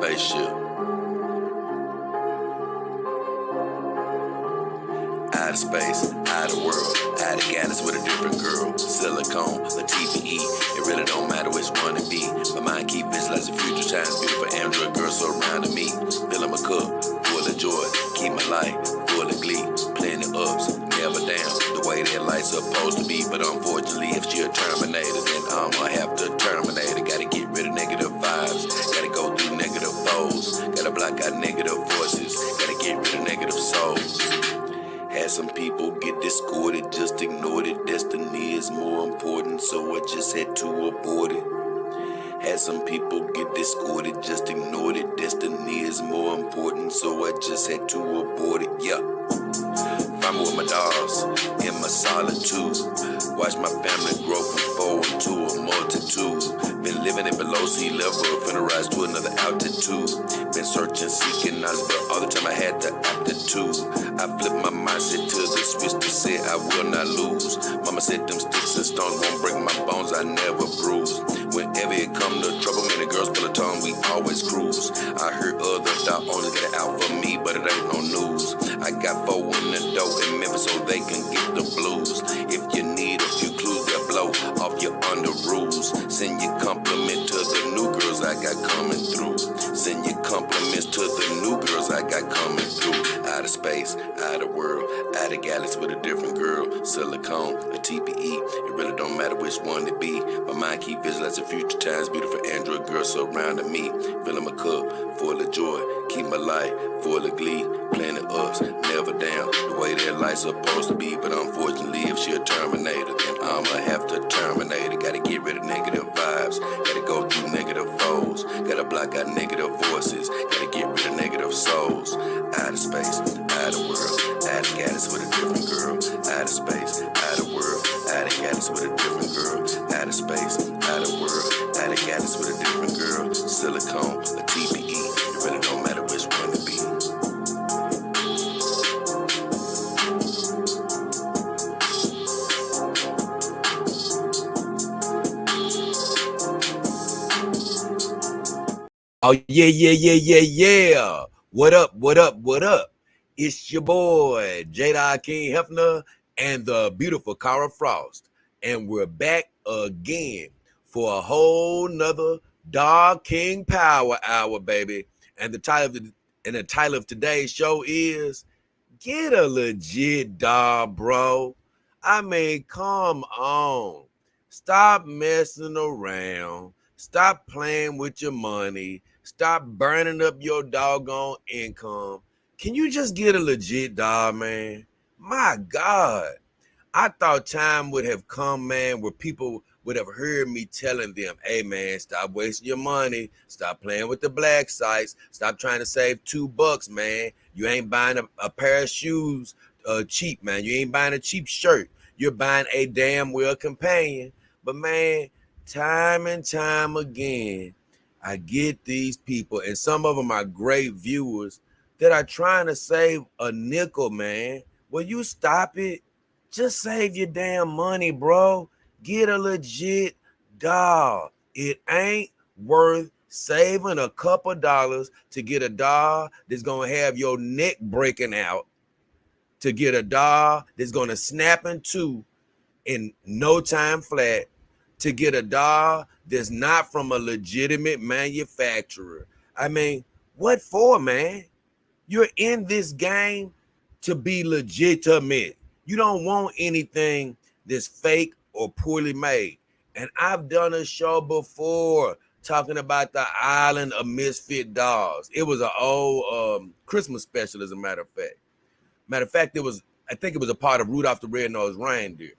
spaceship. Out of space, out of world, out of galaxy with a different girl. Silicone, a TPE, it really don't matter which one it be. My mind keep visualizing future times, beautiful Android girls surrounding me. Filling my cup, full of joy, keep my life full of glee. Plenty ups, never down, the way that life's supposed to be. But unfortunately, if she a Terminator, then I'ma have to terminate it. Gotta get rid of negative vibes, gotta go through negative foes, gotta block out negative voices, gotta get rid of negative souls. Had some people get discorded, just ignored it. Destiny is more important, so I just had to abort it. Had some people get discorded, just ignored it. Destiny is more important, so I just had to abort it. Yeah. Find me with my dogs in my solitude. Watch my family grow from 4 into a multitude. Been living it below sea level, finna rise to another altitude. Been searching, seeking knowledge, but all the time I had the aptitude. I flipped my mindset to the switch to say I will not lose. Mama said them sticks and stones won't break my bones, I never bruise. Whenever it come to trouble, man, the girls pull a tongue, we always cruise. I heard other dog owners get it out for me, but it ain't no news. I got 4 in the dough in Memphis so they can get the blues. If you need a few clues that blow off your under rules, send your compliment to the new girls I got coming through. Send your compliments to the new girls I got coming through. Out of space, out of world, out of galaxy with a different girl. Silicone, a TPE, it really don't matter which one it be. My mind keep visualizing future times, beautiful Android girls surrounding me. Filling my cup, full of joy, keep my life full of glee. Plenty ups, never down, the way that life's supposed to be. But unfortunately, if she a Terminator, then I'ma have to terminate it. Gotta get rid of negative vibes, gotta go through negative foes, gotta block out negative voices, gotta get rid of negative souls. Out of space, out of world, out of galaxy with a different girl. Out of space, out of world, out of galaxy with a different girl. Out of space, out of world, out of galaxy with a different girl. Silicone, a TPE, it really don't matter which one it be. Oh, yeah. What up, what up, what up? It's your boy, JayDollKingHefner and the beautiful Cara Frost. And we're back again for a whole nother Dog King Power Hour, baby. And the title of today's show is Get a Legit Dog, bro. I mean, come on. Stop messing around. Stop playing with your money. Stop burning up your doggone income. Can you just get a legit dog, man? My God. I thought time would have come, man, where people would have heard me telling them, hey, man, stop wasting your money. Stop playing with the black sites. Stop trying to save $2, man. You ain't buying a pair of shoes cheap, man. You ain't buying a cheap shirt. You're buying a damn well companion. But, man, time and time again, I get these people, and some of them are great viewers, that are trying to save a nickel, man. Will you stop it? Just save your damn money, bro. Get a legit dog. It ain't worth saving a couple dollars to get a dog that's going to have your neck breaking out, to get a dog that's going to snap in two in no time flat, to get a dog that's not from a legitimate manufacturer. I mean, what for, man? You're in this game to be legitimate. You don't want anything that's fake or poorly made. And I've done a show before talking about the island of misfit dogs. It was an old Christmas special, as a matter of fact. I think it was a part of Rudolph the Red-Nosed Reindeer.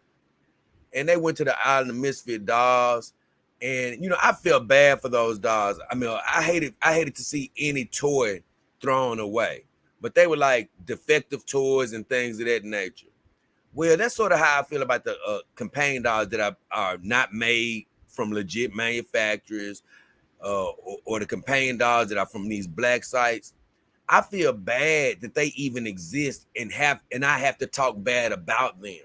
And they went to the island of misfit dogs. And, you know, I felt bad for those dogs. I mean, I hated to see any toy thrown away. But they were like defective toys and things of that nature. Well, that's sort of how I feel about the companion dogs that are not made from legit manufacturers, or the companion dogs that are from these black sites. I feel bad that they even exist and I have to talk bad about them.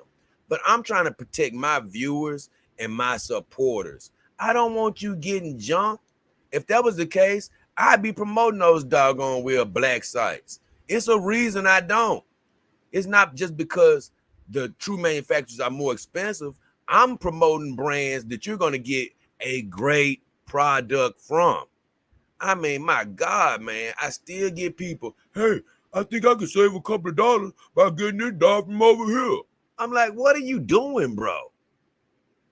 But I'm trying to protect my viewers and my supporters. I don't want you getting junked. If that was the case, I be promoting those doggone real black sites. It's a reason I don't. It's not just because the true manufacturers are more expensive. I'm promoting brands that you're going to get a great product from. I mean, my God, man, I still get people, hey, I think I could save a couple of dollars by getting this dog from over here. I'm like, what are you doing, bro?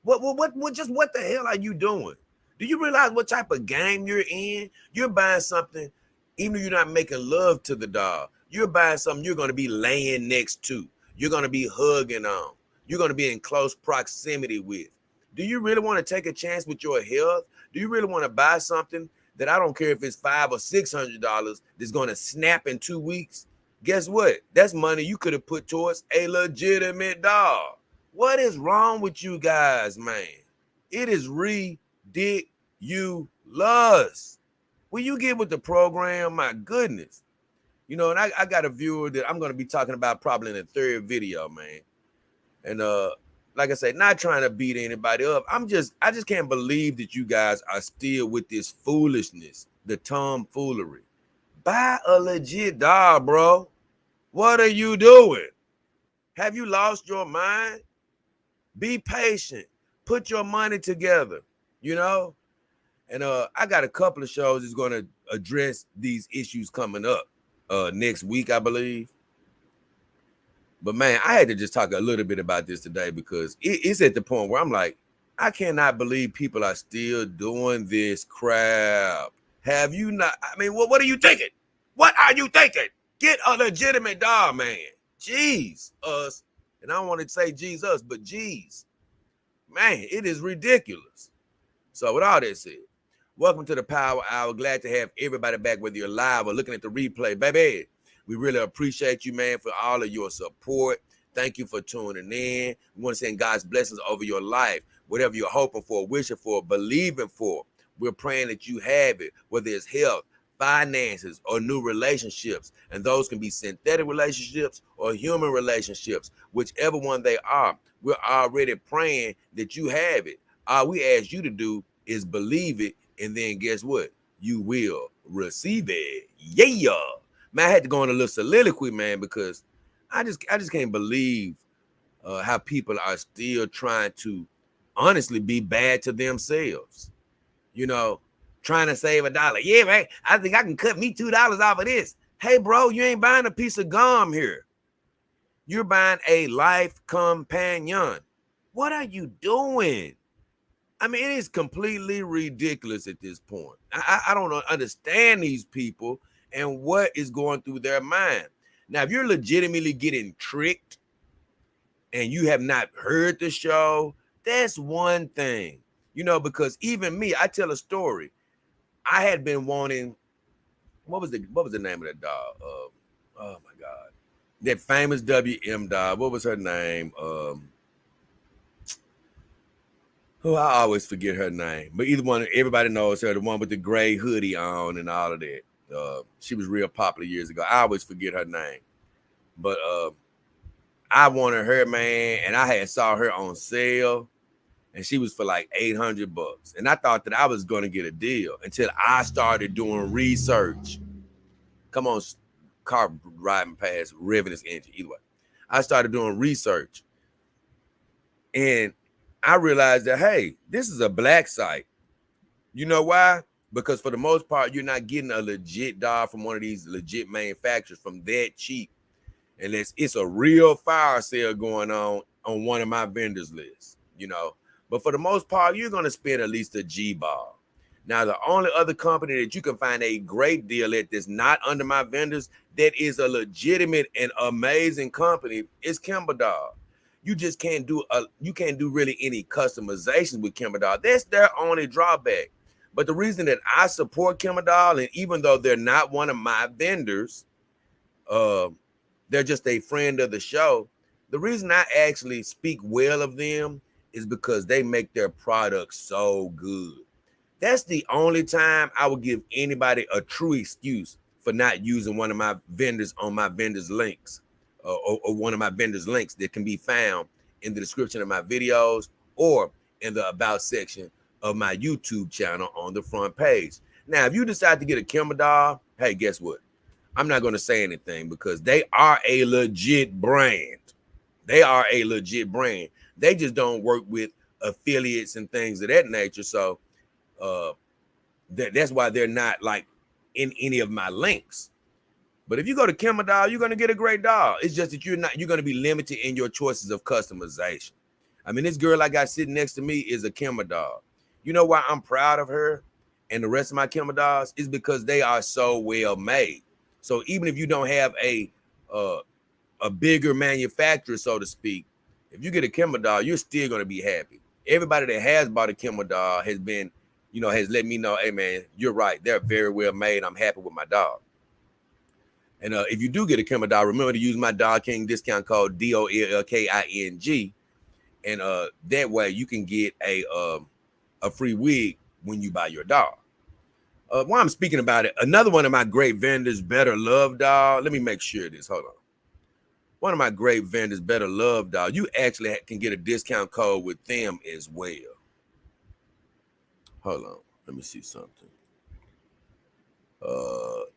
What the hell are you doing? Do you realize what type of game you're in? You're buying something, even if you're not making love to the dog, you're buying something you're going to be laying next to. You're going to be hugging on. You're going to be in close proximity with. Do you really want to take a chance with your health? Do you really want to buy something that I don't care if it's $500 or $600 that's going to snap in 2 weeks? Guess what? That's money you could have put towards a legitimate dog. What is wrong with you guys, man? It is ridiculous. When you get with the program, my goodness. You know, and I got a viewer that I'm going to be talking about probably in the third video, man. And like I said, not trying to beat anybody up. I just can't believe that you guys are still with this foolishness, the tomfoolery. Buy a legit dog, bro. What are you doing? Have you lost your mind? Be patient. Put your money together, you know? And I got a couple of shows that's going to address these issues coming up next week, I believe. But, man, I had to just talk a little bit about this today because it's at the point where I'm like, I cannot believe people are still doing this crap. Have you not? I mean, what are you thinking? What are you thinking? Get a legitimate dog, man. Jeez, us. And I don't want to say Jesus, but geez, man, it is ridiculous. So with all that said, welcome to the Power Hour. Glad to have everybody back, whether you're live or looking at the replay. Baby, we really appreciate you, man, for all of your support. Thank you for tuning in. We want to send God's blessings over your life. Whatever you're hoping for, wishing for, believing for, we're praying that you have it, whether it's health, finances, or new relationships. And those can be synthetic relationships or human relationships, whichever one they are. We're already praying that you have it. All we ask you to do is believe it, and then guess what? You will receive it. Yeah. Man, I had to go on a little soliloquy, man, because I just can't believe how people are still trying to honestly be bad to themselves. You know, trying to save $1. Yeah, man, I think I can cut me $2 off of this. Hey, bro, you ain't buying a piece of gum here. You're buying a life companion. What are you doing? I mean, it is completely ridiculous at this point. I don't understand these people and what is going through their mind. Now, if you're legitimately getting tricked and you have not heard the show, that's one thing. You know, because even me, I tell a story. I had been wanting, what was the name of that dog? Oh my God. That famous WM dog. What was her name? I always forget her name. But either one, everybody knows her, the one with the gray hoodie on and all of that. She was real popular years ago. I always forget her name. But I wanted her, man, and I had saw her on sale. And she was for like $800. And I thought that I was going to get a deal until I started doing research. Come on, car driving past, revving his engine. Either way, I started doing research. And I realized that, hey, this is a black site. You know why? Because for the most part, you're not getting a legit dog from one of these legit manufacturers from that cheap. Unless it's a real fire sale going on one of my vendors lists, you know. But for the most part, you're going to spend at least a G-ball. Now, the only other company that you can find a great deal at that's not under my vendors, that is a legitimate and amazing company, is Kimber Dog. You just can't do really any customization with Kimber Dog. That's their only drawback. But the reason that I support Kimber Dog, and even though they're not one of my vendors, they're just a friend of the show. The reason I actually speak well of them is because they make their products so good. That's the only time I would give anybody a true excuse for not using one of my vendors on my vendors links or one of my vendors links that can be found in the description of my videos or in the about section of my YouTube channel on the front page. Now, if you decide to get a Kimba, hey, guess what? I'm not going to say anything because they are a legit brand. They are a legit brand. They just don't work with affiliates and things of that nature. So uh, that's why they're not like in any of my links. But if you go to Kimba, you're going to get a great doll. It's just that you're going to be limited in your choices of customization. I mean, this girl I got sitting next to me is a Kimba doll. You know why I'm proud of her and the rest of my Kimba dolls is because they are so well made. So even if you don't have a bigger manufacturer, so to speak, if you get a Kimba doll, you're still going to be happy. Everybody that has bought a Kimba doll has been, has let me know, hey man, you're right. They're very well made. I'm happy with my dog. And if you do get a Kimba doll, remember to use my Dog King discount code DOLLKING, and that way you can get a free wig when you buy your doll. While I'm speaking about it, another one of my great vendors, Better Love Doll. Let me make sure this. Hold on. One of my great vendors, Better Love Doll. You actually can get a discount code with them as well. Hold on. Let me see something.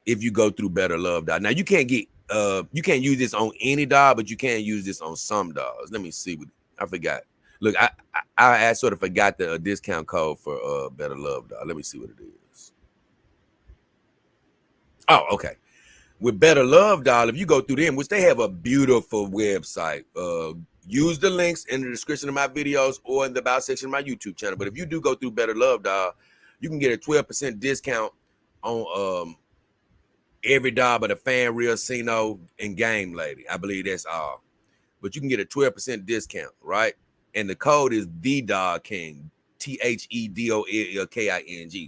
If you go through Better Love Doll. Now you can't use this on any doll, but you can use this on some dolls. Let me see what I forgot. Look, I sort of forgot the discount code for Better Love Doll. Let me see what it is. Oh, okay. With Better Love Doll, if you go through them, which they have a beautiful website, use the links in the description of my videos or in the about section of my YouTube channel. But if you do go through Better Love Doll, you can get a 12% discount on every doll but a Fan Real Cino and Game Lady. I believe that's all. But you can get a 12% discount, right? And the code is TheDollKing, TheDollKing.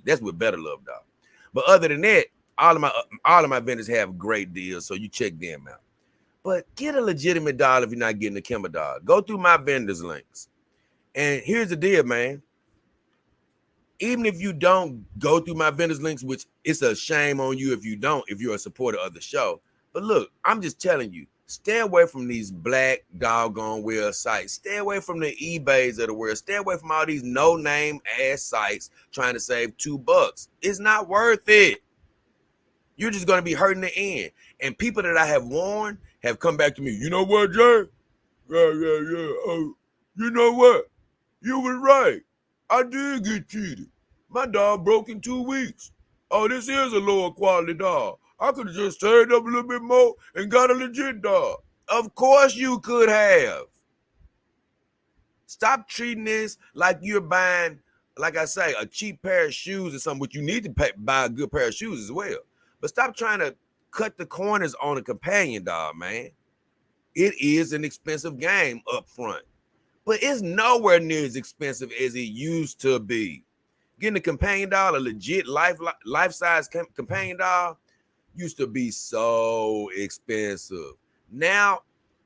That's with Better Love Doll. But other than that, all of my vendors have great deals, so you check them out. But get a legitimate doll if you're not getting a Kimba doll. Go through my vendors links. And here's the deal, man. Even if you don't go through my vendors links, which it's a shame on you if you don't, if you're a supporter of the show. But look, I'm just telling you, stay away from these black doggone well sites. Stay away from the eBays of the world. Stay away from all these no-name ass sites trying to save $2. It's not worth it. You're just going to be hurting the end. And people that I have warned have come back to me. You know what, Jay? Yeah. Oh, you know what? You were right. I did get cheated. My dog broke in 2 weeks. Oh, this is a lower quality dog. I could have just saved up a little bit more and got a legit dog. Of course you could have. Stop treating this like you're buying, like I say, a cheap pair of shoes or something, which you need to buy a good pair of shoes as well. But stop trying to cut the corners on a companion dog, man. It is an expensive game up front, but it's nowhere near as expensive as it used to be. Getting a companion dog, a legit life-size companion dog, used to be so expensive. Now,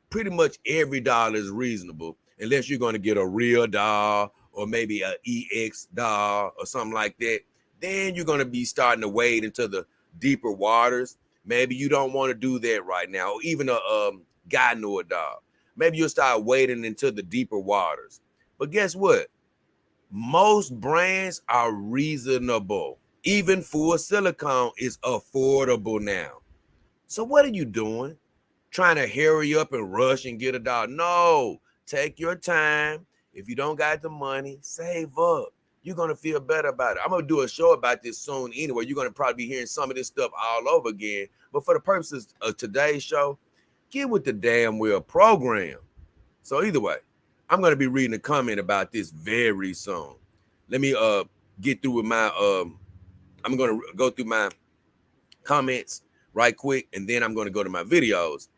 pretty much every doll is reasonable, unless you're going to get a real doll or maybe an EX doll or something like that. Then you're going to be starting to wade into the deeper waters. Maybe you don't want to do that right now, or even a guy knew a dog. Maybe you'll start wading into the deeper waters. But guess what? Most brands are reasonable. Even full silicone is affordable now. So what are you doing? Trying to hurry up and rush and get a dog? No, take your time. If you don't got the money, save up. You're going to feel better about it. I'm going to do a show about this soon anyway. You're going to probably be hearing some of this stuff all over again. But for the purposes of today's show, get with the damn well program. So either way, I'm going to be reading a comment about this very soon. Let me get through with my, I'm going to go through my comments right quick, and then I'm going to go to my videos.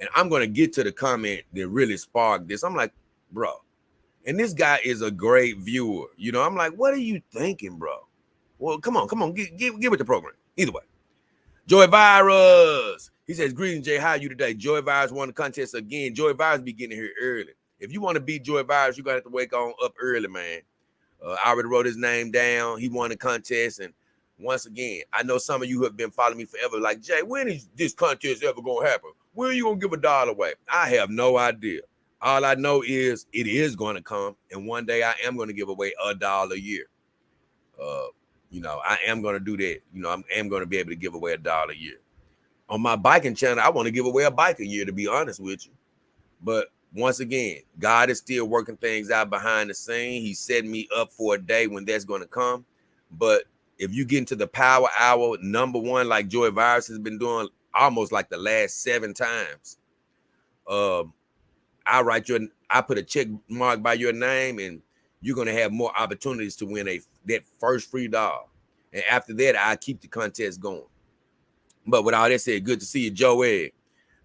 And I'm going to get to the comment that really sparked this. I'm like, bro. And this guy is a great viewer. You know, I'm like, what are you thinking, bro? Well, come on, get with the program. Either way. Joy Virus. He says, greetings, Jay. How are you today? Joy Virus won the contest again. Joy Virus be getting here early. If you want to beat Joy Virus, you're going to have to wake on up early, man. I already wrote his name down. He won the contest. And once again, I know some of you have been following me forever. Like, Jay, when is this contest ever going to happen? When are you going to give a dollar away? I have no idea. All I know is it is going to come. And one day I am going to give away $1 a year. I am going to do that. I am going to be able to give away $1 a year. On my biking channel, I want to give away a bike a year, to be honest with you. But once again, God is still working things out behind the scene. He's setting me up for a day when that's going to come. But if you get into the power hour, #1, like Joy Virus has been doing almost like the last 7 times, I put a check mark by your name, and you're going to have more opportunities to win that first free $1. And after that, I keep the contest going. But with all that said, good to see you, Joey.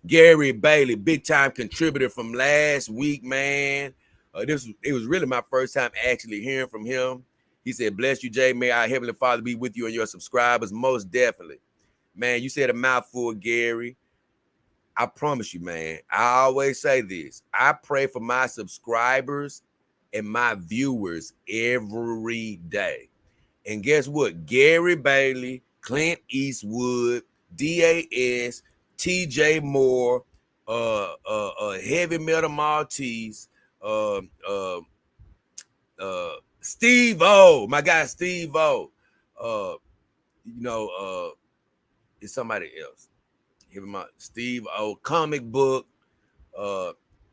Gary Bailey, big time contributor from last week, man. It was really my first time actually hearing from him. He said, "Bless you, Jay. May our Heavenly Father be with you and your subscribers." Most definitely. Man, you said a mouthful, Gary. I promise you, man. I always say this. I pray for my subscribers and my viewers every day. And guess what? Gary Bailey, Clint Eastwood, DAS, TJ Moore, Heavy Metal Maltese, Steve O, my guy Steve O, it's somebody else. Steve O, Comic Book,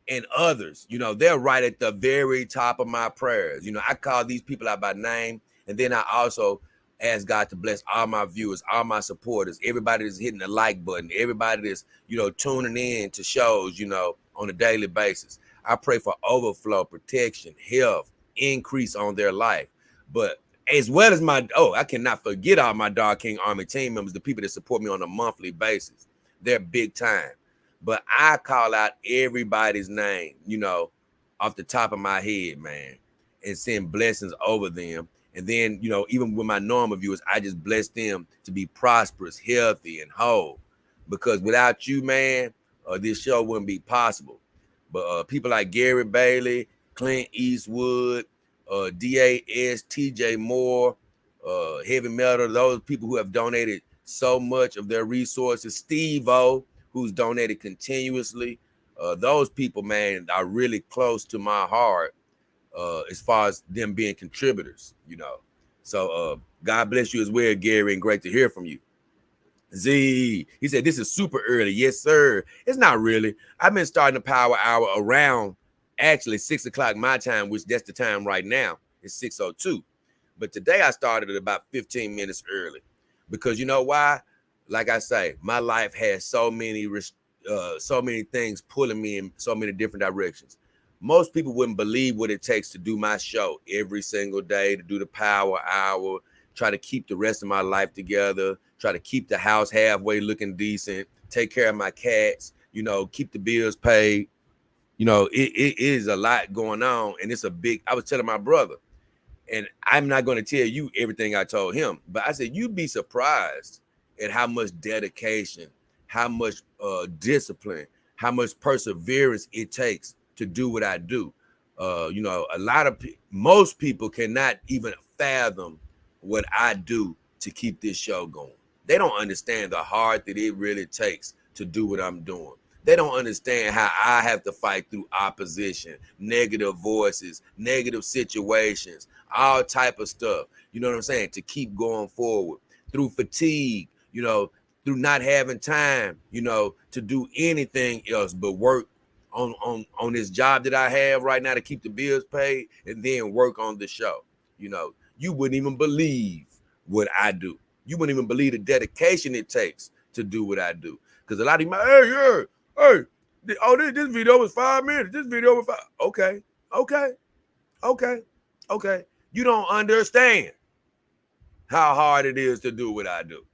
and others. They're right at the very top of my prayers. I call these people out by name, and then I also ask God to bless all my viewers, all my supporters, everybody that's hitting the like button, everybody that's, tuning in to shows, on a daily basis. I pray for overflow, protection, health, increase on their life. But as well as I cannot forget all my Dog King Army team members, the people that support me on a monthly basis. They're big time. But I call out everybody's name, off the top of my head, man, and send blessings over them. And then, even with my normal viewers, I just bless them to be prosperous, healthy, and whole. Because without you, man, this show wouldn't be possible. But people like Gary Bailey, Clint Eastwood, DAS, TJ Moore, Heavy Metal, those people who have donated so much of their resources, Steve O, who's donated continuously. Those people, man, are really close to my heart as far as them being contributors, So God bless you as well, Gary, and great to hear from you. Z, he said, this is super early. Yes, sir. It's not really. I've been starting the power hour around actually 6 o'clock my time, which that's the time right now. It's 6:02. But today I started at about 15 minutes early. Because you know why? Like I say, my life has so many things pulling me in so many different directions. Most people wouldn't believe what it takes to do my show every single day, to do the power hour, try to keep the rest of my life together, try to keep the house halfway looking decent, take care of my cats, keep the bills paid. It is a lot going on, and I was telling my brother, and I'm not going to tell you everything I told him, but I said, you'd be surprised at how much dedication, how much discipline, how much perseverance it takes to do what I do. Most people cannot even fathom what I do to keep this show going. They don't understand the heart that it really takes to do what I'm doing. They don't understand how I have to fight through opposition, negative voices, negative situations, all type of stuff. You know what I'm saying? To keep going forward through fatigue, through not having time, to do anything else but work on this job that I have right now to keep the bills paid, and then work on the show. You wouldn't even believe what I do. You wouldn't even believe the dedication it takes to do what I do. Because a lot of you, hey, this video was 5 minutes. This video was 5. Okay. You don't understand how hard it is to do what I do.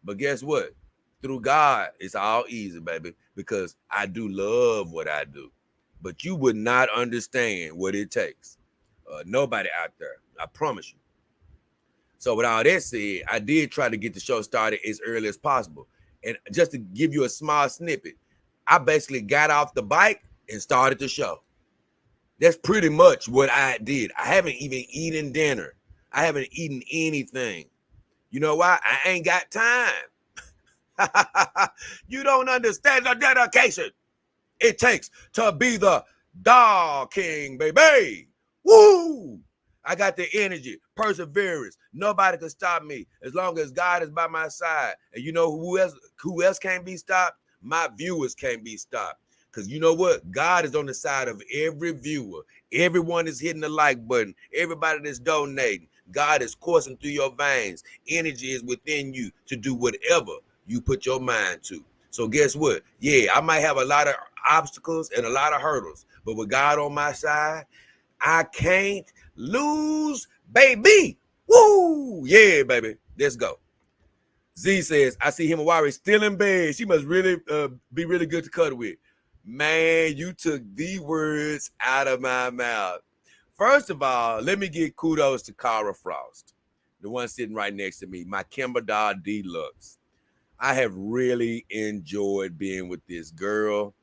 But guess what? Through God, it's all easy, baby, because I do love what I do. But you would not understand what it takes. Nobody out there, I promise you. So with all that said, I did try to get the show started as early as possible. And just to give you a small snippet, I basically got off the bike and started the show. That's pretty much what I did. I haven't even eaten dinner. I haven't eaten anything. You know why? I ain't got time. You don't understand the dedication it takes to be the Dog King, baby. Woo! I got the energy, perseverance. Nobody can stop me as long as God is by my side. And you know who else can't be stopped? My viewers can't be stopped. Because you know what? God is on the side of every viewer. Everyone is hitting the like button. Everybody that's donating. God is coursing through your veins. Energy is within you to do whatever you put your mind to. So guess what? Yeah, I might have a lot of obstacles and a lot of hurdles, but with God on my side, I can't lose, baby. Woo! Yeah, baby. Let's go. Z says, I see Himawari still in bed. She must really be really good to cuddle with. Man, you took the words out of my mouth. First of all, let me give kudos to Cara Frost, the one sitting right next to me, my Kimber Doll Deluxe. I have really enjoyed being with this girl.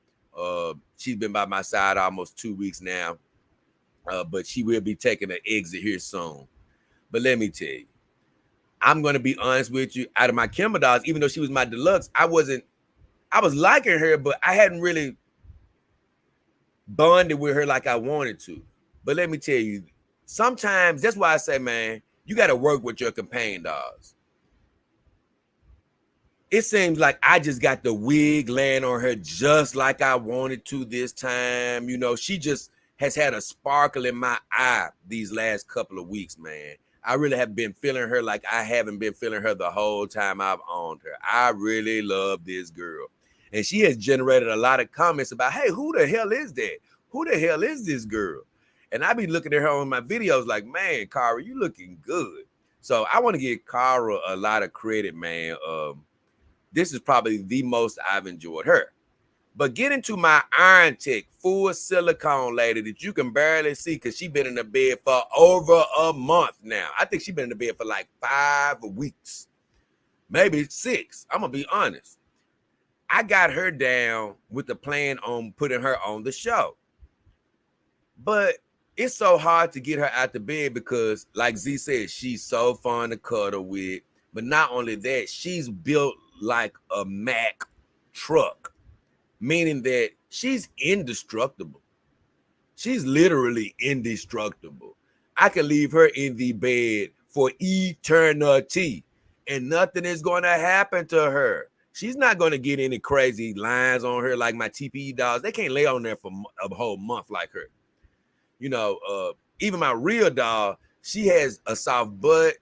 She's been by my side almost 2 weeks now, but she will be taking an exit here soon. But let me tell you, I'm going to be honest with you. Out of my Kimber dolls, even though she was my deluxe, I was liking her, but I hadn't really bonded with her like I wanted to. But let me tell you, sometimes that's why I say, man, you got to work with your companion dolls. It seems like I just got the wig laying on her just like I wanted to this time. You know, she just has had a sparkle in my eye these last couple of weeks, man. I really have been feeling her like I haven't been feeling her the whole time I've owned her. I really love this girl. And she has generated a lot of comments about, hey, who the hell is that? Who the hell is this girl? And I be looking at her on my videos like, man, Cara, you looking good. So I want to give Cara a lot of credit, man. This is probably the most I've enjoyed her. But get into my Iron Tech full silicone lady that you can barely see because she's been in the bed for over a month now. I think she's been in the bed for like 5 weeks, maybe 6. I'm going to be honest. I got her down with the plan on putting her on the show. But it's so hard to get her out the bed because, like Z said, she's so fun to cuddle with. But not only that, she's built like a Mack truck, meaning that she's indestructible. She's literally indestructible. I can leave her in the bed for eternity and nothing is going to happen to her. She's not going to get any crazy lines on her like my TPE dolls. They can't lay on there for a whole month like her. You know, even my real doll, she has a soft butt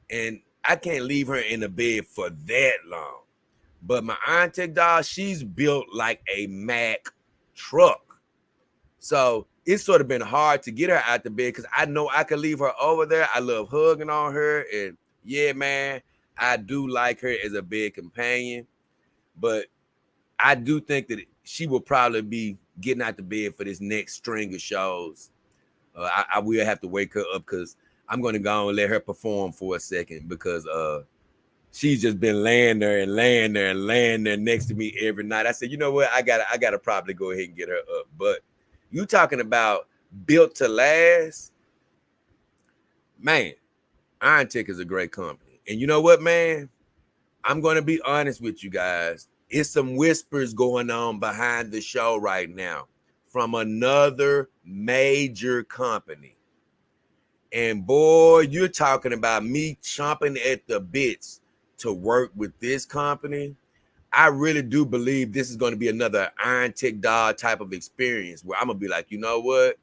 and I can't leave her in the bed for that long. But my Iron Tech doll, she's built like a Mack truck. So it's sort of been hard to get her out the bed because I know I can leave her over there. I love hugging on her. And yeah, man, I do like her as a bed companion. But I do think that she will probably be getting out the bed for this next string of shows. I will have to wake her up because I'm going to go and let her perform for a second because she's just been laying there next to me every night. I said, you know what? I gotta probably go ahead and get her up. But you talking about built to last, man, Iron Tech is a great company. And you know what, man? I'm going to be honest with you guys. It's some whispers going on behind the show right now from another major company. And boy, you're talking about me chomping at the bits to work with this company. I really do believe this is going to be another Iron Tech doll type of experience where I'm going to be like, you know what?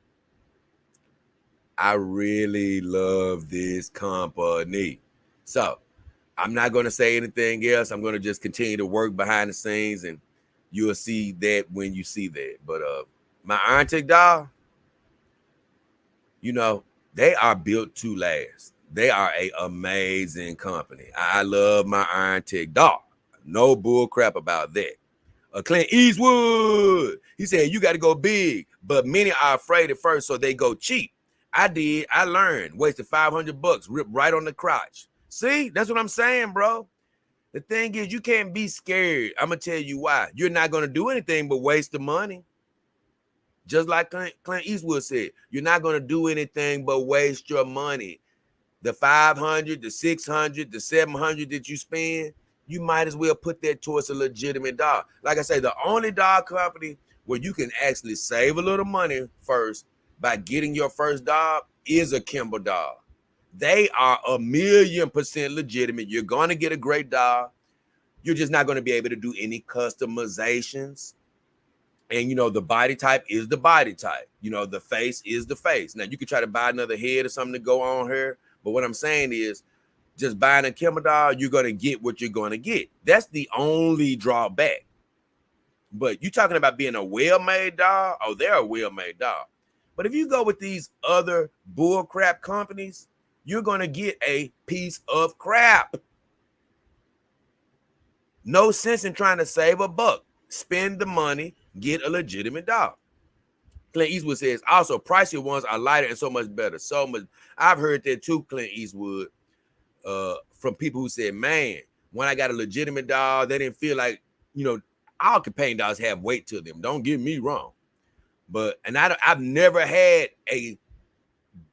I really love this company. So I'm not going to say anything else. I'm going to just continue to work behind the scenes and you'll see that when you see that. But my Iron Tech doll, you know, they are built to last. They are an amazing company. I love my Iron Tech doll. No bull crap about that. Clint Eastwood, he said, you got to go big, but many are afraid at first, so they go cheap. I did. I learned. Wasted $500, ripped right on the crotch. See, that's what I'm saying, bro. The thing is, you can't be scared. I'm going to tell you why. You're not going to do anything but waste the money. Just like Clint Eastwood said, you're not going to do anything but waste your money. The $500, the $600, the $700 that you spend, you might as well put that towards a legitimate doll. Like I say, the only doll company where you can actually save a little money first, by getting your first dog is a Kimber dog. They are 1,000,000% legitimate. You're going to get a great dog. You're just not going to be able to do any customizations. And, the body type is the body type. The face is the face. Now, you could try to buy another head or something to go on here. But what I'm saying is, just buying a Kimber dog, you're going to get what you're going to get. That's the only drawback. But you talking about being a well-made dog? Oh, they're a well-made dog. But if you go with these other bullcrap companies, you're going to get a piece of crap. No sense in trying to save a buck. Spend the money, get a legitimate dog. Clint Eastwood says, also, pricier ones are lighter and so much better. So much. I've heard that too, Clint Eastwood, from people who said, man, when I got a legitimate dog, they didn't feel like, all companion dogs have weight to them. Don't get me wrong. But, and I've never had a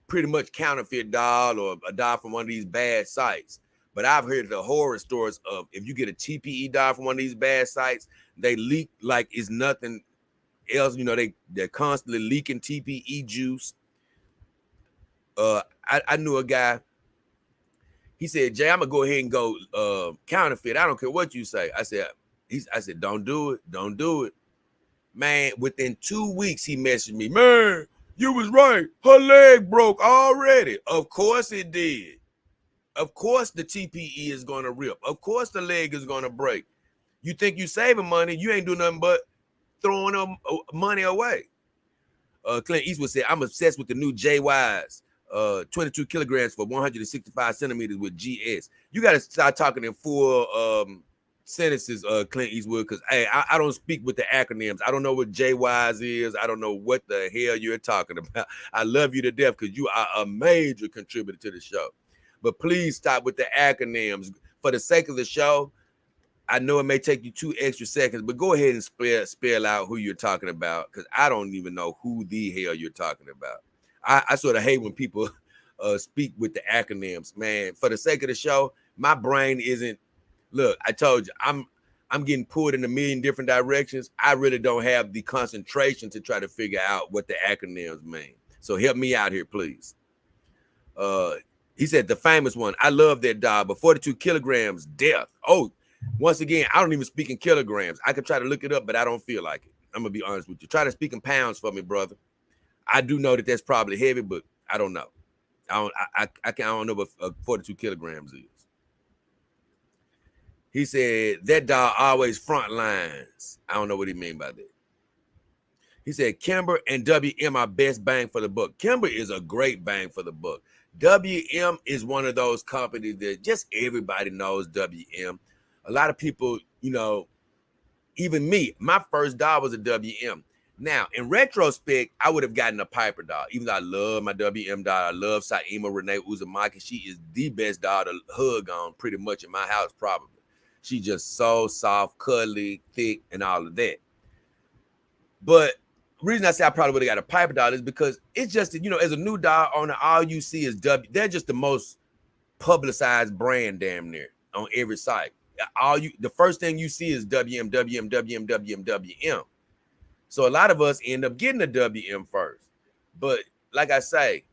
pretty much counterfeit dog or a dog from one of these bad sites. But I've heard the horror stories of if you get a TPE dog from one of these bad sites, they leak like it's nothing else. They're constantly leaking TPE juice. I knew a guy. He said, Jay, I'm gonna go ahead and go counterfeit. I don't care what you say. I said, don't do it. Don't do it. Man, within 2 weeks, he messaged me, man, you was right. Her leg broke already. Of course it did. Of course the TPE is going to rip. Of course the leg is going to break. You think you saving money, you ain't doing nothing but throwing money away. Clint Eastwood said, I'm obsessed with the new JYs, 22 kilograms for 165 centimeters with GS. You got to start talking in full sentences, Clint Eastwood, because hey, I don't speak with the acronyms. I don't know what JYs is. I don't know what the hell you're talking about. I love you to death because you are a major contributor to the show. But please stop with the acronyms. For the sake of the show, I know it may take you 2 extra seconds, but go ahead and spell out who you're talking about, because I don't even know who the hell you're talking about. I sort of hate when people speak with the acronyms, man. For the sake of the show, my brain isn't. Look, I told you, I'm getting pulled in a million different directions. I really don't have the concentration to try to figure out what the acronyms mean. So help me out here, please. He said the famous one. I love that dog, but 42 kilograms, death. Oh, once again, I don't even speak in kilograms. I could try to look it up, but I don't feel like it. I'm gonna be honest with you. Try to speak in pounds for me, brother. I do know that that's probably heavy, but I don't know. I don't know what 42 kilograms is. He said that dog always front lines. I don't know what he mean by that. He said Kimber and WM are best bang for the buck. Kimber is a great bang for the buck. WM is one of those companies that just everybody knows WM. A lot of people, even me, my first dog was a WM. Now, in retrospect, I would have gotten a Piper dog, even though I love my WM dog. I love Saima Renee Uzumaki. She is the best dog to hug on pretty much in my house, probably. She's just so soft, cuddly, thick, and all of that. But the reason I say I probably would have got a Piper dog is because it's just, as a new dog owner, all you see is W. They're just the most publicized brand damn near on every site. The first thing you see is WM. So a lot of us end up getting a WM first. But like I say,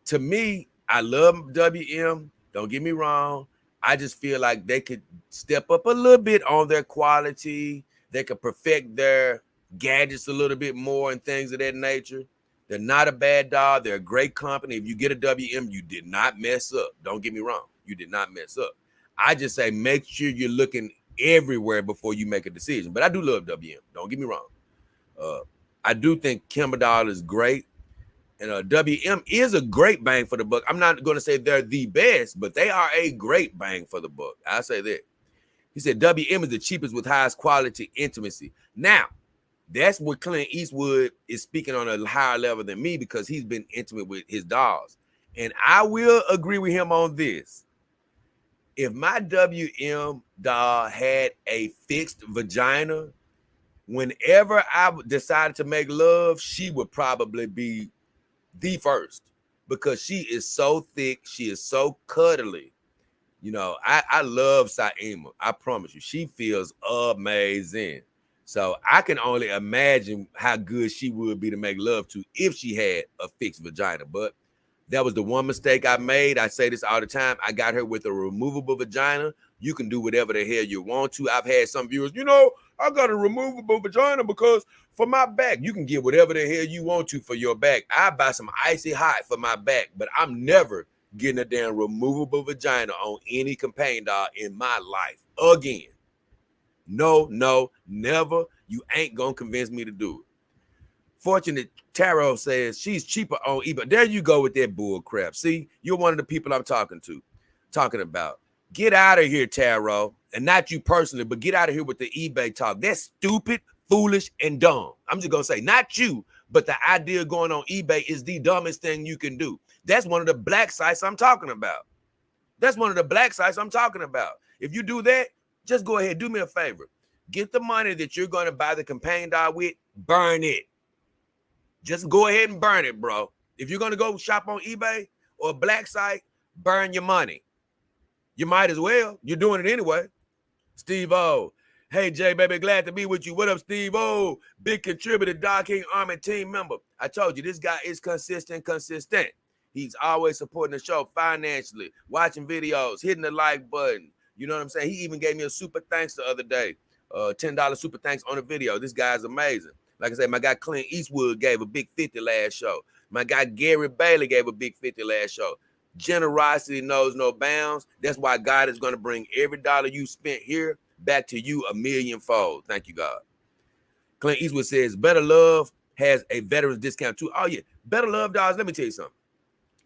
to me, I love WM. Don't get me wrong. I just feel like they could step up a little bit on their quality. They could perfect their gadgets a little bit more and things of that nature. They're not a bad dog. They're a great company. If you get a WM, you did not mess up. Don't get me wrong. You did not mess up. I just say make sure you're looking everywhere before you make a decision. But I do love WM. Don't get me wrong. I do think Kimber dog is great. And WM is a great bang for the buck. I'm not going to say they're the best, but they are a great bang for the buck. I say that. He said WM is the cheapest with highest quality intimacy. Now, that's what Clint Eastwood is speaking on a higher level than me because he's been intimate with his dogs. And I will agree with him on this. If my WM dog had a fixed vagina, whenever I decided to make love, she would probably be the first because she is so thick. She is so cuddly. I love Saima. I promise you, she feels amazing. So I can only imagine how good she would be to make love to if she had a fixed vagina. But that was the one mistake I made. I say this all the time. I got her with a removable vagina. You can do whatever the hell you want to. I've had some viewers, I got a removable vagina because for my back, you can get whatever the hell you want to for your back. I buy some icy hot for my back, but I'm never getting a damn removable vagina on any companion dog in my life again. No, never. You ain't gonna convince me to do it. Fortunate Tarot says she's cheaper on eBay. There you go with that bull crap. See, you're one of the people I'm talking about. Get out of here, Tarot. And not you personally, but get out of here with the eBay talk. That's stupid, foolish, and dumb. I'm just gonna say, not you, but the idea of going on eBay is the dumbest thing you can do. That's one of the black sites I'm talking about. If you do that, just go ahead, do me a favor. Get the money that you're going to buy the companion dog with, burn it. Just go ahead and burn it, bro. If you're going to go shop on eBay or a black site, burn your money. You might as well. You're doing it anyway. Steve O. Hey, Jay, baby, glad to be with you. What up, Steve O? Big contributor, Dog King Army team member. I told you, this guy is consistent. He's always supporting the show financially, watching videos, hitting the like button. You know what I'm saying? He even gave me a super thanks the other day. $10 super thanks on a video. This guy's amazing. Like I said, my guy Clint Eastwood gave a big 50 last show. My guy Gary Bailey gave a big 50 last show. Generosity knows no bounds. That's why God is going to bring every dollar you spent here back to you a millionfold. Thank you, God. Clint Eastwood says, Better Love has a veterans discount too. Oh, yeah. Better Love, dogs. Let me tell you something.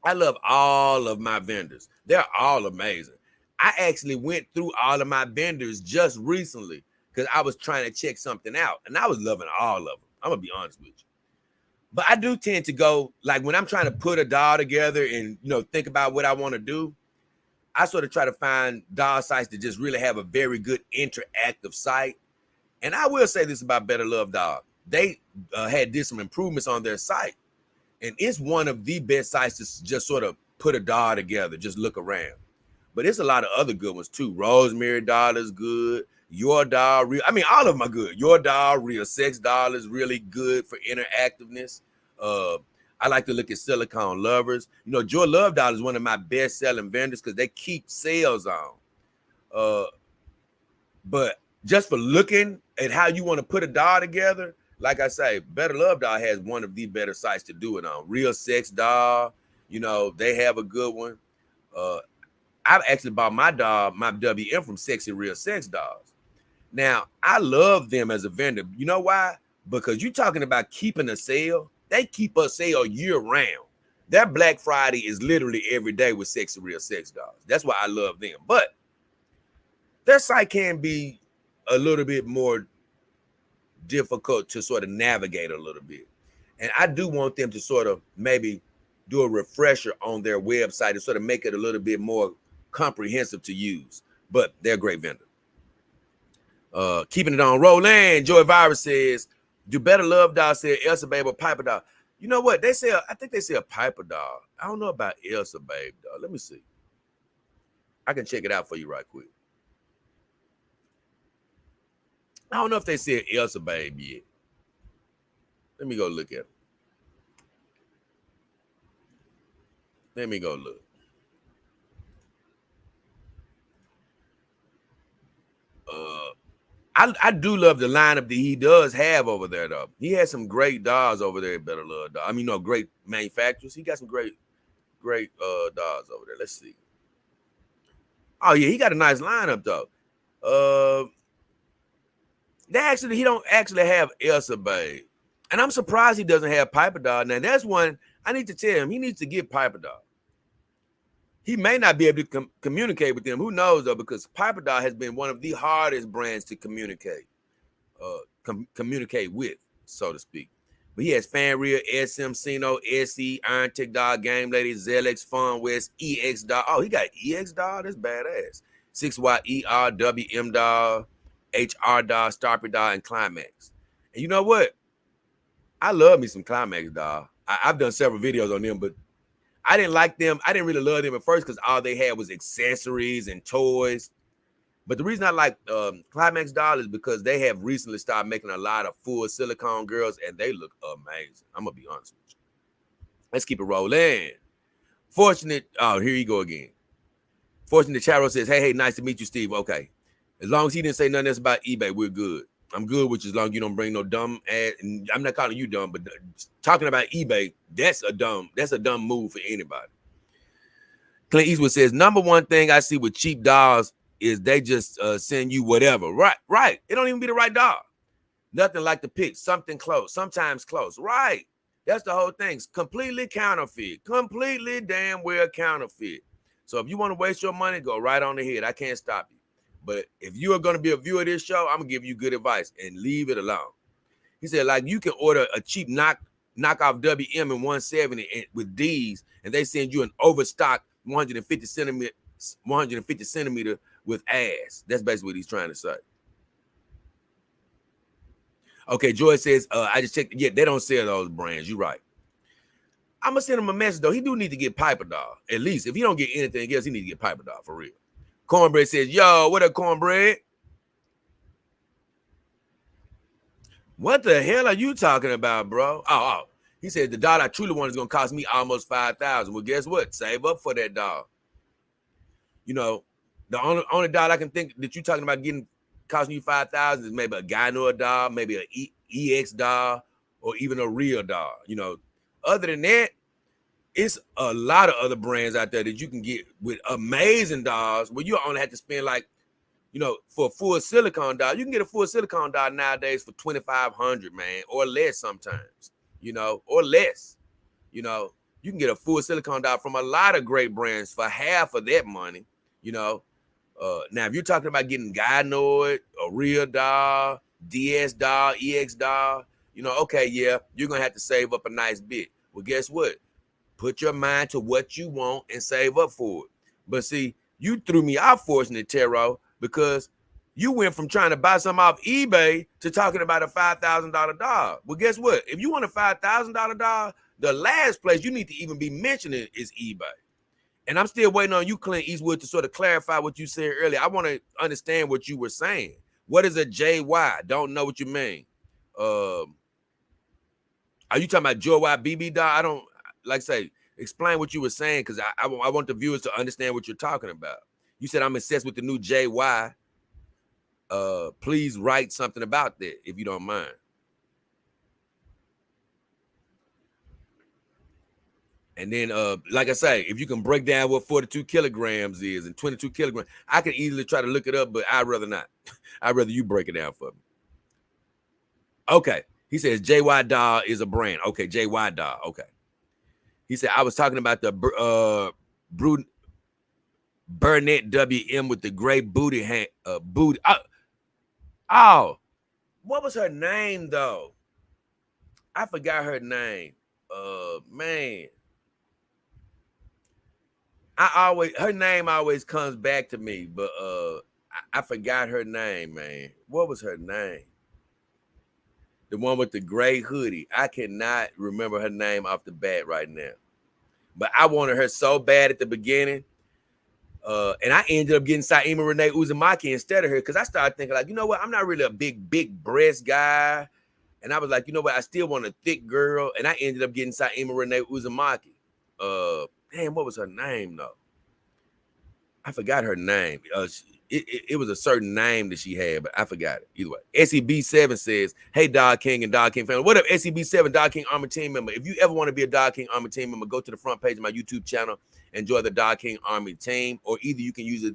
I love all of my vendors. They're all amazing. I actually went through all of my vendors just recently because I was trying to check something out, and I was loving all of them. I'm going to be honest with you. But I do tend to go, like when I'm trying to put a doll together and, think about what I want to do, I sort of try to find doll sites that just really have a very good interactive site. And I will say this about Better Love Doll. They did some improvements on their site. And it's one of the best sites to just sort of put a doll together, just look around. But there's a lot of other good ones too. Rosemary Doll is good. Your Doll, all of them are good. Your Doll, Real Sex Doll is really good for interactiveness. I like to look at Silicone Lovers. Joy Love Doll is one of my best-selling vendors because they keep sales on. But just for looking at how you want to put a doll together, like I say, Better Love Doll has one of the better sites to do it on. Real Sex Doll, they have a good one. I've actually bought my doll, my WM, from Sexy Real Sex Dolls. Now, I love them as a vendor. You know why? Because you're talking about keeping a sale. They keep a sale year round. Their Black Friday is literally every day with Sexy Real Sex Dolls. That's why I love them. But their site can be a little bit more difficult to sort of navigate a little bit. And I do want them to sort of maybe do a refresher on their website and sort of make it a little bit more comprehensive to use. But they're a great vendor. Keeping it on Roland, Joy Virus says, do Better Love Doll sell Elsa Babe or Piper Doll? You know what? I think they sell Piper Doll. I don't know about Elsa Babe Doll. Let me see. I can check it out for you right quick. I don't know if they sell Elsa Babe yet. Let me go look at it. Let me go look. I do love the lineup that he does have over there, though. He has some great dolls over there at Better Love Doll. Great manufacturers. He got some great dolls over there. Let's see. Oh, yeah, he got a nice lineup, though. He don't actually have Elsa Babe. And I'm surprised he doesn't have Piper Doll. Now, that's one I need to tell him. He needs to get Piper Doll. He may not be able to communicate with them. Who knows, though, because Piper Doll has been one of the hardest brands to communicate with, so to speak. But he has Fanreal, SM, Sino, SE, Iron Tick Doll, Game Lady, ZLX, Fun West, EX Doll. Oh, he got EX Doll? That's badass. 6YER, WM Doll, HR Doll, Starper Doll, and Climax. And you know what? I love me some Climax Doll. I've done several videos on them, but I didn't like them. I didn't really love them at first because all they had was accessories and toys. But the reason I like Climax Doll is because they have recently started making a lot of full silicone girls, and they look amazing. I'm gonna be honest with you. Let's keep it rolling. Fortunate, oh, here you go again. Fortunate Charo says, hey, nice to meet you, Steve. Okay. As long as he didn't say nothing else about eBay, we're good. I'm good with you as long as you don't bring no dumb ad. And I'm not calling you dumb, but talking about eBay, that's a dumb move for anybody. Clint Eastwood says, number one thing I see with cheap dolls is they just send you whatever. Right. It don't even be the right doll. Nothing like the pic, something close, sometimes close. Right. That's the whole thing. It's completely counterfeit. Completely damn well counterfeit. So if you want to waste your money, go right on ahead. I can't stop you. But if you are going to be a viewer of this show, I'm going to give you good advice and leave it alone. He said, like, you can order a cheap knockoff WM in 170 with D's, and they send you an overstock 150 centimeter with ass. That's basically what he's trying to say. Okay, Joy says, I just checked. Yeah, they don't sell those brands. You're right. I'm going to send him a message, though. He do need to get Piper Doll. At least. If he don't get anything else, he need to get Piper Doll, for real. Cornbread says, yo, what up, Cornbread? What the hell are you talking about, bro? Oh. He said, the doll I truly want is going to cost me almost $5,000. Well, guess what? Save up for that doll. You know, the only doll I can think that you're talking about getting costing you $5,000 is maybe a Gynoid doll, maybe an EX doll, or even a real doll. You know, other than that, it's a lot of other brands out there that you can get with amazing dolls where you only have to spend like, you know, for a full silicone doll. You can get a full silicone doll nowadays for $2,500, man, or less sometimes, you know, or less. You know, you can get a full silicone doll from a lot of great brands for half of that money, you know. Now, if you're talking about getting Gynoid, a real doll, DS doll, EX doll, you know, okay, yeah, you're going to have to save up a nice bit. Well, guess what? Put your mind to what you want and save up for it. But see, you threw me off, Fortunate Tarot, because you went from trying to buy something off eBay to talking about a $5,000 doll. Well, guess what? If you want a $5,000 doll, the last place you need to even be mentioning is eBay. And I'm still waiting on you, Clint Eastwood, to sort of clarify what you said earlier. I want to understand what you were saying. What is a JY? Don't know what you mean. Are you talking about Joe Y BB doll? I don't, like I say, explain what you were saying, because I want the viewers to understand what you're talking about. You said I'm obsessed with the new JY. Please write something about that if you don't mind. And then, like I say, if you can break down what 42 kilograms is and 22 kilograms, I can easily try to look it up, but I'd rather not. I'd rather you break it down for me. Okay. He says JY Doll is a brand. Okay, JY Doll. Okay. He said, I was talking about the Burnett WM with the gray booty. Booty. Oh, what was her name, though? I forgot her name. Man. Her name always comes back to me, but I forgot her name, man. What was her name? The one with the gray hoodie. I cannot remember her name off the bat right now. But I wanted her so bad at the beginning. And I ended up getting Saima Renee Uzumaki instead of her, because I started thinking, like, you know what? I'm not really a big breast guy. And I was like, you know what? I still want a thick girl. And I ended up getting Saima Renee Uzumaki. Damn, what was her name, though? I forgot her name. It was a certain name that she had, but I forgot it. Either way, SEB7 says, hey, Dog King and Dog King family. What up, SEB7, Dog King Army team member? If you ever want to be a Dog King Army team member, go to the front page of my YouTube channel and join the Dog King Army team, or either you can use a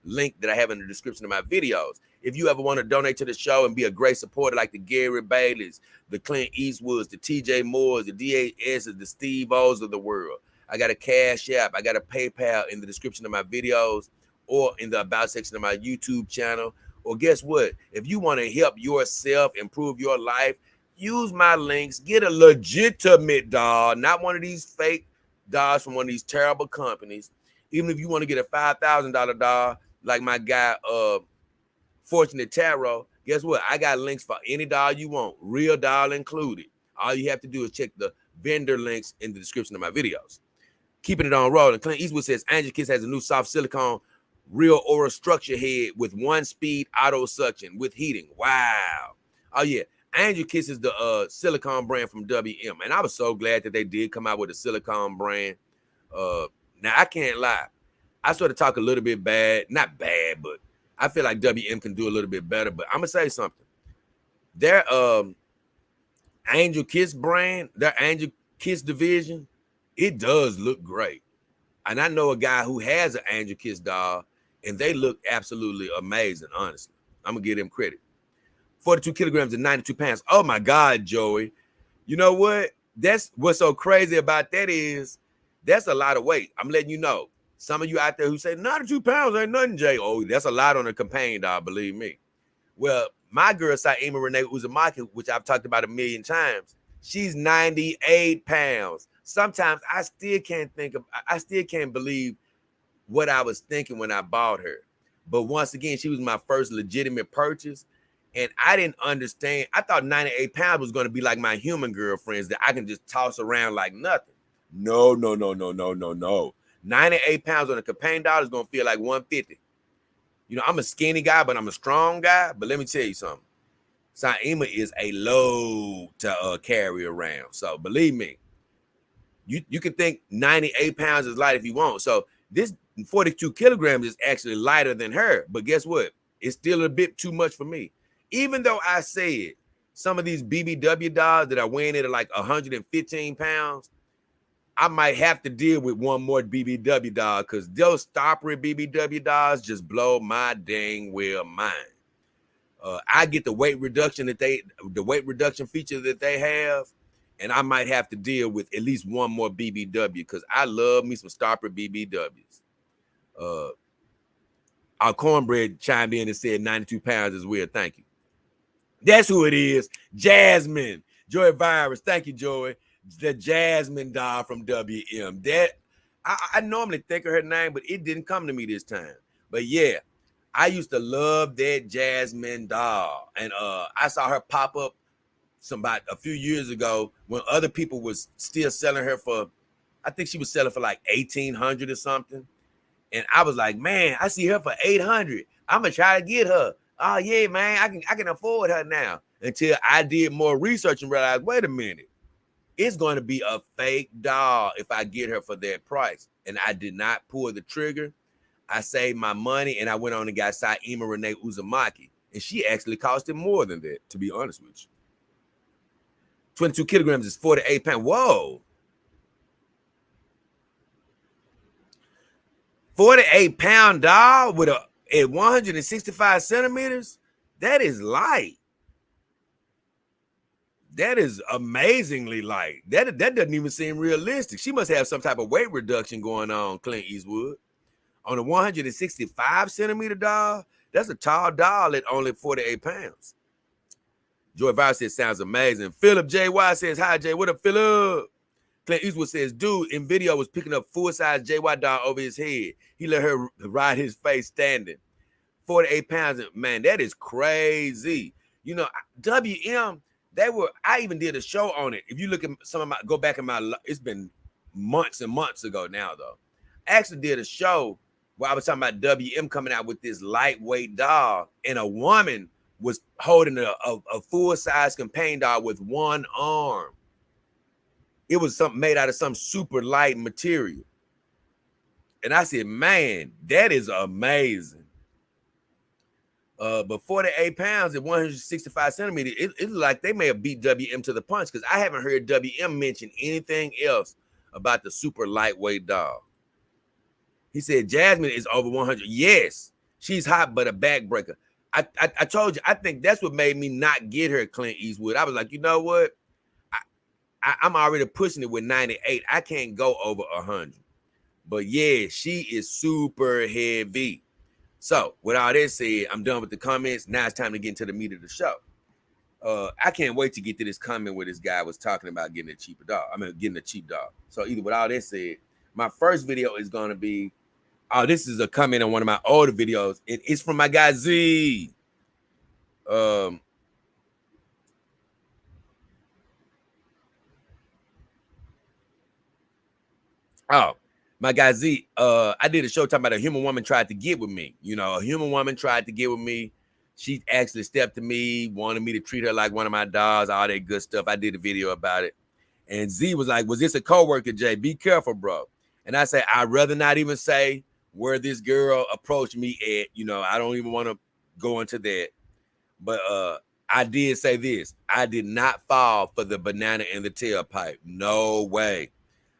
link that I have in the description of my videos. If you ever want to donate to the show and be a great supporter like the Gary Baileys, the Clint Eastwoods, the TJ Moores, the DASs, the Steve O's of the world, I got a Cash App. I got a PayPal in the description of my videos or in the about section of my YouTube channel. Or guess what? If you want to help yourself improve your life, use my links. Get a legitimate doll, not one of these fake dolls from one of these terrible companies. Even if you want to get a $5,000 doll like my guy, Fortunate Tarot, guess what? I got links for any doll you want, real doll included. All you have to do is check the vendor links in the description of my videos. Keeping it on rolling. Clint Eastwood says Angel Kiss has a new soft silicone real oral structure head with 1-speed auto suction with heating. Wow. Oh yeah. Angel Kiss is the silicone brand from WM. And I was so glad that they did come out with a silicone brand. Now I can't lie. I sort of talk a little bit bad, not bad, but I feel like WM can do a little bit better. But I'm gonna say something. Their Angel Kiss brand, their Angel Kiss division, it does look great. And I know a guy who has an Angel Kiss doll, and they look absolutely amazing, honestly. I'm going to give them credit. 42 kilograms and 92 pounds. Oh, my God, Joey. You know what? That's what's so crazy about that is that's a lot of weight. I'm letting you know. Some of you out there who say 92 pounds ain't nothing, Jay. Oh, that's a lot on a companion doll, believe me. Well, my girl, Saima Renee Uzumaki, which I've talked about a million times, she's 98 pounds. Sometimes I still can't believe what I was thinking when I bought her. But once again, she was my first legitimate purchase. And I didn't understand. I thought 98 pounds was going to be like my human girlfriends that I can just toss around like nothing. No, no, no, no, no, no, no. 98 pounds on a companion doll is going to feel like 150. You know, I'm a skinny guy, but I'm a strong guy. But let me tell you something. Saima is a load to carry around. So believe me, you can think 98 pounds is light if you want. So this 42 kilograms is actually lighter than her. But guess what? It's still a bit too much for me. Even though I said some of these BBW dolls that are weighing in at like 115 pounds, I might have to deal with one more BBW doll because those stopper BBW dolls just blow my dang well mind. I get the weight reduction feature that they have, and I might have to deal with at least one more BBW because I love me some stopper BBWs. Our cornbread chimed in and said 92 pounds is weird. Thank you. That's who it is. Jasmine. Joy Virus. Thank you, Joy. The Jasmine doll from WM. That I normally think of her name, but it didn't come to me this time. But yeah, I used to love that Jasmine doll. And I saw her pop up about a few years ago when other people was still selling her for, I think she was selling for like 1,800 or something. And I was like, man, I see her for 800. I'm gonna try to get her. Oh yeah, man, I can afford her now. Until I did more research and realized, wait a minute, it's going to be a fake doll if I get her for that price. And I did not pull the trigger. I saved my money and I went on and got Saima Renee Uzumaki. And she actually costed more than that, to be honest with you. 22 kilograms is 48 pounds. Whoa. 48-pound doll with at 165 centimeters. That is light. That is amazingly light. That doesn't even seem realistic. She must have some type of weight reduction going on, Clint Eastwood. On a 165 centimeter doll, that's a tall doll at only 48 pounds. Joy Virus says, sounds amazing. Philip J.Y. says, hi, Jay. What up, Philip? Clint Eastwood says, dude in video was picking up full-size JY doll over his head. He let her ride his face standing. 48 pounds, man, that is crazy. You know, WM, I even did a show on it. If you look at go back in my, it's been months and months ago now, though. I actually did a show where I was talking about WM coming out with this lightweight doll, and a woman was holding a full-size companion doll with one arm. It was something made out of some super light material. And I said, man, that is amazing. But 48 pounds at 165 centimeters, it's like they may have beat WM to the punch because I haven't heard WM mention anything else about the super lightweight doll. He said Jasmine is over 100. Yes, she's hot, but a backbreaker. I told you, I think that's what made me not get her, Clint Eastwood. I was like, you know what? I'm already pushing it with 98. I can't go over 100. But yeah, she is super heavy. So with all that said, I'm done with the comments. Now it's time to get into the meat of the show. I can't wait to get to this comment where this guy was talking about getting a cheaper dog. Getting a cheap dog. So either with all that said, my first video is going to be, this is a comment on one of my older videos. It's from my guy Z. My guy Z, I did a show talking about a human woman tried to get with me. You know, a human woman tried to get with me. She actually stepped to me, wanted me to treat her like one of my dogs, all that good stuff. I did a video about it. And Z was like, was this a coworker, Jay? Be careful, bro. And I said, I'd rather not even say where this girl approached me at. You know, I don't even want to go into that. But I did say this. I did not fall for the banana in the tailpipe. No way.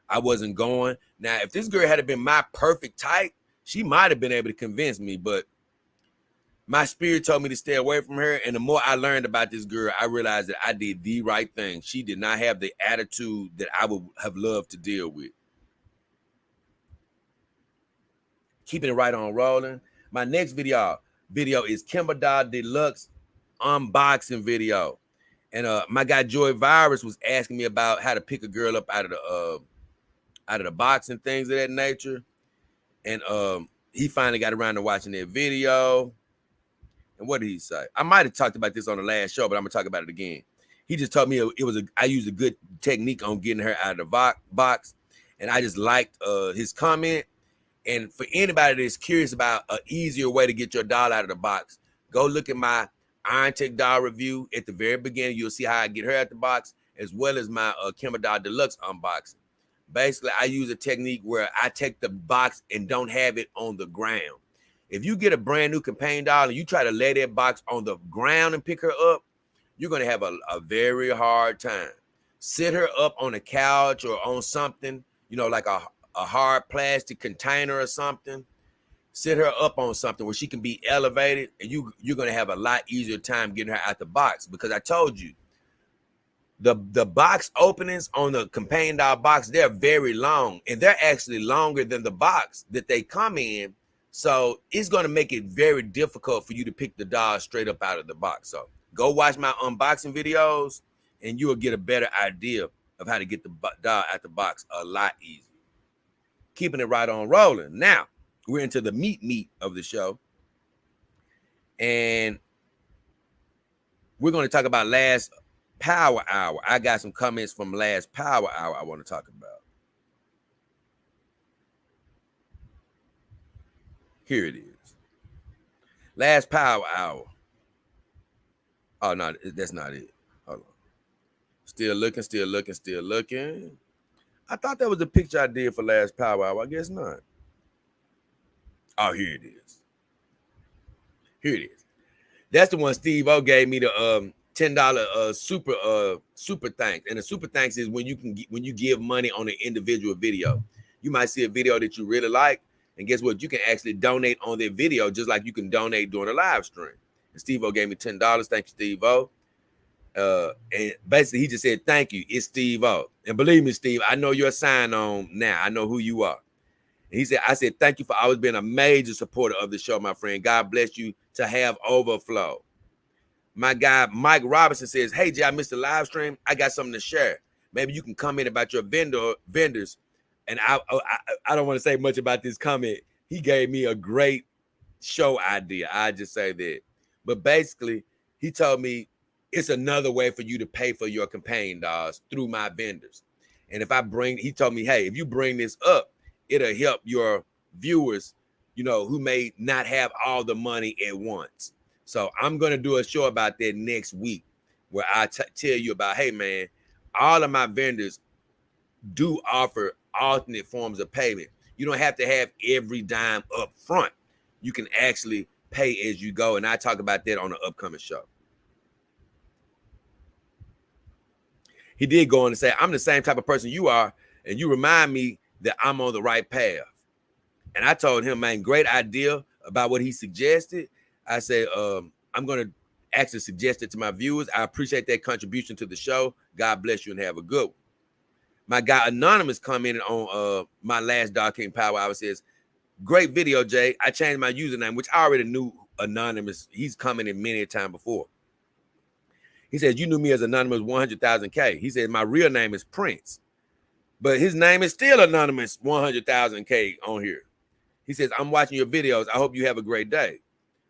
I wasn't going. Now, if this girl had been my perfect type, she might have been able to convince me, but my spirit told me to stay away from her. And the more I learned about this girl, I realized that I did the right thing. She did not have the attitude that I would have loved to deal with. Keeping it right on rolling. My next video is Kimber Doll Deluxe unboxing video. And my guy Joy Virus was asking me about how to pick a girl up out of the box and things of that nature. And he finally got around to watching that video. And what did he say? I might have talked about this on the last show, but I'm gonna talk about it again. He just told me I used a good technique on getting her out of the box, and I just liked his comment. And for anybody that's curious about an easier way to get your doll out of the box, go look at my Iron Tech doll review at the very beginning. You'll see how I get her out the box, as well as my Kimber Doll Deluxe unboxing. Basically, I use a technique where I take the box and don't have it on the ground. If you get a brand new companion doll and you try to lay that box on the ground and pick her up, you're going to have a very hard time. Sit her up on a couch or on something, you know, like a hard plastic container or something. Sit her up on something where she can be elevated, and you're going to have a lot easier time getting her out the box, because I told you, the box openings on the companion doll box, they're very long, and they're actually longer than the box that they come in. So it's going to make it very difficult for you to pick the doll straight up out of the box. So go watch my unboxing videos and you'll get a better idea of how to get the doll out the box a lot easier. Keeping it right on rolling. Now, we're into the meat of the show. And we're going to talk about last Power Hour. I got some comments from last Power Hour I want to talk about. Here it is. Last Power Hour. Oh, no, that's not it. Hold on. Still looking. I thought that was the picture I did for last Power Hour. I guess not. Oh, here it is. That's the one Steve O gave me the $10 super thanks. And the super thanks is when you give money on an individual video. You might see a video that you really like, and guess what? You can actually donate on their video just like you can donate during a live stream. And Steve O gave me $10. Thank you, Steve O. And basically he just said, thank you, it's Steve O. And believe me, Steve, I know your sign on now. I know who you are. And he said, I said, thank you for always being a major supporter of the show, my friend. God bless you to have overflow. My guy, Mike Robinson says, hey, Jay, I missed the live stream. I got something to share. Maybe you can comment about your vendors. And I don't want to say much about this comment. He gave me a great show idea. I just say that. But basically, he told me it's another way for you to pay for your companion dolls through my vendors. And he told me, hey, if you bring this up, it'll help your viewers, you know, who may not have all the money at once. So I'm going to do a show about that next week where I tell you about, hey, man, all of my vendors do offer alternate forms of payment. You don't have to have every dime up front. You can actually pay as you go. And I talk about that on an upcoming show. He did go on to say, I'm the same type of person you are, and you remind me that I'm on the right path. And I told him, man, great idea about what he suggested. I said, I'm going to actually suggest it to my viewers. I appreciate that contribution to the show. God bless you and have a good one. My guy Anonymous commented on my last Dark King Power Hour, says, great video, Jay. I changed my username, which I already knew Anonymous. He's commented many a time before. He says, you knew me as Anonymous 100,000K. He said, my real name is Prince, but his name is still Anonymous 100,000K on here. He says, I'm watching your videos. I hope you have a great day.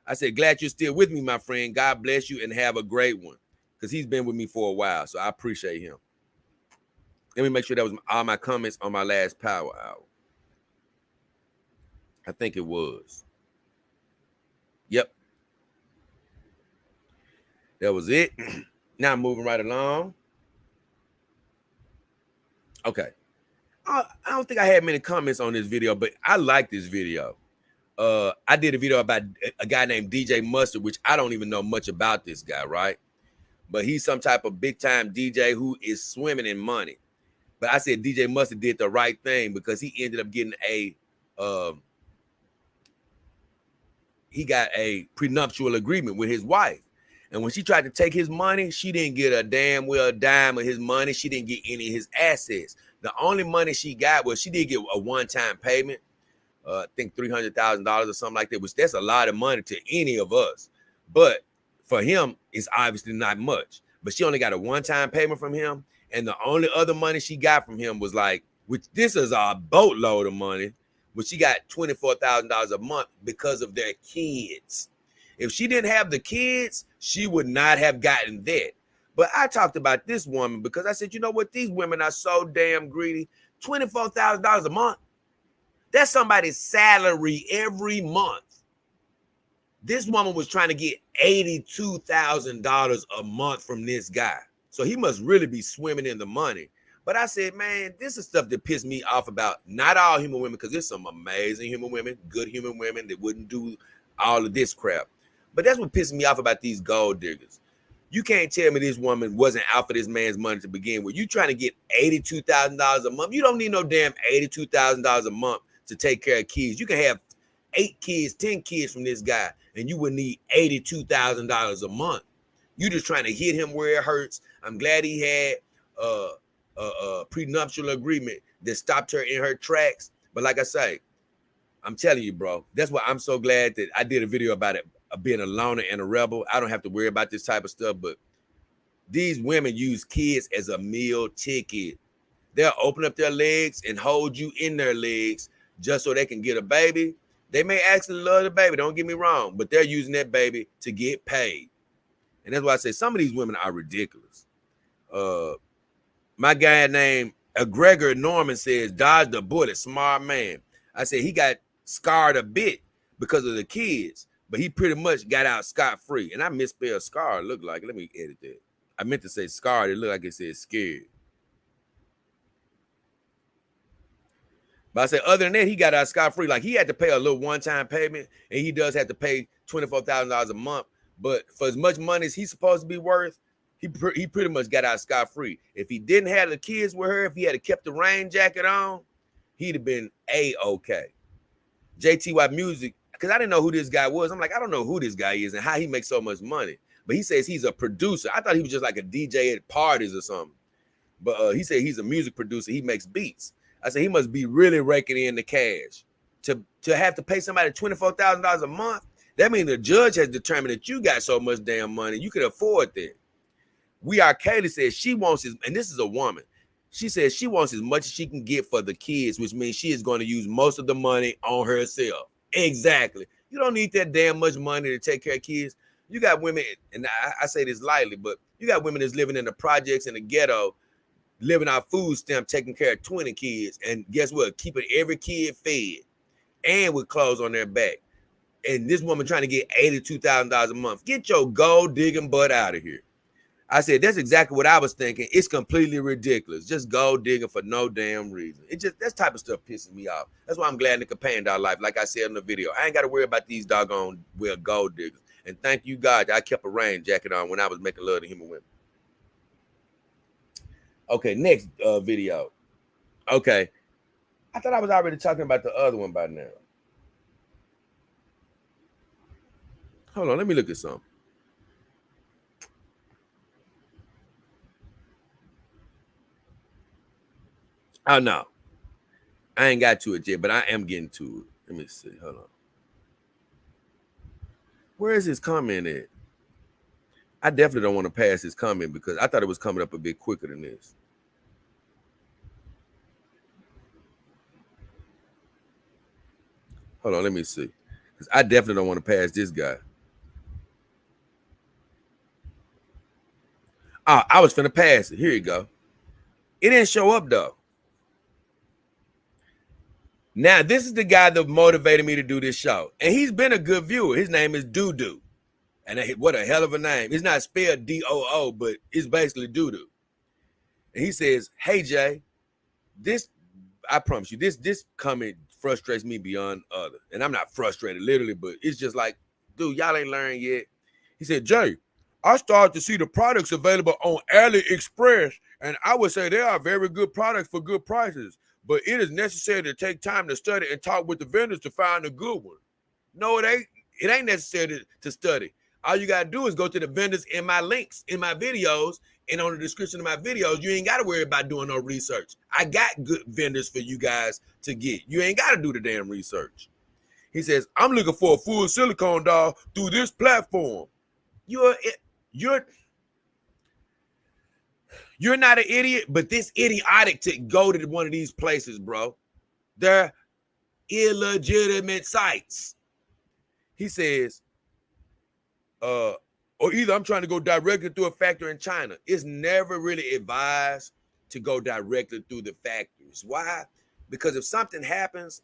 I said, glad you're still with me, my friend. God bless you and have a great one, because he's been with me for a while, so I appreciate him. Let me make sure that was all my comments on my last Power Hour. I think it was. Yep, that was it. Now I'm moving right along. Okay. I don't think I had many comments on this video, but I like this video. I did a video about a guy named DJ Mustard, which I don't even know much about this guy, right? But he's some type of big time DJ who is swimming in money. But I said DJ Mustard did the right thing because he ended up getting he got a prenuptial agreement with his wife. And when she tried to take his money, she didn't get a damn well dime of his money. She didn't get any of his assets. The only money she got was she did get a one-time payment. I think $300,000 or something like that, which that's a lot of money to any of us. But for him, it's obviously not much. But she only got a one-time payment from him. And the only other money she got from him was like, which this is a boatload of money, but she got $24,000 a month because of their kids. If she didn't have the kids, she would not have gotten that. But I talked about this woman because I said, you know what? These women are so damn greedy. $24,000 a month. That's somebody's salary every month. This woman was trying to get $82,000 a month from this guy. So he must really be swimming in the money. But I said, man, this is stuff that pissed me off about not all human women, because there's some amazing human women, good human women that wouldn't do all of this crap. But that's what pissed me off about these gold diggers. You can't tell me this woman wasn't out for this man's money to begin with. You trying to get $82,000 a month. You don't need no damn $82,000 a month to take care of kids. You can have 8 kids, 10 kids from this guy, and you would need $82,000 a month. You just trying to hit him where it hurts. I'm glad he had a prenuptial agreement that stopped her in her tracks. But like I say, I'm telling you, bro, that's why I'm so glad that I did a video about it, being a loner and a rebel. I don't have to worry about this type of stuff. But these women use kids as a meal ticket. They'll open up their legs and hold you in their legs just so they can get a baby. They may actually love the baby, don't get me wrong, but they're using that baby to get paid. And that's why I say some of these women are ridiculous. My guy named Gregor Norman says, dodge the bullet, smart man. I said he got scarred a bit because of the kids, but he pretty much got out scot-free. And I misspelled scar, look like, let me edit that. I meant to say scarred, it looked like it said scared. But I said, other than that, he got out scot-free. Like, he had to pay a little one-time payment, and he does have to pay $24,000 a month. But for as much money as he's supposed to be worth, he pretty much got out scot-free. If he didn't have the kids with her, if he had kept the rain jacket on, he'd have been A-okay. JTY Music, because I didn't know who this guy was. I'm like, I don't know who this guy is and how he makes so much money. But he says he's a producer. I thought he was just like a DJ at parties or something. But he said he's a music producer. He makes beats. I said he must be really raking in the cash to have to pay somebody $24,000 a month. That means the judge has determined that you got so much damn money you could afford that. We Are Kaylee says she wants his, and this is a woman. She says she wants as much as she can get for the kids, which means she is going to use most of the money on herself. Exactly. You don't need that damn much money to take care of kids. You got women, and I say this lightly, but you got women that's living in the projects in the ghetto, living off food stamp, taking care of 20 kids, and guess what? Keeping every kid fed and with clothes on their back. And this woman trying to get $82,000 a month. Get your gold digging butt out of here. I said, that's exactly what I was thinking. It's completely ridiculous. Just gold digging for no damn reason. It just, that type of stuff pisses me off. That's why I'm glad in the companion life. Like I said in the video, I ain't got to worry about these doggone gold diggers. And thank you, God, I kept a rain jacket on when I was making love to human women. Okay, next video. Okay. I thought I was already talking about the other one by now. Hold on, let me look at something. Oh, no. I ain't got to it yet, but I am getting to it. Let me see. Hold on. Where is his comment at? I definitely don't want to pass his comment because I thought it was coming up a bit quicker than this. Hold on, let me see. Because I definitely don't want to pass this guy. Oh, I was finna pass it. Here you go. It didn't show up, though. Now, this is the guy that motivated me to do this show. And he's been a good viewer. His name is Doo. And what a hell of a name. It's not spelled D-O-O, but it's basically Doo. And he says, hey, Jay, this, I promise you, this comment frustrates me beyond other. And I'm not frustrated literally, but it's just like, dude, y'all ain't learned yet. He said, Jay, I started to see the products available on AliExpress, and I would say they are very good products for good prices, but it is necessary to take time to study and talk with the vendors to find a good one. No, it ain't. It ain't necessary to study. All you got to do is go to the vendors in my links, in my videos, and on the description of my videos. You ain't got to worry about doing no research. I got good vendors for you guys to get. You ain't got to do the damn research. He says, I'm looking for a full silicone doll through this platform. You're not an idiot, but this idiotic to go to one of these places, bro. They're illegitimate sites. He says, or either I'm trying to go directly through a factory in China. It's never really advised to go directly through the factories. Why? Because if something happens,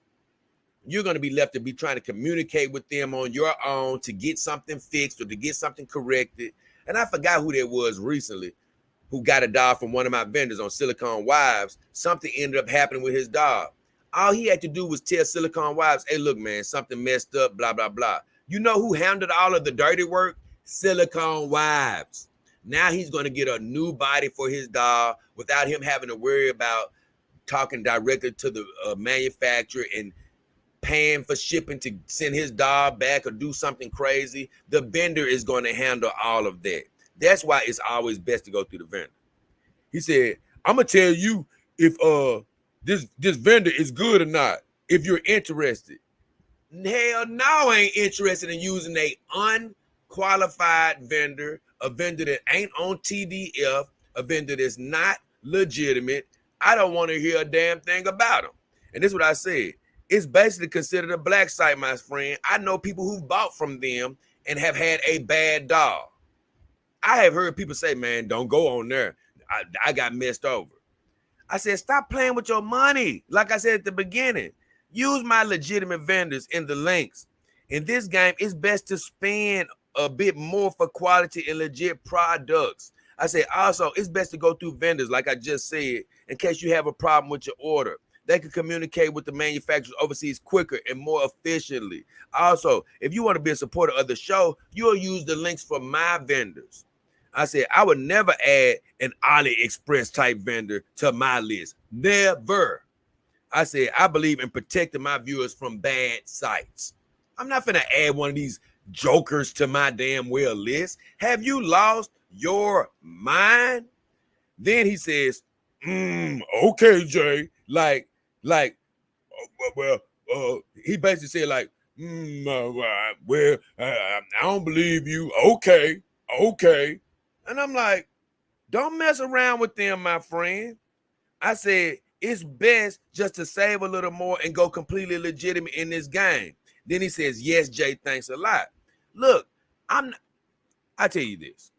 you're going to be left to be trying to communicate with them on your own to get something fixed or to get something corrected. And I forgot who that was recently who got a dog from one of my vendors on Silicon Wives. Something ended up happening with his dog. All he had to do was tell Silicon Wives, hey, look, man, something messed up, blah, blah, blah. You know who handled all of the dirty work? Silicon Wives. Now he's going to get a new body for his dog without him having to worry about talking directly to the manufacturer and paying for shipping to send his dog back or do something crazy. The vendor is going to handle all of that. That's why it's always best to go through the vendor. He said, I'm going to tell you if this vendor is good or not, if you're interested. Hell no, I ain't interested in using a unqualified vendor, a vendor that ain't on TDF, a vendor that's not legitimate. I don't want to hear a damn thing about them. And this is what I said. It's basically considered a black site, my friend. I know people who've bought from them and have had a bad dog. I have heard people say, man, don't go on there. I got messed over. I said, stop playing with your money. Like I said at the beginning, use my legitimate vendors in the links. In this game, it's best to spend a bit more for quality and legit products. I say also, it's best to go through vendors, like I just said, in case you have a problem with your order. They can communicate with the manufacturers overseas quicker and more efficiently. Also, if you want to be a supporter of the show, you'll use the links for my vendors. I said, I would never add an AliExpress type vendor to my list. Never. I said, I believe in protecting my viewers from bad sites. I'm not finna add one of these jokers to my damn well list. Have you lost your mind? Then he says, okay, Jay. He basically said like, I don't believe you. Okay. And I'm like, don't mess around with them, my friend. I said, it's best just to save a little more and go completely legitimate in this game. Then he says, yes, Jay, thanks a lot. Look, I tell you this.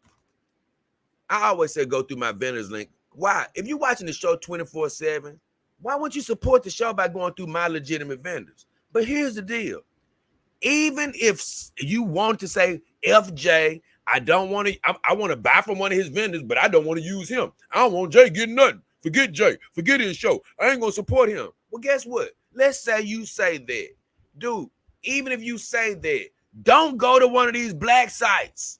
I always say go through my vendors link. Why? If you're watching the show 24/7, why won't you support the show by going through my legitimate vendors? But here's the deal. Even if you want to say, FJ, I don't want to, I want to buy from one of his vendors, but I don't want to use him. I don't want Jay getting nothing. Forget Jay. Forget his show. I ain't going to support him. Well, guess what? Let's say you say that. Dude, even if you say that, don't go to one of these black sites.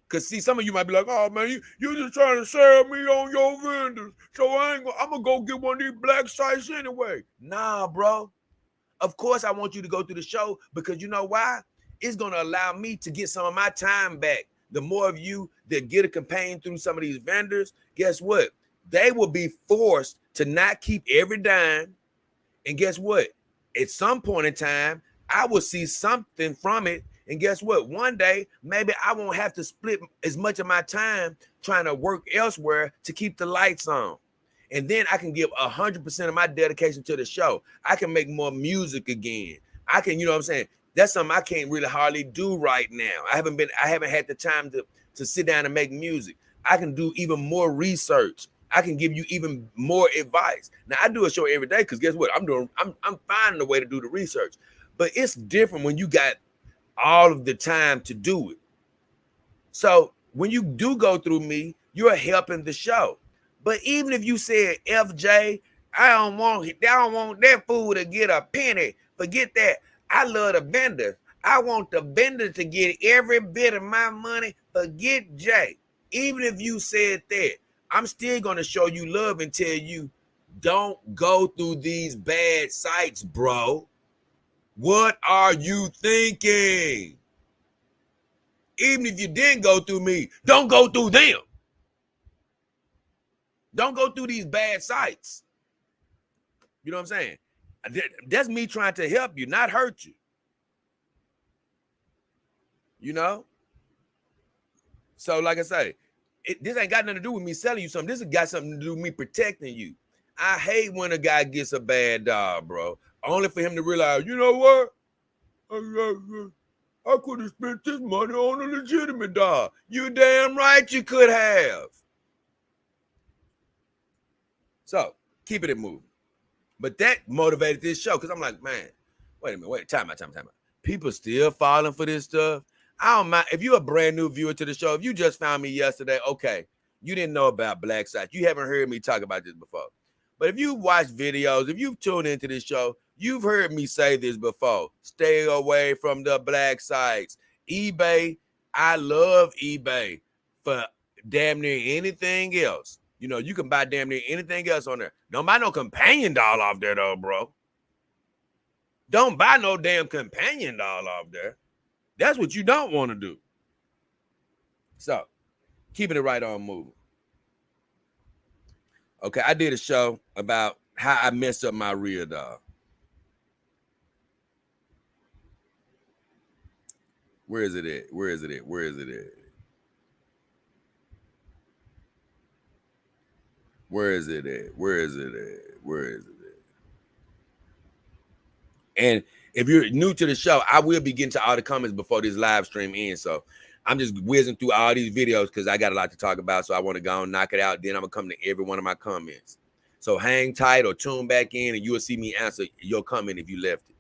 Because, see, some of you might be like, oh, man, you just trying to sell me on your vendors. So I'm going to go get one of these black sites anyway. Nah, bro. Of course, I want you to go through the show because you know why? It's going to allow me to get some of my time back. The more of you that get a campaign through some of these vendors, guess what? They will be forced to not keep every dime. And guess what? At some point in time, I will see something from it. And guess what? One day, maybe I won't have to split as much of my time trying to work elsewhere to keep the lights on. And then I can give 100% of my dedication to the show. I can make more music again. I can, you know what I'm saying? That's something I can't really hardly do right now. I haven't had the time to sit down and make music. I can do even more research. I can give you even more advice. Now I do a show every day because guess what? I'm finding a way to do the research. But it's different when you got all of the time to do it. So when you do go through me, you're helping the show. But even if you said FJ, I don't want that fool to get a penny. Forget that. I love the vendor. I want the vendor to get every bit of my money. Forget Jay. Even if you said that, I'm still gonna show you love and tell you, don't go through these bad sites, bro. What are you thinking? Even if you didn't go through me, don't go through them. Don't go through these bad sites. You know what I'm saying? That's me trying to help you, not hurt you. You know? So, like I say, this ain't got nothing to do with me selling you something. This has got something to do with me protecting you. I hate when a guy gets a bad dog, bro. Only for him to realize, you know what? I could have spent this money on a legitimate dog. You damn right you could have. So, keep it moving. But that motivated this show because I'm like, man, wait a minute, time out. People still falling for this stuff. I don't mind if you're a brand new viewer to the show. If you just found me yesterday, okay, you didn't know about black sites. You haven't heard me talk about this before. But if you watch videos, if you've tuned into this show, you've heard me say this before. Stay away from the black sites. eBay, I love eBay for damn near anything else. You know, you can buy damn near anything else on there. Don't buy no companion doll off there, though, bro. Don't buy no damn companion doll off there. That's what you don't want to do. So, keeping it right on moving. Okay, I did a show about how I messed up my real dog. Where is it at? Where is it at? Where is it at? Where is it at? Where is it at? Where is it at? And if you're new to the show, I will be getting to all the comments before this live stream ends. So I'm just whizzing through all these videos because I got a lot to talk about. So I want to go and knock it out. Then I'm going to come to every one of my comments. So hang tight or tune back in and you'll see me answer your comment if you left it.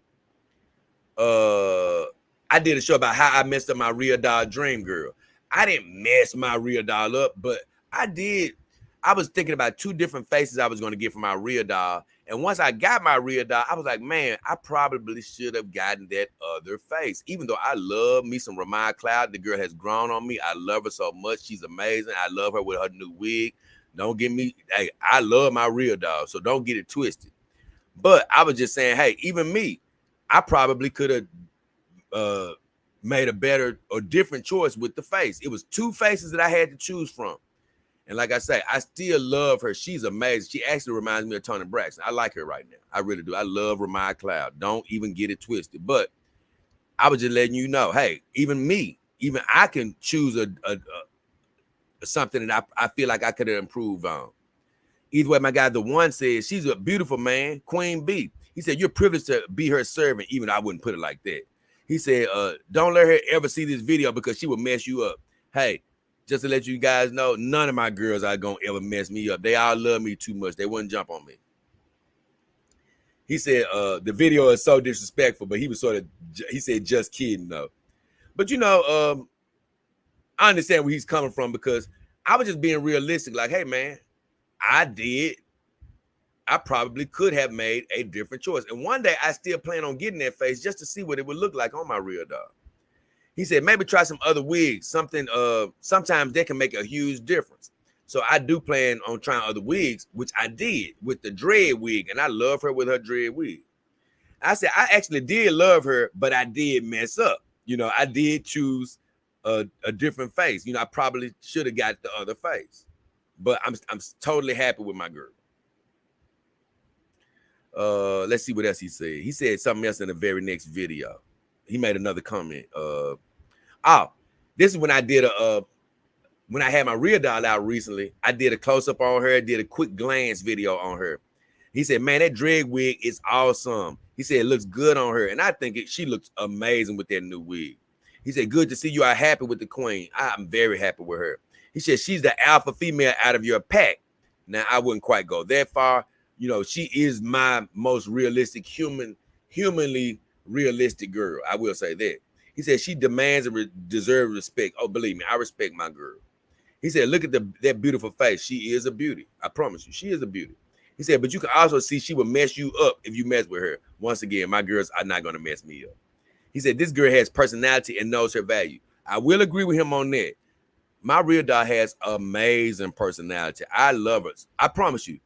I did a show about how I messed up my real doll dream girl. I didn't mess my real doll up, but I did. I was thinking about two different faces I was going to get for my real doll. And once I got my real doll, I was like, man, I probably should have gotten that other face. Even though I love me some Ramaya Cloud. The girl has grown on me. I love her so much. She's amazing. I love her with her new wig. Don't get me, hey, I love my real doll. So don't get it twisted. But I was just saying, hey, even me, I probably could have made a better or different choice with the face. It was two faces that I had to choose from. And like I say, I still love her. She's amazing. She actually reminds me of Toni Braxton. I like her right now. I really do. I love Ramaya Cloud. Don't even get it twisted. But I was just letting you know, hey, even me, even I can choose a something that I feel like I could have improved on. Either way, my guy, the one says, she's a beautiful man, Queen B. He said, you're privileged to be her servant, even though I wouldn't put it like that. He said, don't let her ever see this video because she will mess you up. Hey, just to let you guys know, none of my girls are going to ever mess me up. They all love me too much. They wouldn't jump on me. He said, the video is so disrespectful, but he was he said, just kidding though. But you know, I understand where he's coming from because I was just being realistic. Like, hey man, I probably could have made a different choice. And one day I still plan on getting that face just to see what it would look like on my real dog. He said, maybe try some other wigs. Sometimes they can make a huge difference. So I do plan on trying other wigs, which I did with the dread wig. And I love her with her dread wig. I said, I actually did love her, but I did mess up. You know, I did choose a different face. You know, I probably should have got the other face. But I'm totally happy with my girl. Let's see what else he said. He said something else in the very next video. He made another comment. This is when I did when I had my real doll out recently. I did a close-up on her, did a quick glance video on her. He said, man, that dread wig is awesome. He said it looks good on her. And I think she looks amazing with that new wig. He said, good to see you are happy with the queen. I'm very happy with her. He said, she's the alpha female out of your pack. Now, I wouldn't quite go that far. You know, she is my most realistic humanly realistic girl. I will say that. He said she demands and deserves respect. Oh, believe me, I respect my girl. He said, look at that beautiful face. She is a beauty. I promise you, she is a beauty. He said, but you can also see she will mess you up if you mess with her. Once again, my girls are not going to mess me up. He said, this girl has personality and knows her value. I will agree with him on that. My real dog has amazing personality. I love her. I promise you.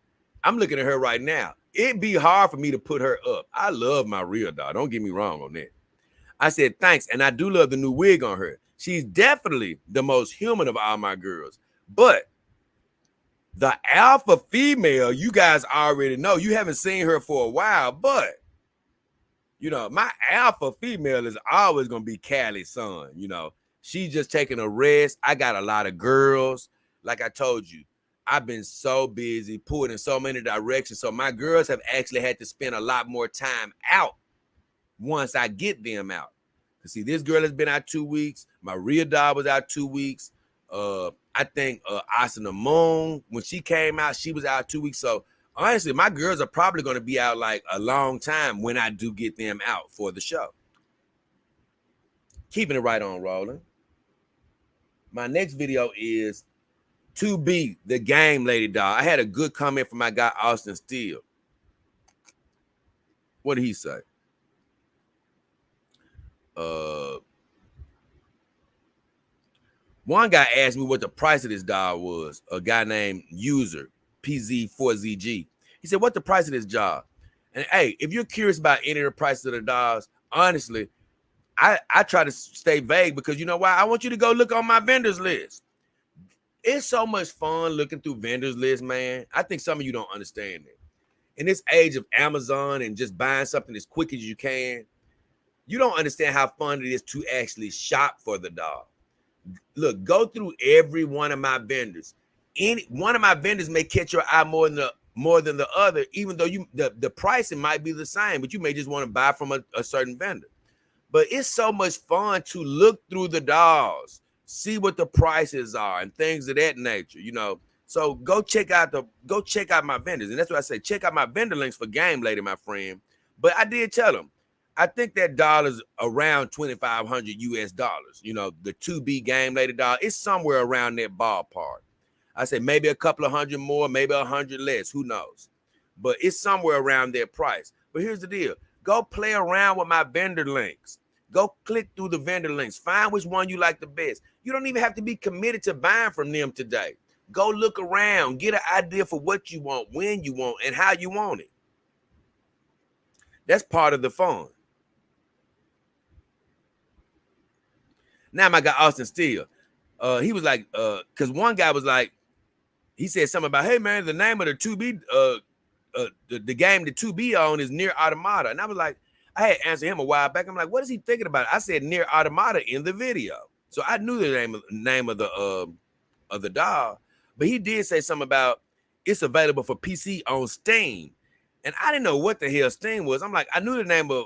I'm looking at her right now. It'd be hard for me to put her up. I love my real dog. Don't get me wrong on that. I said, thanks. And I do love the new wig on her. She's definitely the most human of all my girls. But the alpha female, you guys already know. You haven't seen her for a while, but you know, my alpha female is always going to be Callie's son. You know, she's just taking a rest. I got a lot of girls. Like I told you, I've been so busy, pulled in so many directions. So my girls have actually had to spend a lot more time out once I get them out. Cause see, this girl has been out 2 weeks. My real dog was out 2 weeks. I think Austin the Moon, when she came out, she was out 2 weeks. So honestly, my girls are probably going to be out like a long time when I do get them out for the show. Keeping it right on rolling. My next video is 2B, the game lady dog. I had a good comment from my guy, Austin Steele. What did he say? One guy asked me what the price of this dog was. A guy named User PZ4ZG. He said, "What the price of this job?" And hey, if you're curious about any of the prices of the dogs, honestly, I try to stay vague because you know why? I want you to go look on my vendors list. It's so much fun looking through vendors list, man. I think some of you don't understand it. In this age of Amazon and just buying something as quick as you can, you don't understand how fun it is to actually shop for the dog. Look, go through every one of my vendors. Any one of my vendors may catch your eye more than the other, even though the pricing might be the same, but you may just want to buy from a certain vendor. But it's so much fun to look through the dogs, see what the prices are and things of that nature, you know. So go check out my vendors. And that's what I say, check out my vendor links for Game Lady, my friend. But I did tell them, I think that dollar's around $2,500 US. You know, the 2B Game Lady dollar, it's somewhere around that ballpark. I said maybe a couple of hundred more, maybe 100 less, who knows? But it's somewhere around that price. But here's the deal. Go play around with my vendor links. Go click through the vendor links. Find which one you like the best. You don't even have to be committed to buying from them today. Go look around. Get an idea for what you want, when you want, and how you want it. That's part of the fun. Now my guy Austin Steele, he was like, because one guy was like, he said something about, hey man, the name of the 2B, the game the 2B on is Near Automata. And I was like, I had answered him a while back. I'm like, what is he thinking about? I said Near Automata in the video. So I knew the name of the dog. But he did say something about it's available for PC on Steam. And I didn't know what the hell Steam was. I'm like, I knew the name of,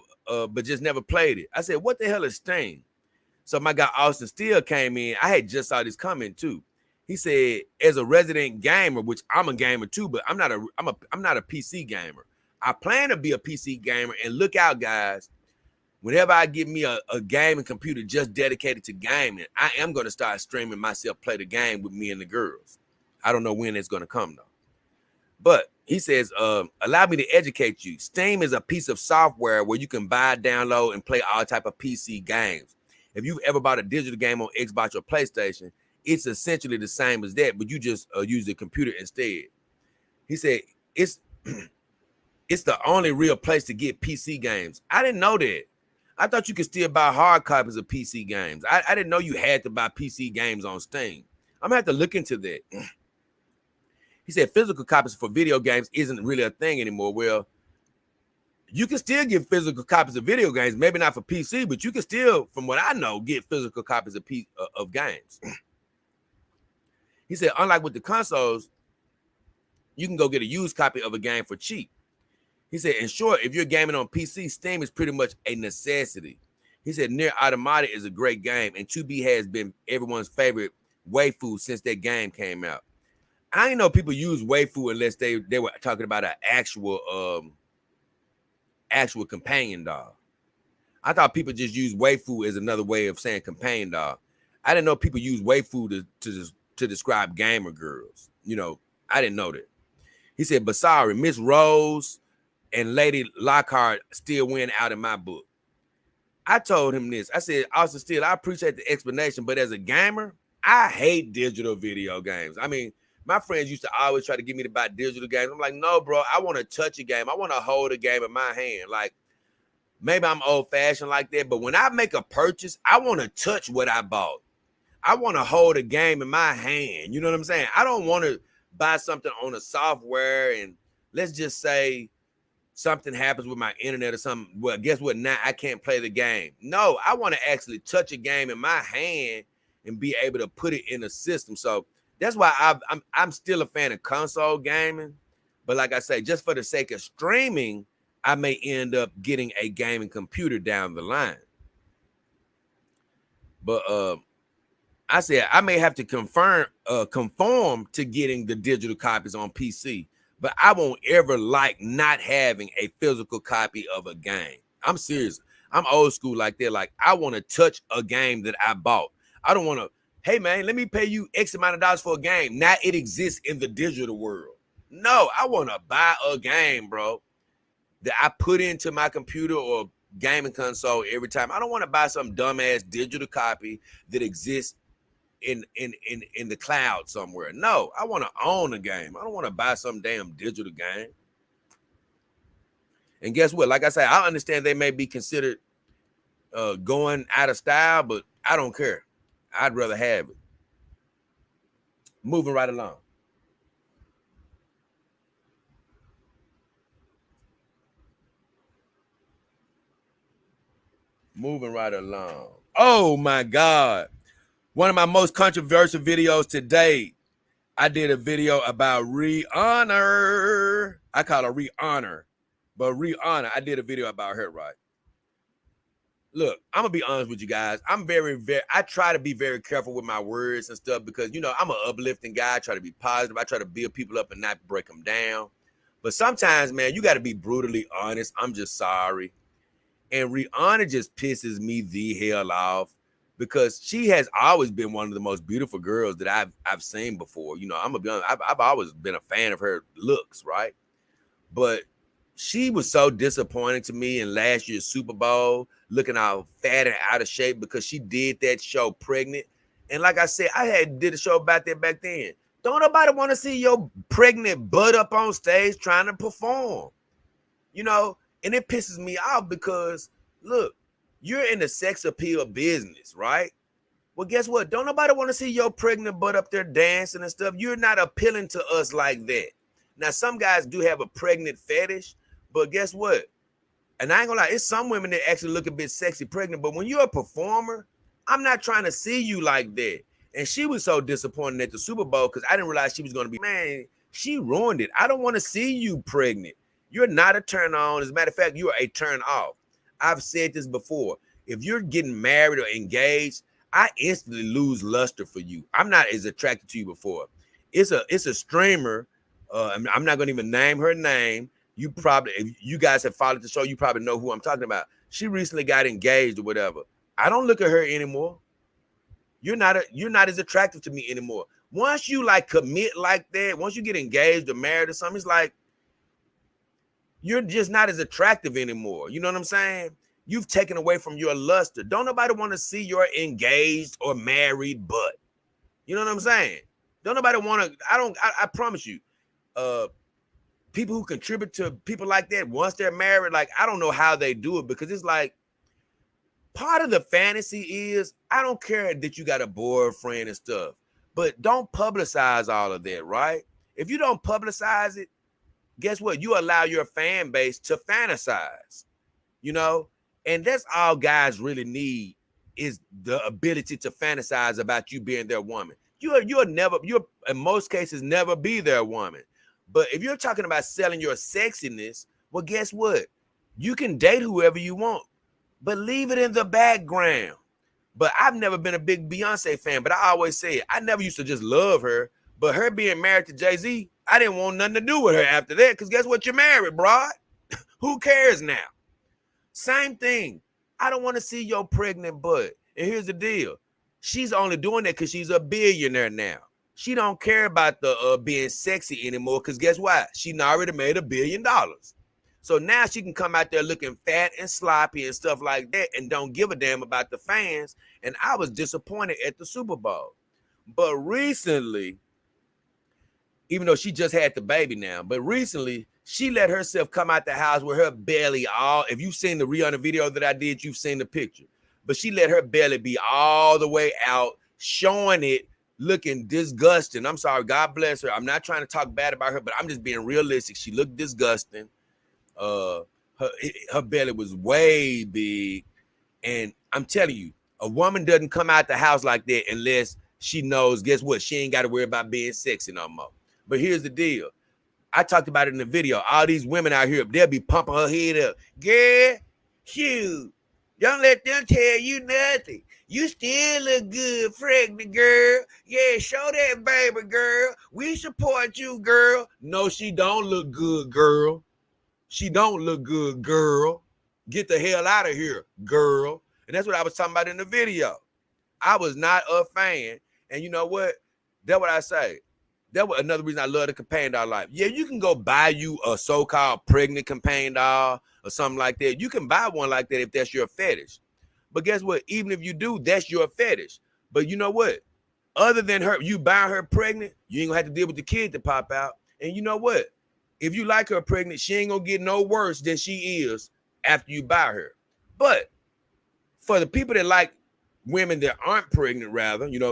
but just never played it. I said, what the hell is Steam? So my guy Austin Steele came in. I had just saw this comment too. He said, as a resident gamer, which I'm a gamer too, but I'm not a PC gamer. I plan to be a PC gamer, and look out, guys. Whenever I get me a gaming computer just dedicated to gaming, I am going to start streaming myself play the game with me and the girls. I don't know when it's going to come though. But he says, allow me to educate you. Steam is a piece of software where you can buy, download, and play all type of PC games. If you've ever bought a digital game on Xbox or PlayStation, it's essentially the same as that, but you just use the computer instead. He said, it's the only real place to get PC games. I didn't know that. I thought you could still buy hard copies of PC games. I didn't know you had to buy PC games on Steam. I'm going to have to look into that. He said physical copies for video games isn't really a thing anymore. Well, you can still get physical copies of video games, maybe not for PC, but you can still, from what I know, get physical copies of games. He said, unlike with the consoles, you can go get a used copy of a game for cheap. He said, in short, if you're gaming on PC, Steam is pretty much a necessity. He said, Near Automata is a great game, and 2B has been everyone's favorite waifu since that game came out. I ain't know people use waifu unless they were talking about an actual companion dog. I thought people just use waifu as another way of saying companion dog. I didn't know people use waifu to describe gamer girls. You know, I didn't know that. He said, but sorry, Miss Rose and Lady Lockhart still win out in my book. I told him this. I said, Austin Steele, I appreciate the explanation, but as a gamer, I hate digital video games. I mean, my friends used to always try to get me to buy digital games. I'm like, no, bro, I want to touch a game. I want to hold a game in my hand. Like, maybe I'm old-fashioned like that, but when I make a purchase, I want to touch what I bought. I want to hold a game in my hand. You know what I'm saying? I don't want to buy something on a software and let's just say something happens with my internet or something. Well, guess what? Now I can't play the game. No, I want to actually touch a game in my hand and be able to put it in a system. So that's why I'm still a fan of console gaming. But like I say, just for the sake of streaming, I may end up getting a gaming computer down the line. But I said I may have to conform to getting the digital copies on PC, but I won't ever like not having a physical copy of a game. I'm serious. I'm old school like that. Like I want to touch a game that I bought. I don't want to, hey man, let me pay you X amount of dollars for a game. Now it exists in the digital world. No, I want to buy a game, bro, that I put into my computer or gaming console every time. I don't want to buy some dumbass digital copy that exists in the cloud somewhere. No, I want to own a game. I don't want to buy some damn digital game. And guess what? Like I said, I understand they may be considered going out of style, but I don't care. I'd rather have it. Moving right along. Moving right along. Oh my God. One of my most controversial videos today. I did a video about Rihanna. I call her Rihanna. But Rihanna, I did a video about her, right? Look, I'm gonna be honest with you guys. I'm I try to be very careful with my words and stuff because, you know, I'm an uplifting guy. I try to be positive. I try to build people up and not break them down. But sometimes, man, you got to be brutally honest. I'm just sorry. And Rihanna just pisses me the hell off because she has always been one of the most beautiful girls that I've seen before. You know, I'm gonna be honest, I've always been a fan of her looks, right? But she was so disappointing to me in last year's Super Bowl, looking all fat and out of shape because she did that show pregnant. And like I said, I did a show about that back then. Don't nobody want to see your pregnant butt up on stage trying to perform, you know? And it pisses me off because, look, you're in the sex appeal business, right? Well, guess what? Don't nobody want to see your pregnant butt up there dancing and stuff. You're not appealing to us like that. Now, some guys do have a pregnant fetish, but guess what? And I ain't gonna lie, it's some women that actually look a bit sexy pregnant, but when you're a performer, I'm not trying to see you like that. And she was so disappointed at the Super Bowl because I didn't realize she was going to be, man, she ruined it. I don't want to see you pregnant. You're not a turn on. As a matter of fact, you are a turn off. I've said this before. If you're getting married or engaged, I instantly lose luster for you. I'm not as attracted to you before. It's a streamer. I'm not going to even name her name. You probably, if you guys have followed the show, you probably know who I'm talking about. She recently got engaged or whatever. I don't look at her anymore. You're not as attractive to me anymore. Once you like commit like that, once you get engaged or married or something, it's like you're just not as attractive anymore. You know what I'm saying? You've taken away from your luster. Don't nobody want to see your engaged or married butt. You know what I'm saying? Don't nobody want to. I promise you, people who contribute to people like that once they're married, like I don't know how they do it because it's like part of the fantasy is I don't care that you got a boyfriend and stuff, but don't publicize all of that, right? If you don't publicize it, guess what? You allow your fan base to fantasize, you know? And that's all guys really need is the ability to fantasize about you being their woman. You'll in most cases never be their woman. But if you're talking about selling your sexiness, well, guess what? You can date whoever you want, but leave it in the background. But I've never been a big Beyonce fan, but I always say it. I never used to just love her, But her being married to Jay-Z, I didn't want nothing to do with her after that, because guess what? You're married, broad. Who cares now? Same thing. I don't want to see your pregnant butt. And here's the deal. She's only doing that because she's a billionaire now. She don't care about the being sexy anymore, because guess what? She already made $1 billion. So now she can come out there looking fat and sloppy and stuff like that and don't give a damn about the fans. And I was disappointed at the Super Bowl. But recently, even though she just had the baby now, but recently she let herself come out the house with her belly all, if you've seen the Rihanna video that I did, you've seen the picture, but she let her belly be all the way out, showing it, looking disgusting. I'm sorry, God bless her. I'm not trying to talk bad about her, but I'm just being realistic. She looked disgusting. Her belly was way big. And I'm telling you, a woman doesn't come out the house like that unless she knows, guess what? She ain't got to worry about being sexy no more. But here's the deal. I talked about it in the video. All these women out here, they'll be pumping her head up. Girl, shoot, don't let them tell you nothing. You still look good, pregnant girl. Yeah, show that baby, girl. We support you, girl. No, she don't look good, girl. She don't look good, girl. Get the hell out of here, girl. And that's what I was talking about in the video. I was not a fan. And you know what? That's what I say. That was another reason I love the companion doll life. Yeah, you can go buy you a so-called pregnant companion doll or something like that. You can buy one like that if that's your fetish. But guess what? Even if you do, that's your fetish. But you know what? Other than her, you buying her pregnant, you ain't gonna have to deal with the kid to pop out. And you know what? If you like her pregnant, she ain't gonna get no worse than she is after you buy her. But for the people that like women that aren't pregnant, rather, you know,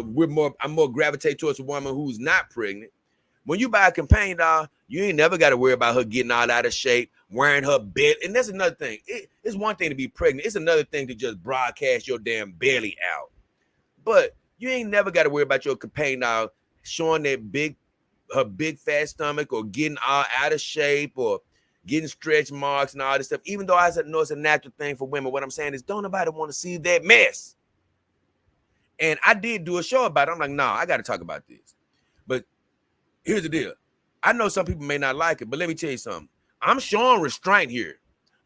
I'm more gravitate towards a woman who's not pregnant. When you buy a companion doll, you ain't never got to worry about her getting all out of shape, wearing her belt. And that's another thing. It's one thing to be pregnant. It's another thing to just broadcast your damn belly out. But you ain't never got to worry about your companion doll showing that her big fat stomach or getting all out of shape or getting stretch marks and all this stuff. Even though I know it's a natural thing for women, what I'm saying is don't nobody want to see that mess. And I did do a show about it. I'm like, nah, I got to talk about this. But here's the deal. I know some people may not like it, but let me tell you something. I'm showing restraint here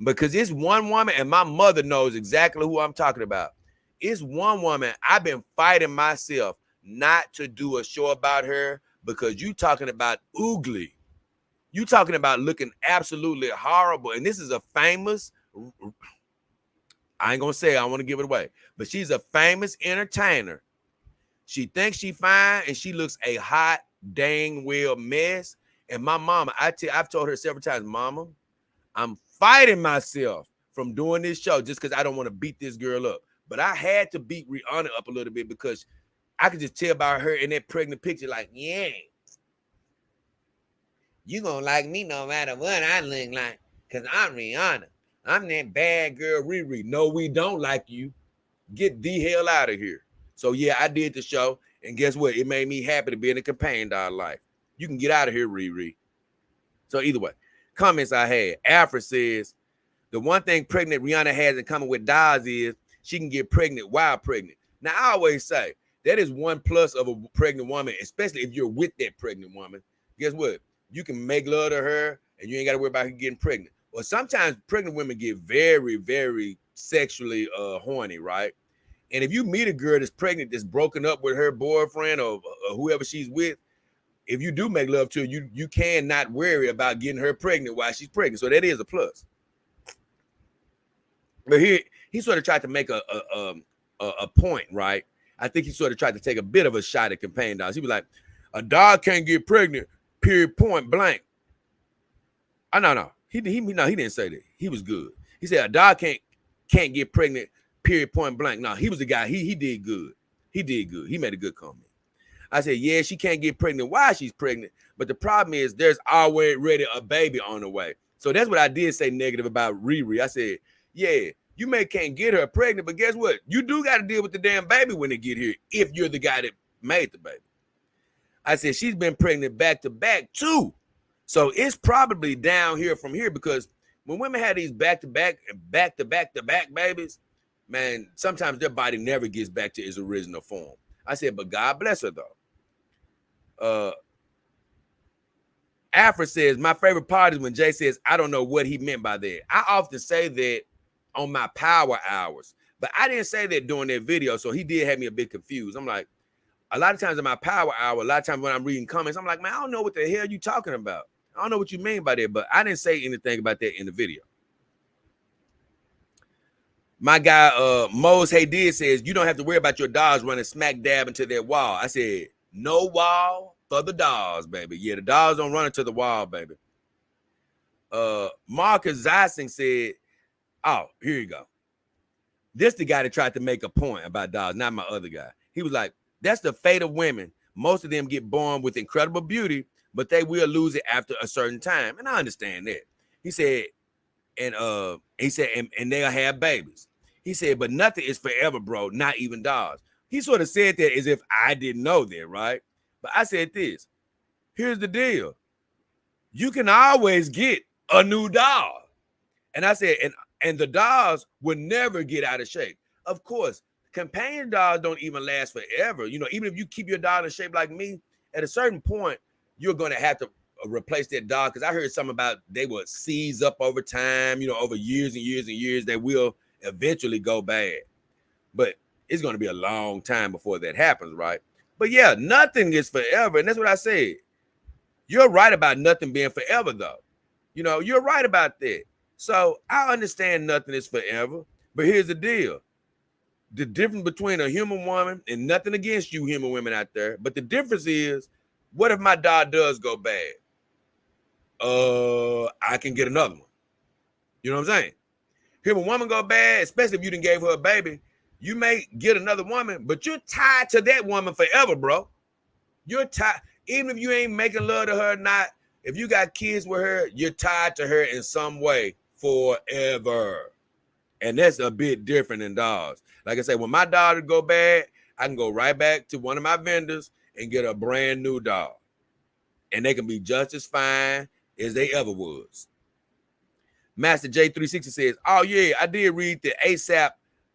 because it's one woman, and my mother knows exactly who I'm talking about. It's one woman. I've been fighting myself not to do a show about her because you talking about ugly. You talking about looking absolutely horrible. And this is a famous, I ain't gonna say I want to give it away, but she's a famous entertainer. She thinks she fine and she looks a hot dang well mess. And my mama, I've told her several times, Mama, I'm fighting myself from doing this show just because I don't want to beat this girl up. But I had to beat Rihanna up a little bit because I could just tell about her in that pregnant picture, like, yeah, you gonna like me no matter what I look like, because I'm Rihanna. I'm that bad girl Riri. No, we don't like you. Get the hell out of here. So yeah, I did the show, and guess what? It made me happy to be in a companion doll life. You can get out of here, Riri. So either way, comments I had. Alfred says, the one thing pregnant Rihanna has in common with dolls is she can get pregnant while pregnant. Now, I always say, that is one plus of a pregnant woman, especially if you're with that pregnant woman. Guess what? You can make love to her, and you ain't got to worry about her getting pregnant. Well, sometimes pregnant women get very, very sexually horny, right? And if you meet a girl that's pregnant, that's broken up with her boyfriend or whoever she's with, if you do make love to her, you can not worry about getting her pregnant while she's pregnant. So that is a plus. But here, he sort of tried to make a point, right? I think he sort of tried to take a bit of a shot at companion dogs. He was like, a dog can't get pregnant, period, point blank. No. He didn't say that. He was good. He said a dog can't get pregnant, period, point blank. No, he was the guy. He did good. He did good. He made a good comment. I said, yeah, she can't get pregnant while she's pregnant. But the problem is there's already a baby on the way. So that's what I did say negative about Riri. I said, yeah, you can't get her pregnant, but guess what? You do got to deal with the damn baby when they get here if you're the guy that made the baby. I said, she's been pregnant back to back too. So it's probably down here from here because when women have these back to back babies, man, sometimes their body never gets back to its original form. I said, but God bless her though. Afra says, my favorite part is when Jay says, I don't know what he meant by that. I often say that on my power hours, but I didn't say that during that video. So he did have me a bit confused. I'm like, a lot of times in my power hour, a lot of times when I'm reading comments, I'm like, man, I don't know what the hell you talking about. I don't know what you mean by that, but I didn't say anything about that in the video. My guy, Mose Hey Did says, you don't have to worry about your dogs running smack dab into that wall. I said, no wall for the dogs, baby. Yeah, the dogs don't run into the wall, baby. Marcus Zysing said, oh, here you go. This the guy that tried to make a point about dogs, not my other guy. He was like, that's the fate of women. Most of them get born with incredible beauty, but they will lose it after a certain time. And I understand that. He said, and they'll have babies. He said, but nothing is forever, bro, not even dogs. He sort of said that as if I didn't know that, right? But I said this. Here's the deal. You can always get a new dog. And I said, and the dogs will never get out of shape. Of course, companion dogs don't even last forever. You know, even if you keep your dog in shape like me, at a certain point, you're going to have to replace that dog. Because I heard something about they will seize up over time, you know, over years and years and years, they will eventually go bad. But it's going to be a long time before that happens, right? But yeah, nothing is forever. And that's what I said. You're right about nothing being forever, though. You know, you're right about that. So I understand nothing is forever, but here's the deal. The difference between a human woman, and nothing against you human women out there, but the difference is, what if my dog does go bad? I can get another one. You know what I'm saying? Human woman go bad, especially if you didn't gave her a baby, you may get another woman, but you're tied to that woman forever, bro. You're tied. Even if you ain't making love to her or not, if you got kids with her, you're tied to her in some way forever. And that's a bit different than dogs. Like I said, when my dog go bad, I can go right back to one of my vendors and get a brand new dog. And they can be just as fine as they ever was. Master J360 says, oh yeah, I did read the ASAP,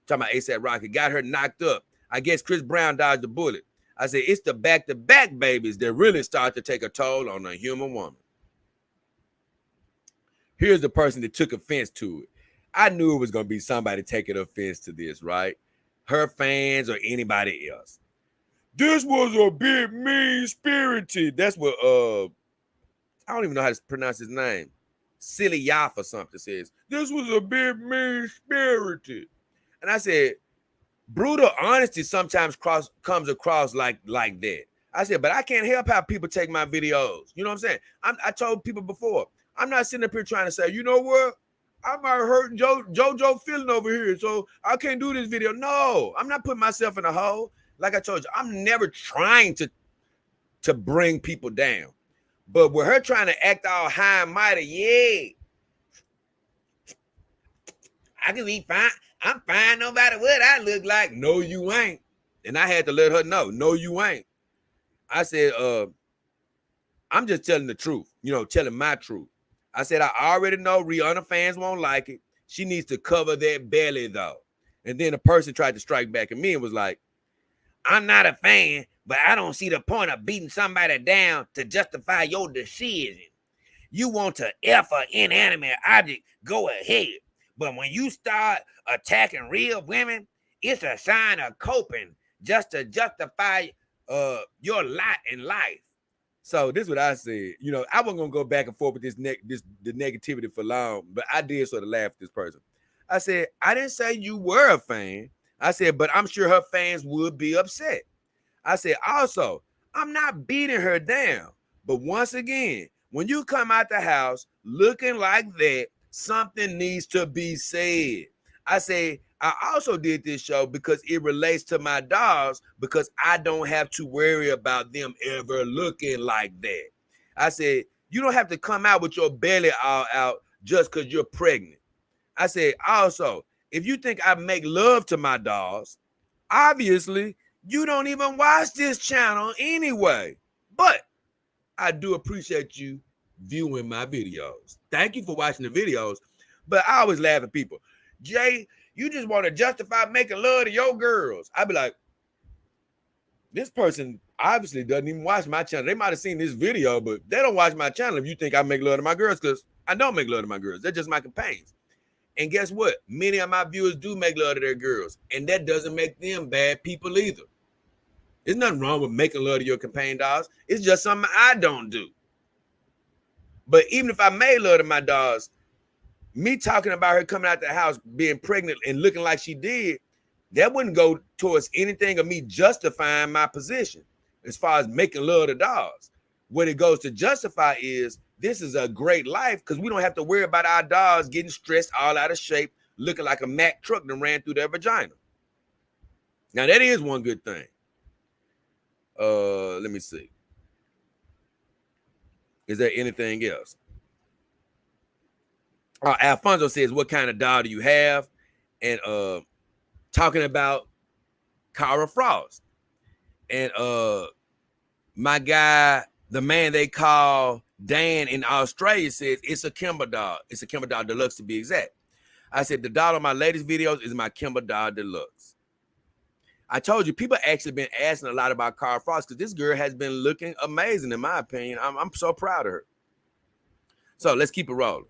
talking about ASAP Rocky, got her knocked up. I guess Chris Brown dodged the bullet. I said, it's the back-to-back babies that really start to take a toll on a human woman. Here's the person that took offense to it. I knew it was going to be somebody taking offense to this, right? Her fans or anybody else. This was a bit mean-spirited. That's what, I don't even know how to pronounce his name. Silly Yaff or something says, this was a bit mean-spirited. And I said, brutal honesty sometimes comes across like that. I said, but I can't help how people take my videos. You know what I'm saying? I told people before, I'm not sitting up here trying to say, you know what? I might hurt JoJo feeling over here, so I can't do this video. No, I'm not putting myself in a hole. Like I told you, I'm never trying to bring people down. But with her trying to act all high and mighty, yeah, I can be fine. I'm fine no matter what I look like. No, you ain't. And I had to let her know, no, you ain't. I said, I'm just telling the truth, you know, telling my truth. I said, I already know Rihanna fans won't like it. She needs to cover that belly, though. And then a person tried to strike back at me and was like, I'm not a fan, but I don't see the point of beating somebody down to justify your decision. You want to F an inanimate object, go ahead. But when you start attacking real women, it's a sign of coping just to justify your lot in life. So this is what I said. You know, I wasn't gonna go back and forth with the negativity for long, but I did sort of laugh at this person. I said, I didn't say you were a fan. I said, but I'm sure her fans would be upset. I said, also, I'm not beating her down. But once again, when you come out the house looking like that, something needs to be said. I say, I also did this show because it relates to my dogs, because I don't have to worry about them ever looking like that. I said, you don't have to come out with your belly all out just because you're pregnant. I said, also, if you think I make love to my dogs, obviously, you don't even watch this channel anyway. But I do appreciate you viewing my videos. Thank you for watching the videos. But I always laugh at people. Jay, you just want to justify making love to your girls. I be like, this person obviously doesn't even watch my channel. They might have seen this video, but they don't watch my channel if you think I make love to my girls, because I don't make love to my girls. They're just my companions. And guess what? Many of my viewers do make love to their girls, and that doesn't make them bad people either. There's nothing wrong with making love to your companion dogs. It's just something I don't do. But even if I made love to my dogs, me talking about her coming out the house, being pregnant and looking like she did, that wouldn't go towards anything of me justifying my position as far as making love to dogs. What it goes to justify is this is a great life because we don't have to worry about our dogs getting stressed all out of shape, looking like a Mack truck that ran through their vagina. Now, that is one good thing. Let me see. Is there anything else? Alfonso says, what kind of dog do you have? And talking about Cara Frost. And my guy, the man they call Dan in Australia, says it's a Kimber dog. It's a Kimber dog deluxe to be exact. I said the dog on my latest videos is my Kimber dog deluxe. I told you, people actually been asking a lot about Cara Frost because this girl has been looking amazing, in my opinion. I'm so proud of her. So let's keep it rolling.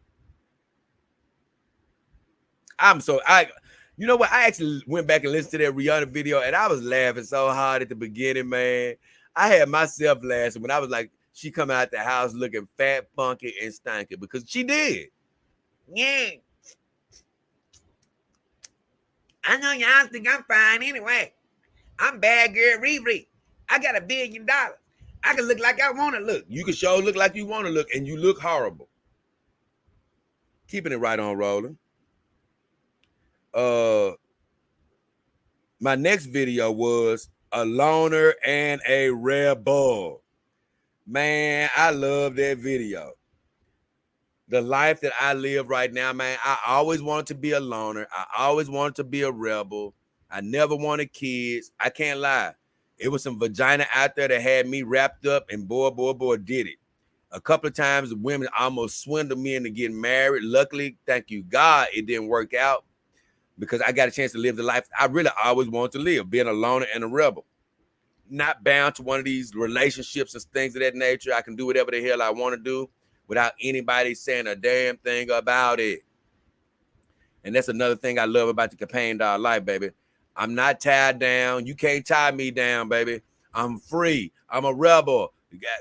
You know what? I actually went back and listened to that Rihanna video, and I was laughing so hard at the beginning, man. I had myself laughing when I was like, she coming out the house looking fat, funky, and stanky, because she did. Yeah. I know y'all think I'm fine anyway. I'm bad girl Riri. I got $1 billion. I can look like I want to look. You can show look like you want to look, and you look horrible. Keeping it right on rolling. My next video was a loner and a rebel. Man, I love that video. The life that I live right now, man, I always wanted to be a loner. I always wanted to be a rebel. I never wanted kids. I can't lie. It was some vagina out there that had me wrapped up, and boy, did it. A couple of times, women almost swindled me into getting married. Luckily, thank you, God, it didn't work out because I got a chance to live the life I really always wanted to live, being a loner and a rebel. Not bound to one of these relationships and things of that nature. I can do whatever the hell I want to do without anybody saying a damn thing about it. And that's another thing I love about the companion dog life, baby. I'm not tied down. You can't tie me down, baby. I'm free. I'm a rebel.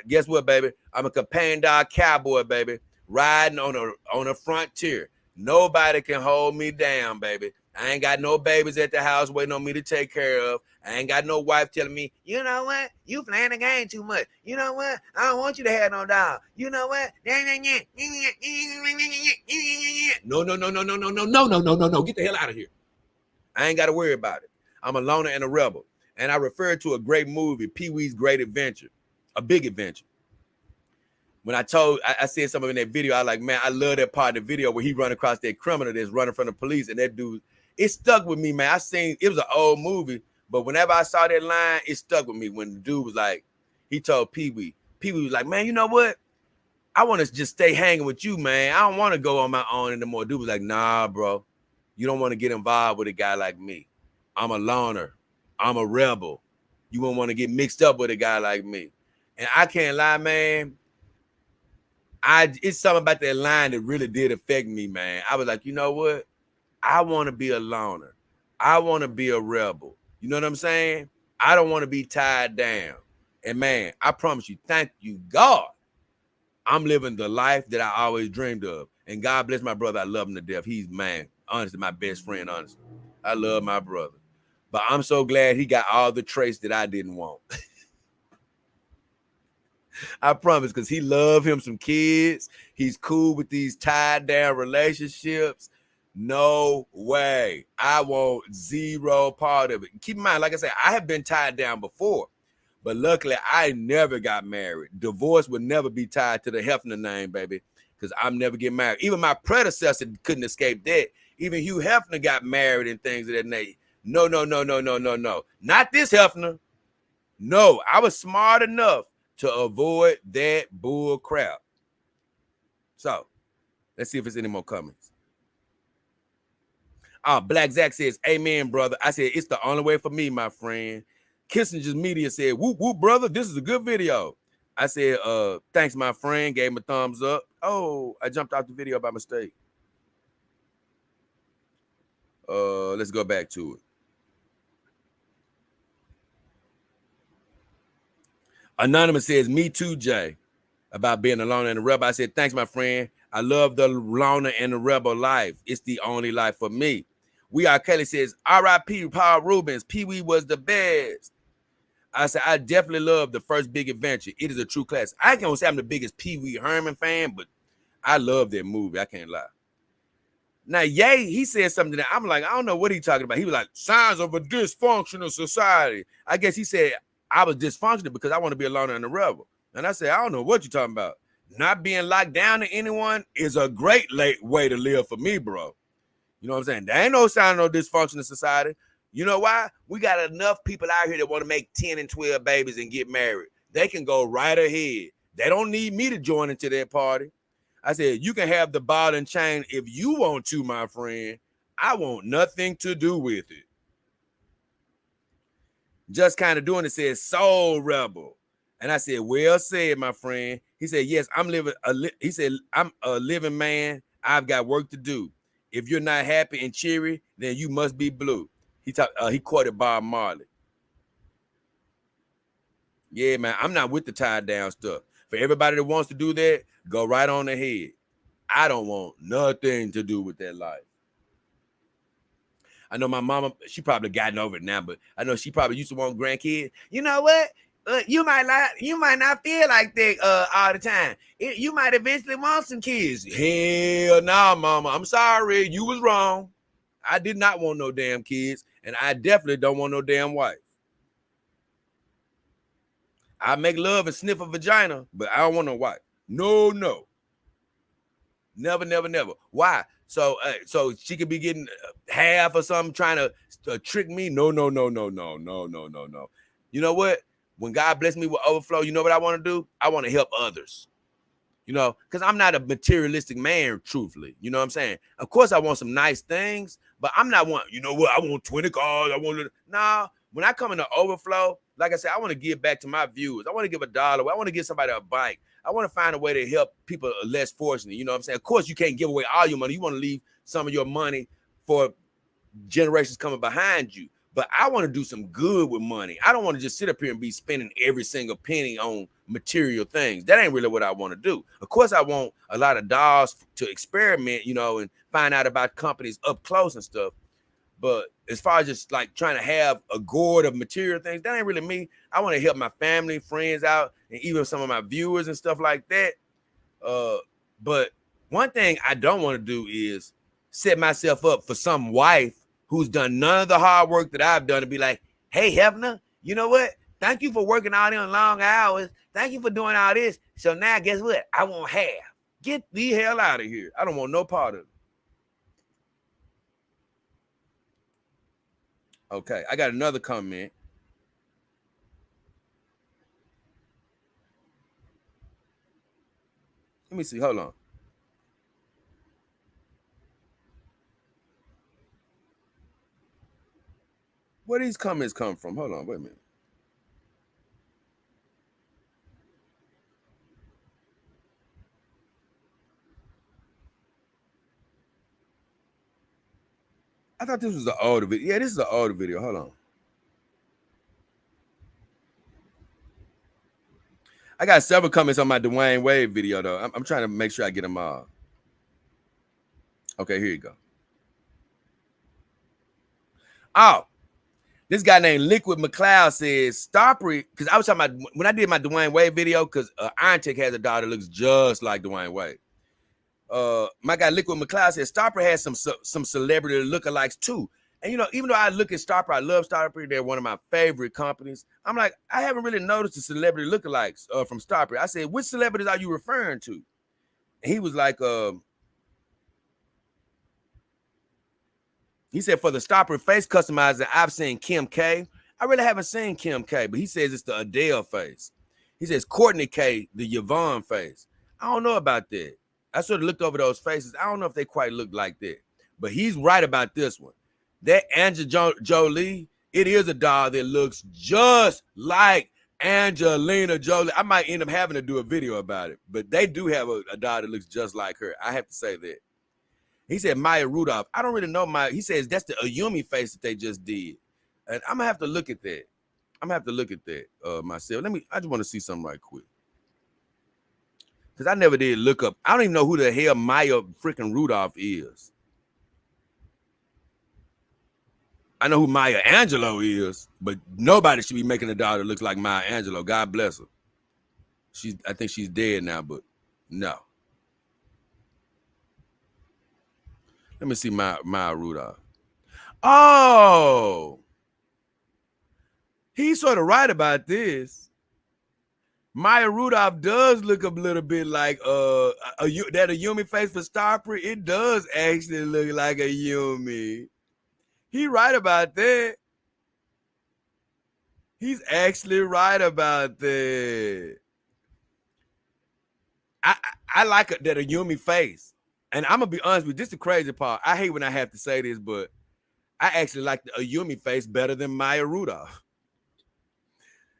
Guess what, baby? I'm a companion dog cowboy, baby. Riding on a frontier. Nobody can hold me down, baby. I ain't got no babies at the house waiting on me to take care of. I ain't got no wife telling me, you know what? You playing the game too much. You know what? I don't want you to have no dog. You know what? No. Get the hell out of here. I ain't got to worry about it. I'm a loner and a rebel. And I refer to a great movie, Pee-wee's Great Adventure, a big adventure. When I said something in that video, I was like, man, I love that part of the video where he run across that criminal that's running from the police, and that dude, it stuck with me, man. It was an old movie, but whenever I saw that line, it stuck with me when the dude was like, he told Pee-wee was like, man, you know what? I want to just stay hanging with you, man. I don't want to go on my own anymore. Dude was like, nah, bro. You don't want to get involved with a guy like me. I'm a loner. I'm a rebel. You won't want to get mixed up with a guy like me. And I can't lie, man. It's something about that line that really did affect me, man. I was like, you know what? I want to be a loner. I want to be a rebel. You know what I'm saying? I don't want to be tied down. And man, I promise you, thank you, God, I'm living the life that I always dreamed of. And God bless my brother. I love him to death. He's, man, honestly, my best friend, honestly. I love my brother. But I'm so glad he got all the traits that I didn't want. I promise, because he loved him some kids. He's cool with these tied down relationships. No way. I want zero part of it. Keep in mind, like I said, I have been tied down before, but luckily I never got married. Divorce would never be tied to the Hefner name, baby, because I'm never getting married. Even my predecessor couldn't escape that. Even Hugh Hefner got married and things of that nature. No. Not this Hefner. No, I was smart enough to avoid that bull crap. So, let's see if there's any more comments. Black Zach says, amen, brother. I said, it's the only way for me, my friend. Kissinger's Media said, whoop, whoop, brother, this is a good video. I said, thanks, my friend. Gave him a thumbs up. Oh, I jumped out the video by mistake. Let's go back to it. Anonymous says, me too, Jay, about being a loner and a rebel. I said, thanks, my friend. I love the loner and the rebel life. It's the only life for me. We Are Kelly says, R.I.P. Paul Rubens. Pee-wee was the best. I said, I definitely love The First Big Adventure. It is a true classic. I can't say I'm the biggest Pee-wee Herman fan, but I love that movie. I can't lie. Now, Ye, he said something that I'm like, I don't know what he's talking about. He was like, signs of a dysfunctional society. I guess he said I was dysfunctional because I want to be a loner and a rebel. And I said, I don't know what you're talking about. Not being locked down to anyone is a great way to live for me, bro. You know what I'm saying? There ain't no sign of no dysfunctional society. You know why? We got enough people out here that want to make 10 and 12 babies and get married. They can go right ahead. They don't need me to join into that party. I said, you can have the ball and chain if you want to, my friend. I want nothing to do with it. Just kind of doing it says soul rebel. And I said, well said, my friend. He said, yes, I'm a living man. I've got work to do. If you're not happy and cheery, then you must be blue. He quoted Bob Marley. Yeah, man, I'm not with the tied down stuff. For everybody that wants to do that, go right on ahead. I don't want nothing to do with that life. I know my mama, she probably gotten over it now, but I know she probably used to want grandkids. You know what? You might not feel like that all the time. You might eventually want some kids. Hell no, mama. I'm sorry. You was wrong. I did not want no damn kids, and I definitely don't want no damn wife. I make love and sniff a vagina, but I don't want no wife. No. Never. Why? So she could be getting half or something, trying to trick me. No. You know what? When God bless me with overflow, you know what I want to do? I want to help others. You know, because I'm not a materialistic man, truthfully. You know what I'm saying? Of course, I want some nice things, but I'm not one, you know what? I want 20 cars. Nah, when I come into overflow, like I said, I want to give back to my viewers. I want to give $1. I want to give somebody a bike. I want to find a way to help people less fortunate. You know what I'm saying? Of course, you can't give away all your money. You want to leave some of your money for generations coming behind you. But I want to do some good with money. I don't want to just sit up here and be spending every single penny on material things. That ain't really what I want to do. Of course, I want a lot of dollars to experiment, you know, and find out about companies up close and stuff. But as far as just like trying to have a gourd of material things, that ain't really me. I want to help my family, friends out, and even some of my viewers and stuff like that. But one thing I don't want to do is set myself up for some wife who's done none of the hard work that I've done to be like, hey, Hefner, you know what? Thank you for working all them long hours. Thank you for doing all this. So now guess what? I want half. Get the hell out of here. I don't want no part of it. Okay, I got another comment. Let me see. Hold on. Where these comments come from? Hold on. Wait a minute. I thought this was the older video. Yeah, this is the older video. Hold on. I got several comments on my Dwayne Wade video, though. I'm trying to make sure I get them all. Okay, here you go. Oh, this guy named Liquid McLeod says, Starpery, because I was talking about when I did my Dwayne Wade video, because Iron Tech has a daughter that looks just like Dwayne Wade. My guy Liquid McLeod says Starpery has some celebrity lookalikes too. And you know, even though I look at Starpery, I love Starpery, they're one of my favorite companies. I'm like, I haven't really noticed the celebrity lookalikes from Starpery. I said, which celebrities are you referring to? And he was like, he said, for the Starpery face customizer, I've seen Kim K. I really haven't seen Kim K, but he says it's the Adele face. He says Courtney K, the Yvonne face. I don't know about that. I sort of looked over those faces. I don't know if they quite look like that, but he's right about this one. That Angela Jolie It is a doll that looks just like Angelina Jolie. I might end up having to do a video about it, but they do have a doll that looks just like her. I have to say that. He said Maya Rudolph. I don't really know Maya. He says that's the Ayumi face that they just did. And I'm gonna have to look at that. I'm gonna have to look at that myself. I just want to see something right quick. Because I never did look up. I don't even know who the hell Maya freaking Rudolph is. I know who Maya Angelou is, but nobody should be making a doll that looks like Maya Angelou. God bless her. I think she's dead now, but no. Let me see Maya Rudolph. Oh, he's sort of right about this. Maya Rudolph does look a little bit like that Ayumi face for Starprint. It does actually look like a Yumi. He right about that. He's actually right about that. I like that Ayumi face. And I'm going to be honest with you, this is the crazy part. I hate when I have to say this, but I actually like the Ayumi face better than Maya Rudolph.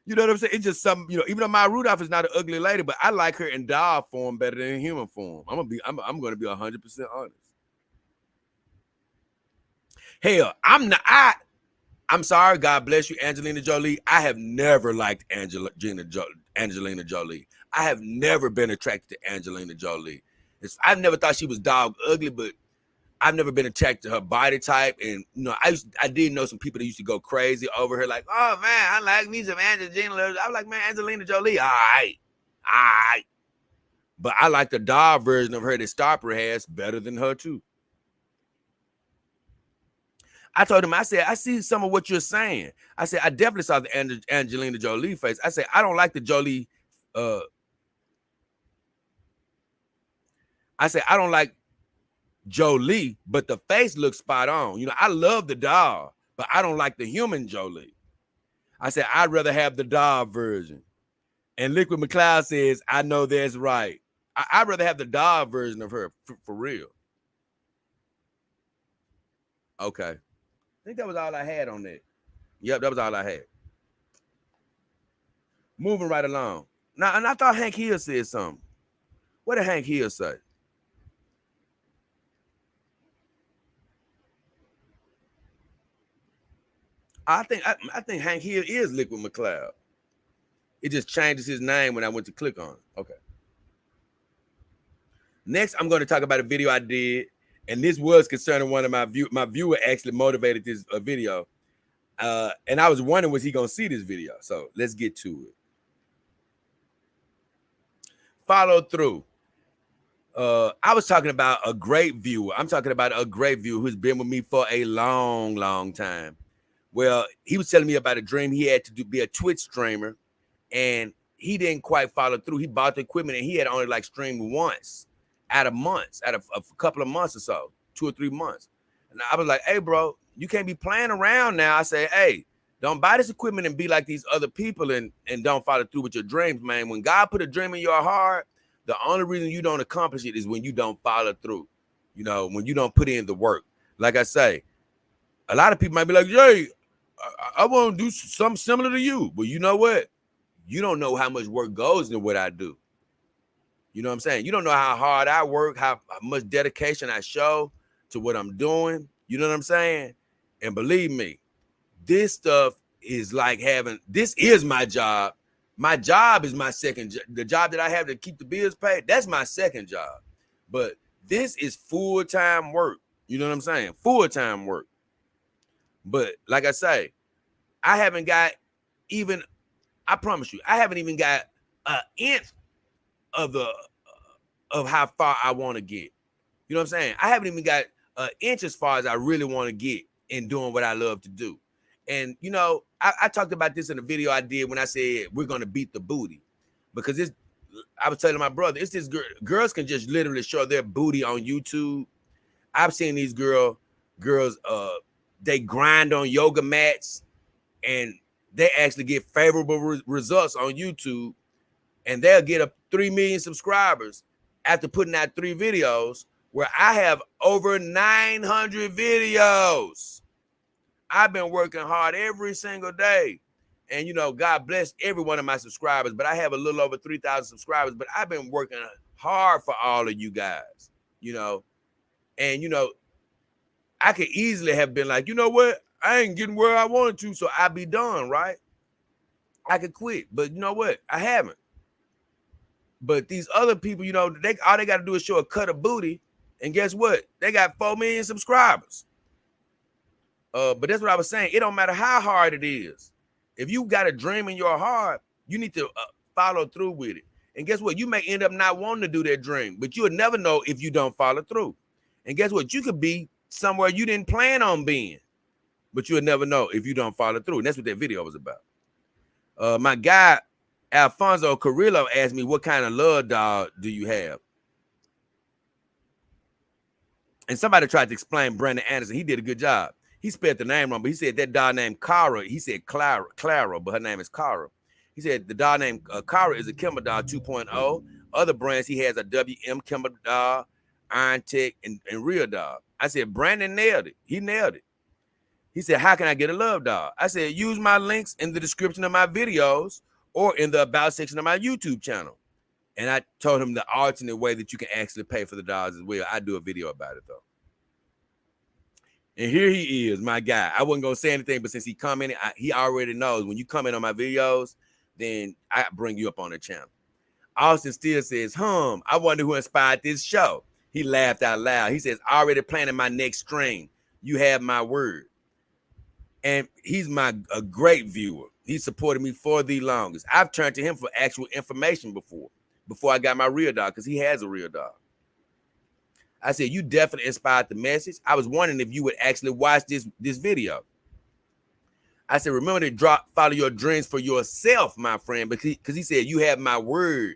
You know what I'm saying? It's just something, even though Maya Rudolph is not an ugly lady, but I like her in doll form better than in human form. I'm gonna be 100% honest. Hell, I'm sorry, God bless you, Angelina Jolie. I have never liked Angelina Jolie. I have never been attracted to Angelina Jolie. I've never thought she was dog ugly, but I've never been attracted to her body type. And I did know some people that used to go crazy over her, like, oh man, I like me some Angelina. I was like, man, Angelina Jolie, all right. But I like the doll version of her that Starper has better than her too. I told him, I said, I see some of what you're saying. I said, I definitely saw the Angelina Jolie face. I said, I don't like the Jolie. I said, I don't like Jolie, but the face looks spot on. I love the doll, but I don't like the human Jolie. I said, I'd rather have the doll version. And Liquid McCloud says, I know that's right. I'd rather have the doll version of her for real. Okay. I think that was all I had on that. Yep, that was all I had. Moving right along. Now, and I thought Hank Hill said something. What did Hank Hill say? I think Hank Hill is Liquid McCloud. It just changes his name when I went to click on it. Okay. Next, I'm going to talk about a video I did, and this was concerning one of my viewer actually motivated this video, and I was wondering, was he going to see this video? So let's get to it. Follow through. I was talking about a great viewer. I'm talking about a great viewer who's been with me for a long, long time. Well, he was telling me about a dream he had to be a Twitch streamer, and he didn't quite follow through. He bought the equipment, and he had only streamed once out of a couple of months or so, 2 or 3 months. And I was like, hey, bro, you can't be playing around now. I say, hey, don't buy this equipment and be like these other people and don't follow through with your dreams, man. When God put a dream in your heart, the only reason you don't accomplish it is when you don't follow through, when you don't put in the work. Like I say, a lot of people might be like, Jay, I want to do something similar to you. But you know what? You don't know how much work goes into what I do. You know what I'm saying? You don't know how hard I work, how much dedication I show to what I'm doing. You know what I'm saying? And believe me, this stuff is like this is my job. My job is my second job. The job that I have to keep the bills paid, that's my second job. But this is full-time work. You know what I'm saying? Full-time work. But like I say, I haven't got even, I promise you, I haven't even got an inch of how far I want to get. You know what I'm saying? I haven't even got an inch as far as I really want to get in doing what I love to do. And, I talked about this in a video I did when I said we're going to beat the booty. Because I was telling my brother, it's this girls can just literally show their booty on YouTube. I've seen these girls, they grind on yoga mats and they actually get favorable results on YouTube. And they'll get up 3 million subscribers after putting out 3 videos, where I have over 900 videos. I've been working hard every single day. And, you know, God bless every one of my subscribers, but I have a little over 3,000 subscribers, but I've been working hard for all of you guys, you know. And, you know, I could easily have been like, you know what? I ain't getting where I wanted to, so I'll be done, right? I could quit, but you know what? I haven't. But these other people, you know, all they got to do is show a cut of booty, and guess what? They got 4 million subscribers. But that's what I was saying. It don't matter how hard it is. If you got a dream in your heart, you need to follow through with it. And guess what? You may end up not wanting to do that dream, but you'll never know if you don't follow through. And guess what? You could be somewhere you didn't plan on being, but you'll never know if you don't follow through. And that's what that video was about. My guy, Alfonso Carrillo, asked me, what kind of love dog do you have? And somebody tried to explain Brandon Anderson. He did a good job. He spelled the name wrong, but he said that dog named Cara. He said Clara, but her name is Cara. He said the dog named Cara is a Kimber dog 2.0. Other brands he has a WM Kimber dog, Iron Tech, and Real Dog. I said, Brandon nailed it. He nailed it. He said, how can I get a love dog? I said, use my links in the description of my videos or in the about section of my YouTube channel. And I told him the alternate way that you can actually pay for the dogs as well. I do a video about it, though. And here he is, my guy. I wasn't going to say anything, but since he commented, he already knows when you comment on my videos, then I bring you up on the channel. Austin still says, I wonder who inspired this show. He laughed out loud. He says, already planning my next stream. You have my word. And he's a great viewer. He supported me for the longest. I've turned to him for actual information before I got my real dog, because he has a real dog. I said, you definitely inspired the message. I was wondering if you would actually watch this video. I said, remember to follow your dreams for yourself, my friend, because he said, you have my word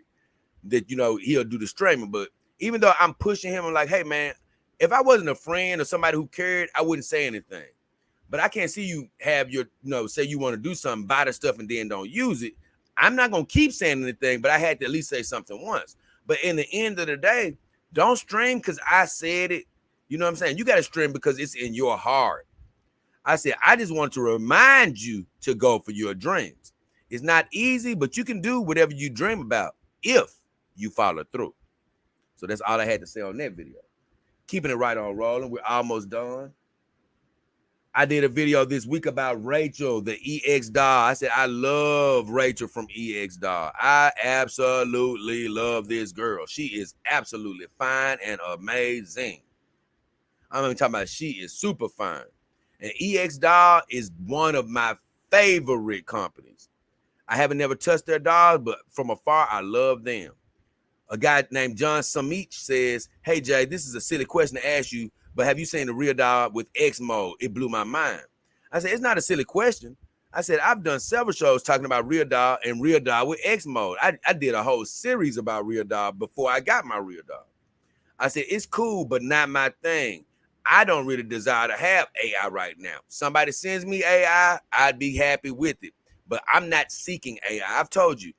that, you know, he'll do the streaming. But even though I'm pushing him, I'm like, hey, man, if I wasn't a friend or somebody who cared, I wouldn't say anything. But I can't see you have your, you know, say you want to do something, buy the stuff and then don't use it. I'm not going to keep saying anything, but I had to at least say something once. But in the end of the day, don't stream because I said it. You know what I'm saying? You got to stream because it's in your heart. I said, I just want to remind you to go for your dreams. It's not easy, but you can do whatever you dream about if you follow through. So that's all I had to say on that video. Keeping it right on rolling. We're almost done. I did a video this week about Rachel, the EX doll. I said, I love Rachel from EX doll. I absolutely love this girl. She is absolutely fine and amazing. I'm even talking about she is super fine. And EX doll is one of my favorite companies. I haven't never touched their dolls, but from afar, I love them. A guy named John Samich says, hey, Jay, this is a silly question to ask you, but have you seen the real doll with X mode? It blew my mind. I said, it's not a silly question. I said, I've done several shows talking about real doll and real doll with X mode. I did a whole series about real doll before I got my real doll. I said, it's cool, but not my thing. I don't really desire to have AI right now. Somebody sends me AI, I'd be happy with it. But I'm not seeking AI. I've told you.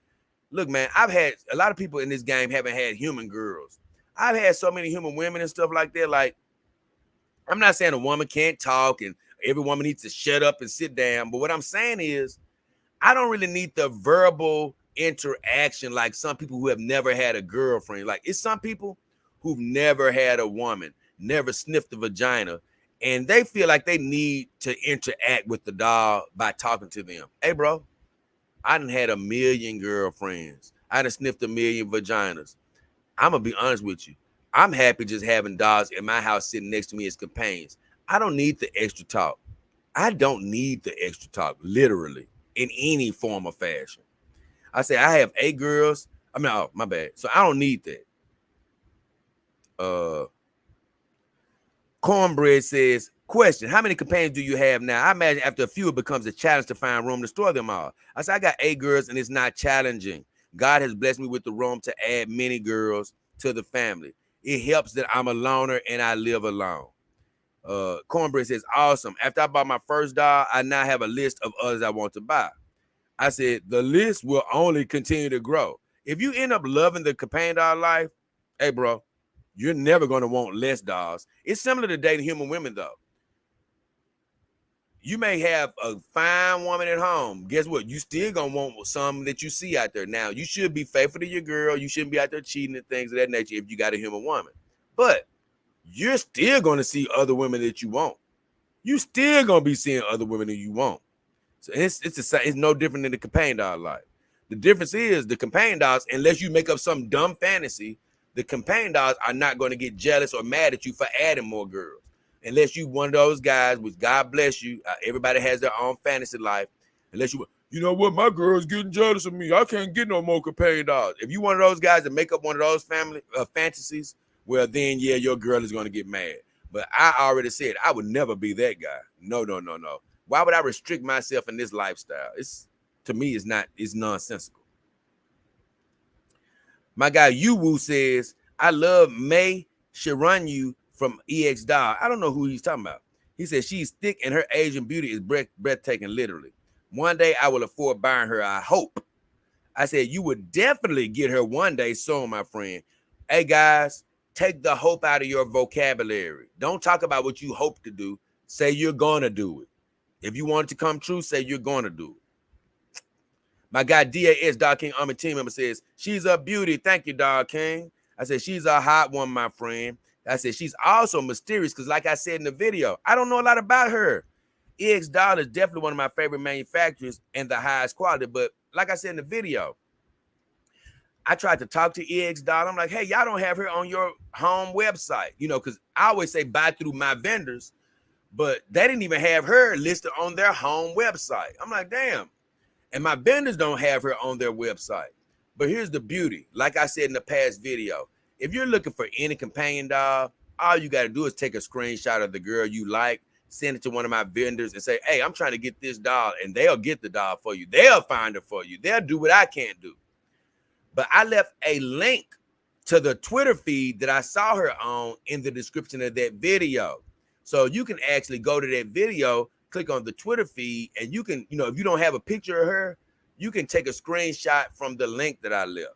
Look, man, I've had a lot of people in this game haven't had human girls. I've had so many human women and stuff like that. Like, I'm not saying a woman can't talk and every woman needs to shut up and sit down. But what I'm saying is I don't really need the verbal interaction like some people who have never had a girlfriend. Like, it's some people who've never had a woman, never sniffed a vagina, and they feel like they need to interact with the doll by talking to them. Hey, bro, I done had a million girlfriends. I done sniffed a million vaginas. I'm going to be honest with you. I'm happy just having dogs in my house sitting next to me as companions. I don't need the extra talk. I don't need the extra talk, literally, in any form or fashion. I say I have 8 girls. I mean, oh, my bad. So I don't need that. Cornbread says, question, how many companions do you have now? I imagine after a few, it becomes a challenge to find room to store them all. I said, I got 8 girls and it's not challenging. God has blessed me with the room to add many girls to the family. It helps that I'm a loner and I live alone. Cornbread says, awesome. After I bought my first dog, I now have a list of others I want to buy. I said, the list will only continue to grow. If you end up loving the companion dog life, hey, bro, you're never going to want less dogs. It's similar to dating human women, though. You may have a fine woman at home. Guess what? You still gonna want some that you see out there. Now, you should be faithful to your girl. You shouldn't be out there cheating and things of that nature if you got a human woman. But you're still gonna see other women that you want. You still gonna be seeing other women that you want. So it's no different than the companion dog life. The difference is the companion dogs, unless you make up some dumb fantasy, the companion dogs are not going to get jealous or mad at you for adding more girls. Unless you one of those guys, which God bless you, everybody has their own fantasy life. Unless you know what, my girl's getting jealous of me. I can't get no more companion dogs. If you one of those guys that make up one of those family fantasies, well then yeah, your girl is going to get mad. But I already said I would never be that guy. No. Why would I restrict myself in this lifestyle? It's to me, it's nonsensical. My guy Yuwu says, I love May Sharanyu from EX Doll. I don't know who he's talking about. He says she's thick and her Asian beauty is breathtaking, literally. One day I will afford buying her, I hope. I said, you would definitely get her one day soon, my friend. Hey, guys, take the hope out of your vocabulary. Don't talk about what you hope to do. Say you're going to do it. If you want it to come true, say you're going to do it. My guy DAS, Dog King Army team member, says, she's a beauty. Thank you, Dog King. I said, she's a hot one, my friend. I said, she's also mysterious because like I said in the video, I don't know a lot about her. EX Doll is definitely one of my favorite manufacturers and the highest quality. But like I said in the video, I tried to talk to EX Doll. I'm like, hey, y'all don't have her on your home website, you know, because I always say buy through my vendors, but they didn't even have her listed on their home website. I'm like, damn. And my vendors don't have her on their website. But here's the beauty. Like I said in the past video, if you're looking for any companion dog, all you got to do is take a screenshot of the girl you like, send it to one of my vendors and say, hey, I'm trying to get this dog, and they'll get the dog for you. They'll find her for you. They'll do what I can't do. But I left a link to the Twitter feed that I saw her on in the description of that video. So you can actually go to that video, click on the Twitter feed, and you can, you know, if you don't have a picture of her, you can take a screenshot from the link that I left.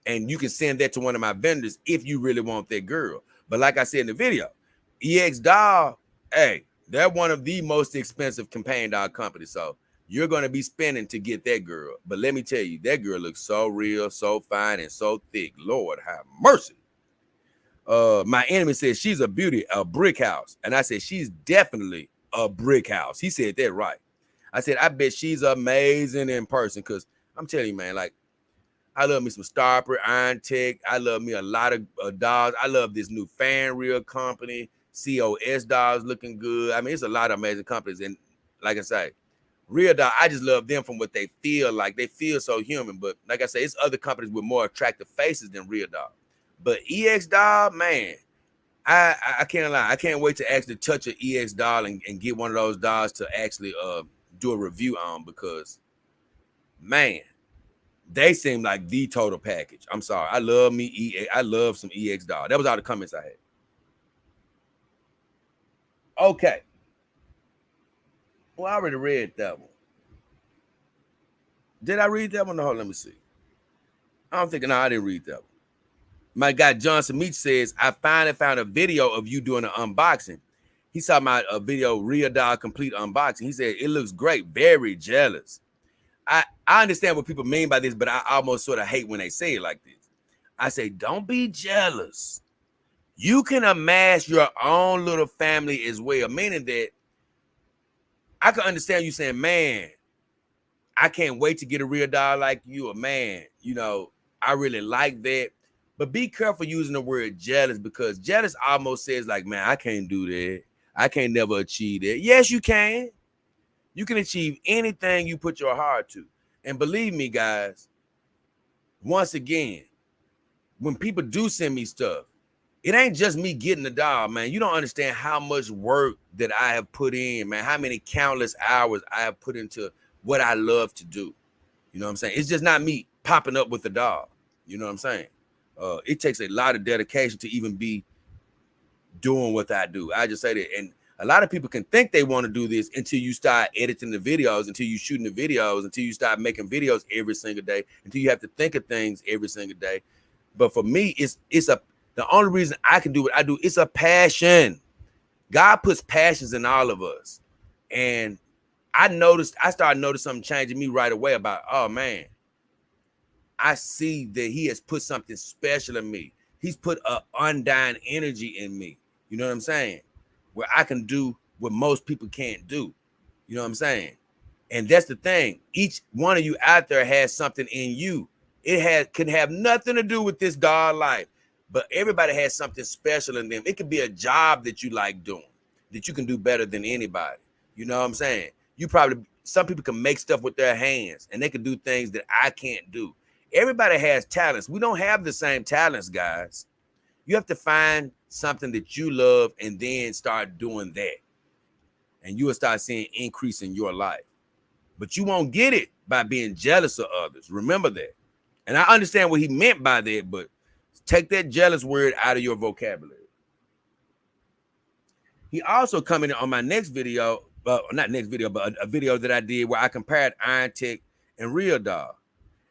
And you can send that to one of my vendors if you really want that girl. But like I said in the video, EX Doll, hey, they're one of the most expensive companion dog companies. So you're going to be spending to get that girl. But let me tell you, that girl looks so real, so fine, and so thick. Lord have mercy. My enemy says she's a beauty, a brick house. And I said, she's definitely a brick house. He said that right. I said, I bet she's amazing in person. Because I'm telling you, man, like, I love me some Starper, Iron Tech. I love me a lot of dogs. I love this new fan reel company. COS dogs looking good. I mean, it's a lot of amazing companies. And like I say, Real Dog, I just love them from what they feel like. They feel so human. But like I say, it's other companies with more attractive faces than Real Dog. But EX Dog, man, I can't lie. I can't wait to actually touch an EX Dog and get one of those dogs to actually do a review on, because, man, they seem like the total package. I'm sorry. I love me EX. I love some EX Dog. That was all the comments I had. Okay. Well, I already read that one. Did I read that one? No, let me see. I don't think, no, I didn't read that one. My guy Johnson Meach says, I finally found a video of you doing an unboxing. He saw my video, Real Dog Complete Unboxing. He said, it looks great. Very jealous. I understand what people mean by this, but I almost sort of hate when they say it like this. I say, don't be jealous. You can amass your own little family as well, meaning that I can understand you saying, man, I can't wait to get a real dog like you, or man, you know, I really like that. But be careful using the word jealous, because jealous almost says like, man, I can't do that. I can't never achieve that. Yes, you can. You can achieve anything you put your heart to. And believe me, guys, once again, when people do send me stuff, it ain't just me getting the dog, man. You don't understand how much work that I have put in, man, how many countless hours I have put into what I love to do. You know what I'm saying? It's just not me popping up with the dog. You know what I'm saying? It takes a lot of dedication to even be doing what I do. I just say that. And a lot of people can think they want to do this until you start editing the videos, until you shooting the videos, until you start making videos every single day, until you have to think of things every single day. But for me, the only reason I can do what I do, it's a passion. God puts passions in all of us. And I started noticing something changing me right away about, oh man, I see that he has put something special in me. He's put an undying energy in me. You know what I'm saying? Where I can do what most people can't do. You know what I'm saying? And that's the thing. Each one of you out there has something in you. Can have nothing to do with this God life, but everybody has something special in them. It could be a job that you like doing, that you can do better than anybody. You know what I'm saying? Some people can make stuff with their hands and they can do things that I can't do. Everybody has talents. We don't have the same talents, guys. You have to find something that you love and then start doing that. And you will start seeing increase in your life. But you won't get it by being jealous of others. Remember that. And I understand what he meant by that, but take that jealous word out of your vocabulary. He also commented on my next video, not next video, but a video that I did where I compared Iron Tech and Real Doll.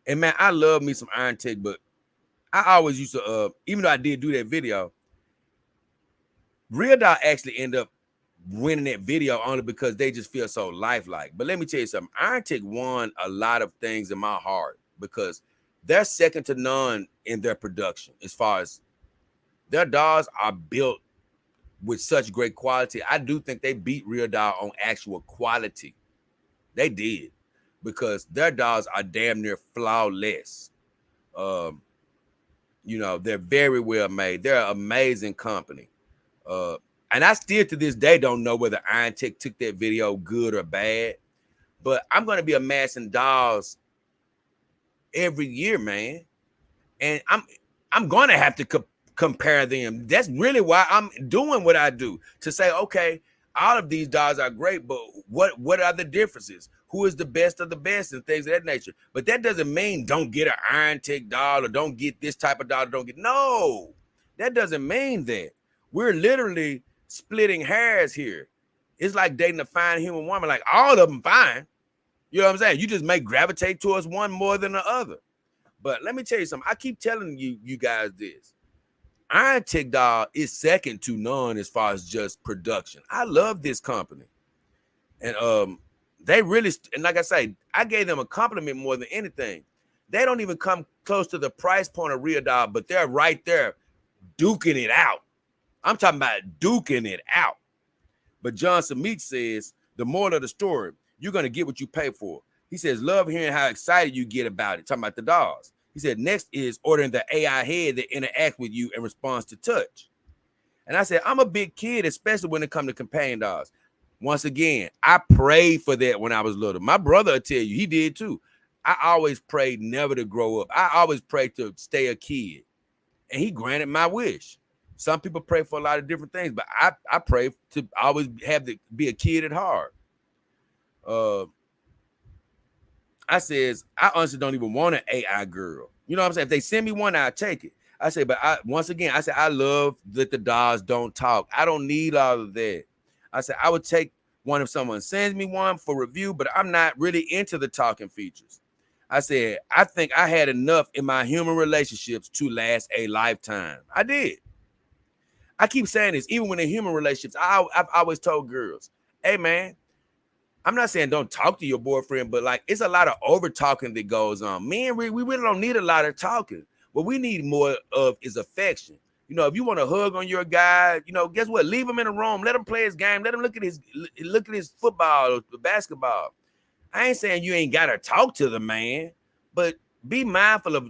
And man, I love me some Iron Tech, but I always used to, even though I did do that video, Real Doll actually ended up winning that video only because they just feel so lifelike. But let me tell you something. Iron Tech won a lot of things in my heart because they're second to none in their production. As far as their dolls are built with such great quality, I do think they beat Real Doll on actual quality. They did, because their dolls are damn near flawless. You know, they're very well made. They're an amazing company. And I still to this day don't know whether Iron Tech took that video good or bad, but I'm going to be amassing dolls every year, man. And I'm going to have to compare them. That's really why I'm doing what I do, to say, okay, all of these dolls are great, but what are the differences? Who is the best of the best and things of that nature? But that doesn't mean don't get an Iron Tech doll or don't get this type of doll. No, that doesn't mean that. We're literally splitting hairs here. It's like dating a fine human woman. Like, all of them fine. You know what I'm saying? You just may gravitate towards one more than the other. But let me tell you something. I keep telling you guys this. Iron Tech doll is second to none as far as just production. I love this company. And they really, and like I say, I gave them a compliment more than anything. They don't even come close to the price point of Real Doll, but they're right there duking it out. I'm talking about duking it out. But John Samit says, the moral of the story, you're going to get what you pay for. He says, love hearing how excited you get about it. Talking about the dolls. He said, next is ordering the AI head that interacts with you in response to touch. And I said, I'm a big kid, especially when it comes to companion dogs. Once again, I prayed for that when I was little. My brother will tell you, he did too. I always prayed never to grow up. I always prayed to stay a kid. And he granted my wish. Some people pray for a lot of different things, but I pray to always have to be a kid at heart. I says, I honestly don't even want an AI girl. You know what I'm saying? If they send me one, I'll take it. I say, but once again, I say, I love that the dolls don't talk. I don't need all of that. I said, I would take one if someone sends me one for review, but I'm not really into the talking features. I said, I think I had enough in my human relationships to last a lifetime. I did. I keep saying this, even when in human relationships, I've always told girls, hey, man, I'm not saying don't talk to your boyfriend, but like, it's a lot of over talking that goes on. Men, we really don't need a lot of talking. What we need more of is affection. You know, if you want to hug on your guy, you know, guess what? Leave him in the room. Let him play his game. Let him look at his football or basketball. I ain't saying you ain't got to talk to the man, but be mindful of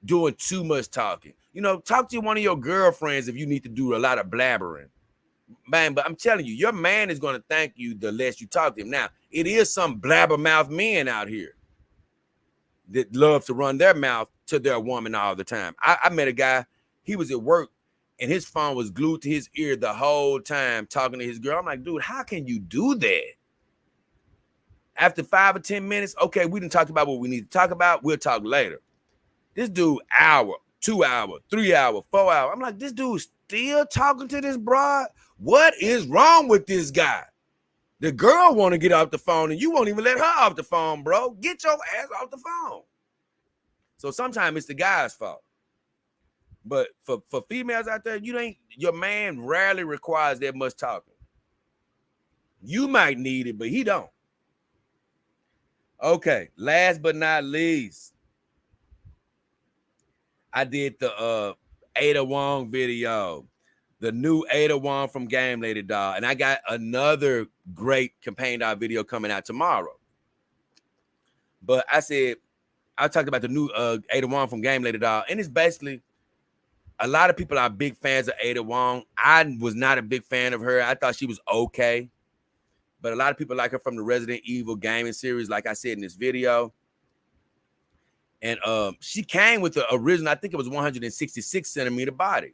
doing too much talking. You know, talk to one of your girlfriends if you need to do a lot of blabbering. Man, but I'm telling you, your man is going to thank you the less you talk to him. Now, it is some blabbermouth men out here that love to run their mouth to their woman all the time. I met a guy, he was at work, and his phone was glued to his ear the whole time talking to his girl. I'm like, dude, how can you do that? After 5 or 10 minutes, okay, we didn't talk about what we need to talk about. We'll talk later. This dude, hour, 2 hour, 3 hour, 4 hour. I'm like, this dude's still talking to this broad? What is wrong with this guy? The girl want to get off the phone and you won't even let her off the phone, bro. Get your ass off the phone. So sometimes it's the guy's fault. But for females out there, your man rarely requires that much talking. You might need it, but he don't. Okay, last but not least, I did the Ada Wong video, the new Ada Wong from Game Lady Doll, and I got another great campaign doll video coming out tomorrow. But I said I talked about the new Ada Wong from Game Lady Doll, and it's basically a lot of people are big fans of Ada Wong. I was not a big fan of her. I thought she was okay, but a lot of people like her from the Resident Evil gaming series, like I said in this video. And she came with the original, I think it was 166 centimeter body.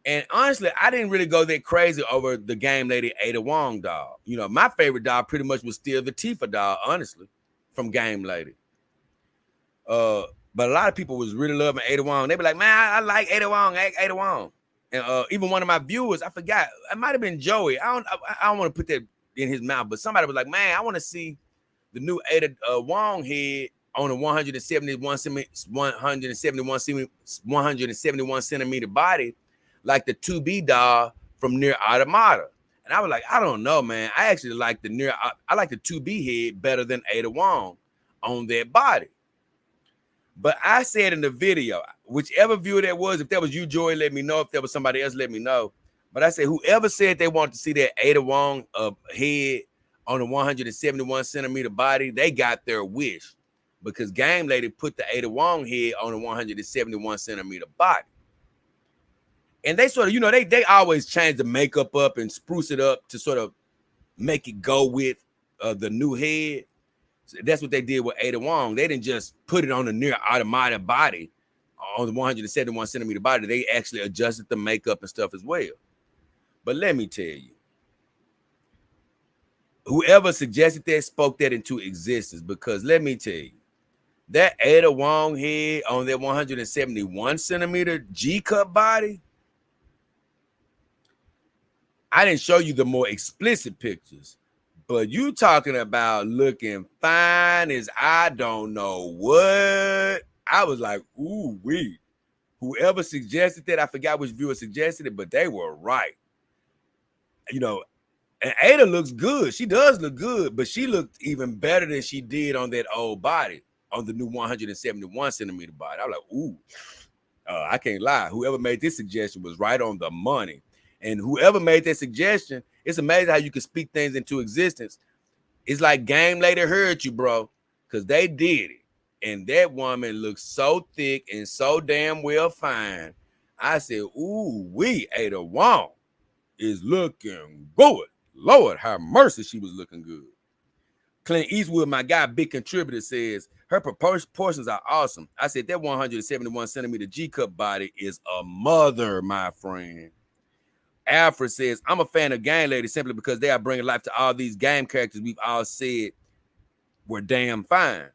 And honestly, I didn't really go that crazy over the Game Lady Ada Wong doll. You know, my favorite doll pretty much was still the Tifa doll, honestly, from Game Lady. But a lot of people was really loving Ada Wong. They be like, man, I like Ada Wong, Ada Wong. And even one of my viewers, I forgot, it might have been Joey. I don't want to put that in his mouth, but somebody was like, man, I want to see the new Ada Wong head on a 171 centimeter body, like the 2B doll from Near Automata. And I was like, I don't know, man. I actually like I like the 2B head better than Ada Wong on that body. But I said in the video, whichever viewer that was, if that was you, Joy, let me know. If that was somebody else, let me know. But I said, whoever said they want to see that Ada Wong head on a 171 centimeter body, they got their wish. Because Game Lady put the Ada Wong head on a 171 centimeter body. And they sort of, you know, they always change the makeup up and spruce it up to sort of make it go with the new head. So that's what they did with Ada Wong. They didn't just put it on the Near Automata body, on the 171 centimeter body. They actually adjusted the makeup and stuff as well. But let me tell you, whoever suggested that spoke that into existence, because let me tell you, that Ada Wong head on that 171 centimeter G-cup body, I didn't show you the more explicit pictures, but you talking about looking fine as I don't know what. I was like, ooh, wee. Whoever suggested that, I forgot which viewer suggested it, but they were right. You know, and Ada looks good. She does look good, but she looked even better than she did on that old body, on the new 171 centimeter body. I was like, ooh, I can't lie. Whoever made this suggestion was right on the money. And whoever made that suggestion, it's amazing how you can speak things into existence. It's like Game Lady heard you, bro, because they did it. And that woman looks so thick and so damn well fine. I said, ooh, Ada Wong is looking good. Lord, have mercy, she was looking good. Clint Eastwood, my guy, big contributor, says her proportions are awesome. I said that 171 centimeter G-cup body is a mother, my friend. Alfred says, I'm a fan of Game Lady simply because they are bringing life to all these game characters we've all said were damn fine.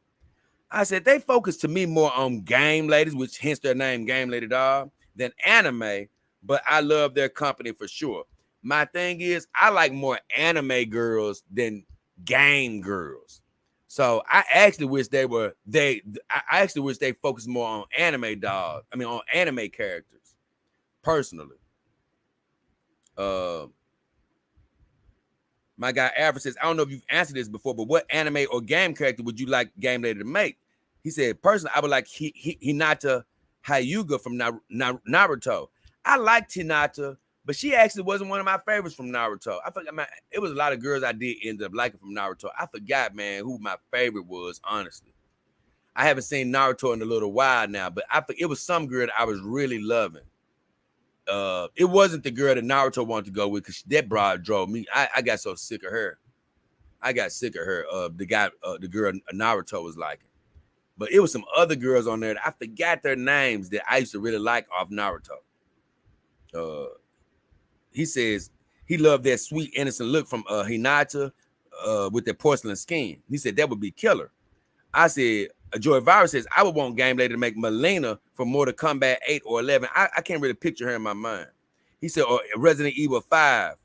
I said they focus to me more on game ladies, which hence their name Game Lady Doll, than anime, but I love their company for sure. My thing is, I like more anime girls than game girls. So I actually wish I actually wish they focused more on anime dolls. I mean, on anime characters, personally. My guy Alfred says, I don't know if you've answered this before, but what anime or game character would you like Game Lady to make? He said, personally, I would like Hinata Hyuga from Naruto. I liked Hinata, but she actually wasn't one of my favorites from Naruto. I forgot, man, it was a lot of girls I did end up liking from Naruto. I forgot, man, who my favorite was, honestly. I haven't seen Naruto in a little while now, but it was some girl that I was really loving. It wasn't the girl that Naruto wanted to go with, because that broad drove me. I got so sick of her. I got sick of her. The girl Naruto was liking. But it was some other girls on there that I forgot their names that I used to really like off Naruto. He says he loved that sweet, innocent look from Hinata with that porcelain skin. He said that would be killer. I said, Joy Virus says, I would want Game Lady to make Melina from Mortal Kombat 8 or 11. I can't really picture her in my mind. He said, or Resident Evil 5.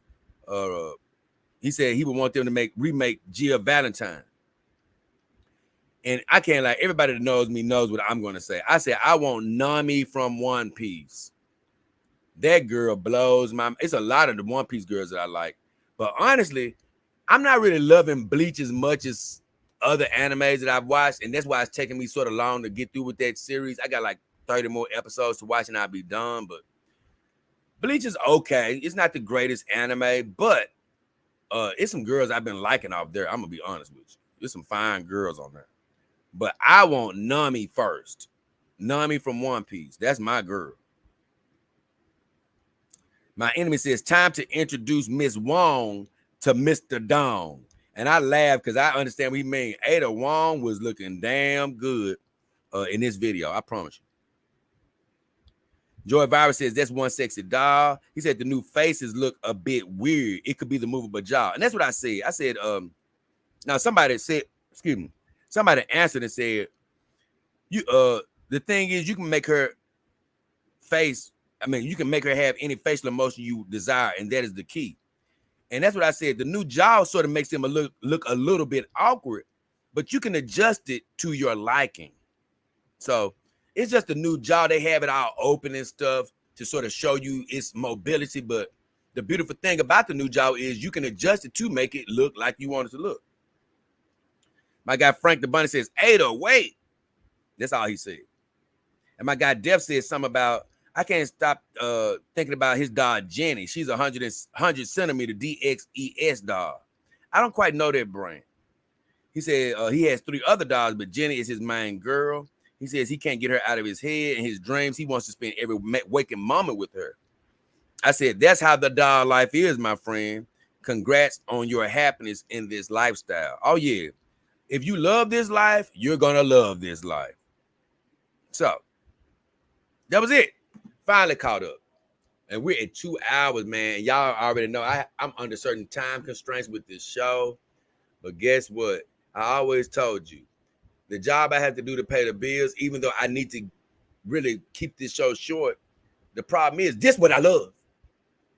He said he would want them to remake Gia Valentine. And I can't lie, everybody that knows me knows what I'm going to say. I said, I want Nami from One Piece. That girl blows my... It's a lot of the One Piece girls that I like. But honestly, I'm not really loving Bleach as much as other animes that I've watched, and that's why it's taking me sort of long to get through with that series. I got like 30 more episodes to watch and I'll be done, but Bleach is okay. It's not the greatest anime, but it's some girls I've been liking off there. I'm gonna be honest with you. There's some fine girls on there. But I want Nami first. Nami from One Piece. That's my girl. My enemy says, time to introduce Miss Wong to Mr. Dong. And I laugh because I understand what he mean. Ada Wong was looking damn good in this video. I promise you. Joy Virus says, that's one sexy doll. He said the new faces look a bit weird. It could be the movable jaw. And that's what I said. I said, now somebody said, excuse me, somebody answered and said, you the thing is you can make her face, you can make her have any facial emotion you desire, and that is the key. And that's what I said. The new jaw sort of makes him look a little bit awkward, but you can adjust it to your liking. So it's just a new jaw. They have it all open and stuff to sort of show you its mobility. But the beautiful thing about the new jaw is you can adjust it to make it look like you want it to look. My guy Frank the Bunny says, Ada, wait. That's all he said. And my guy Def says something about, I can't stop thinking about his dog, Jenny. She's a 100 centimeter DXES dog. I don't quite know that brand. He said he has 3 other dogs, but Jenny is his main girl. He says he can't get her out of his head and his dreams. He wants to spend every waking moment with her. I said, that's how the dog life is, my friend. Congrats on your happiness in this lifestyle. Oh, yeah. If you love this life, you're going to love this life. So that was it. Finally caught up. And we're at 2 hours, man. Y'all already know I'm under certain time constraints with this show. But guess what? I always told you, the job I have to do to pay the bills, even though I need to really keep this show short, the problem is this what I love.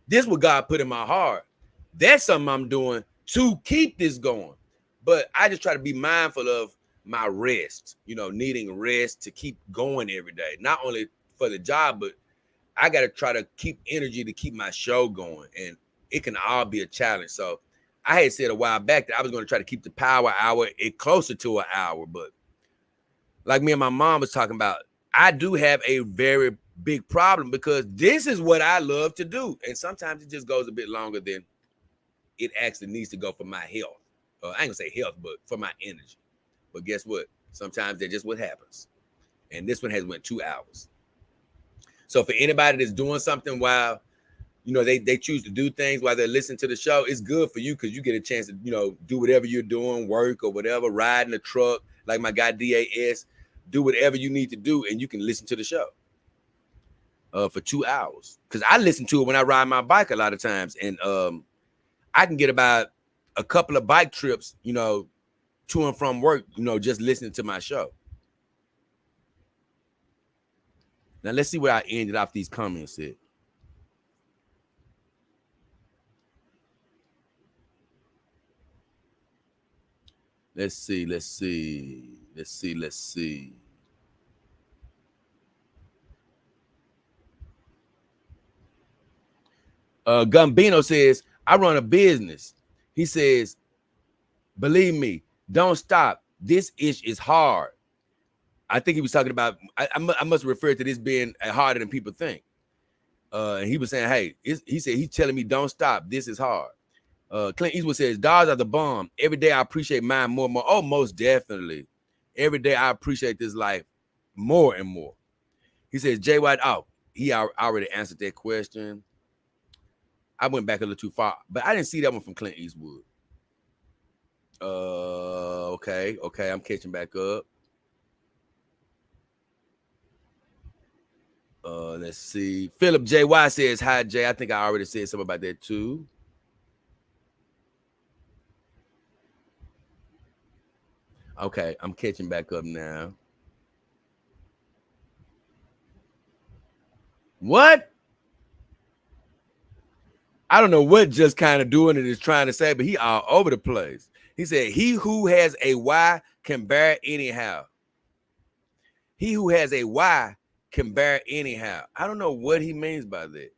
This what God put in my heart. That's something I'm doing to keep this going. But I just try to be mindful of my rest, needing rest to keep going every day. Not only for the job, but I got to try to keep energy to keep my show going. And it can all be a challenge. So I had said a while back that I was going to try to keep the power hour closer to an hour. But like me and my mom was talking about, I do have a very big problem because this is what I love to do. And sometimes it just goes a bit longer than it actually needs to go for my health. I ain't gonna say health, but for my energy. But guess what? Sometimes that's just what happens. And this one has went 2 hours. So for anybody that's doing something while, they choose to do things while they're listening to the show, it's good for you because you get a chance to, do whatever you're doing, work or whatever, ride in the truck, like my guy DAS, do whatever you need to do, and you can listen to the show for 2 hours. Because I listen to it when I ride my bike a lot of times, and I can get about a couple of bike trips, to and from work, just listening to my show. Now let's see where I ended off these comments at. Let's see. Gambino says, I run a business. He says, believe me, don't stop. This ish is hard. I think he was talking about, I must refer to this being harder than people think. And he was saying, hey, he said, he's telling me don't stop. This is hard. Clint Eastwood says, dogs are the bomb. Every day I appreciate mine more and more. Oh, most definitely. Every day I appreciate this life more and more. He says, Jay White, he already answered that question. I went back a little too far, but I didn't see that one from Clint Eastwood. Okay, I'm catching back up. Let's see. Philip J.Y. says, hi, Jay. I think I already said something about that too. Okay, I'm catching back up now. What? I don't know what just kind of doing it is trying to say, but he all over the place. He said, he who has a why can bear anyhow. He who has a why can bear anyhow. I don't know what he means by that.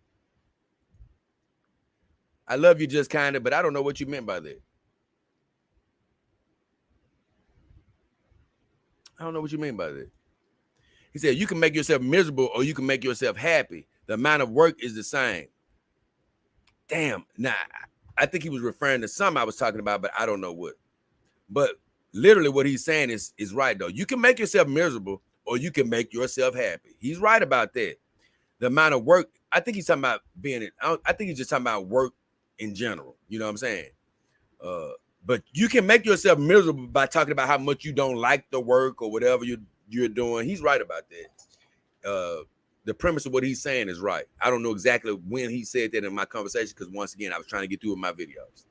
I love you just kind of, but I don't know what you meant by that. I don't know what you mean by that. He said, you can make yourself miserable or you can make yourself happy. The amount of work is the same. Damn. Now, I think he was referring to something I was talking about, but I don't know what. But literally what he's saying is right, though. You can make yourself miserable or you can make yourself happy. He's right about that. The amount of work, I think he's talking about I think he's just talking about work in general. You know what I'm saying? But you can make yourself miserable by talking about how much you don't like the work or whatever you're doing. He's right about that. The premise of what he's saying is right. I don't know exactly when he said that in my conversation because once again, I was trying to get through with my videos.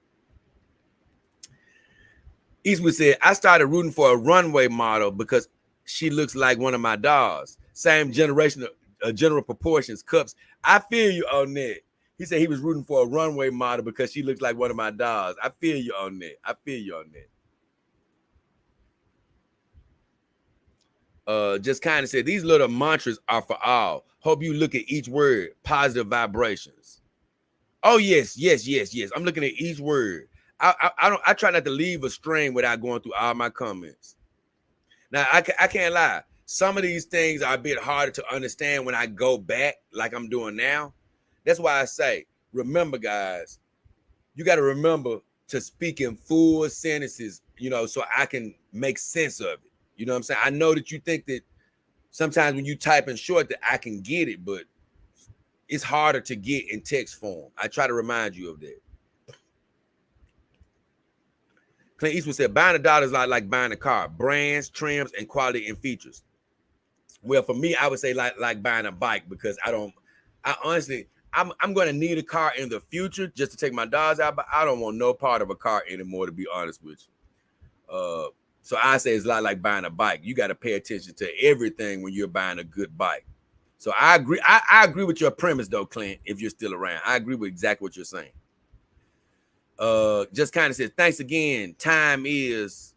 Eastwood said, I started rooting for a runway model because she looks like one of my dolls. Same generation, general proportions, cups. I feel you on that. He said he was rooting for a runway model because she looks like one of my dolls. I feel you on that. I feel you on that. Just kind of said, these little mantras are for all. Hope you look at each word. Positive vibrations. Oh, yes. I'm looking at each word. I try not to leave a string without going through all my comments. Now, I can't lie. Some of these things are a bit harder to understand when I go back like I'm doing now. That's why I say, remember, guys, you got to remember to speak in full sentences, so I can make sense of it. You know what I'm saying? I know that you think that sometimes when you type in short that I can get it, but it's harder to get in text form. I try to remind you of that. Clint Eastwood said, buying a dollar is like buying a car. Brands, trims, and quality and features. Well, for me, I would say like buying a bike because I'm going to need a car in the future just to take my dogs out, but I don't want no part of a car anymore, to be honest with you. So I say it's a lot like buying a bike. You got to pay attention to everything when you're buying a good bike. So I agree. I agree with your premise, though, Clint, if you're still around. I agree with exactly what you're saying. Just kind of says, thanks again. Time is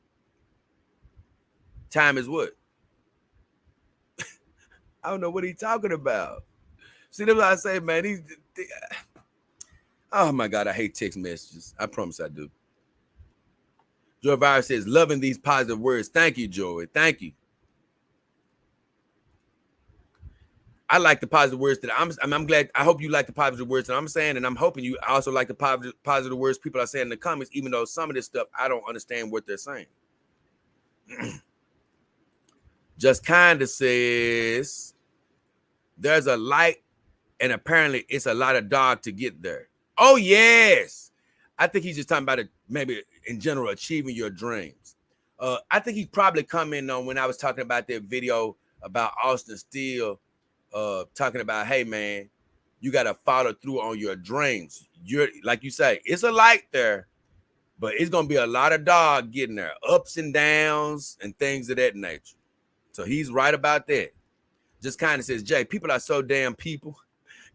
what? I don't know what he's talking about. See, that's what I say, man. Oh my God, I hate text messages. I promise I do. Joy Virus says, loving these positive words. Thank you, Joy. Thank you. I like the positive words that I'm glad. I hope you like the positive words that I'm saying, and I'm hoping you also like the positive words people are saying in the comments, even though some of this stuff I don't understand what they're saying. Just kind of says, there's a light, and apparently it's a lot of dark to get there. Oh, yes. I think he's just talking about it, maybe in general, achieving your dreams. I think he's probably commenting on when I was talking about that video about Austin Steele, talking about, hey, man, you got to follow through on your dreams. You're like you say, it's a light there, but it's going to be a lot of dark getting there, ups and downs and things of that nature. So he's right about that. Just kind of says, Jay, people are so damn people.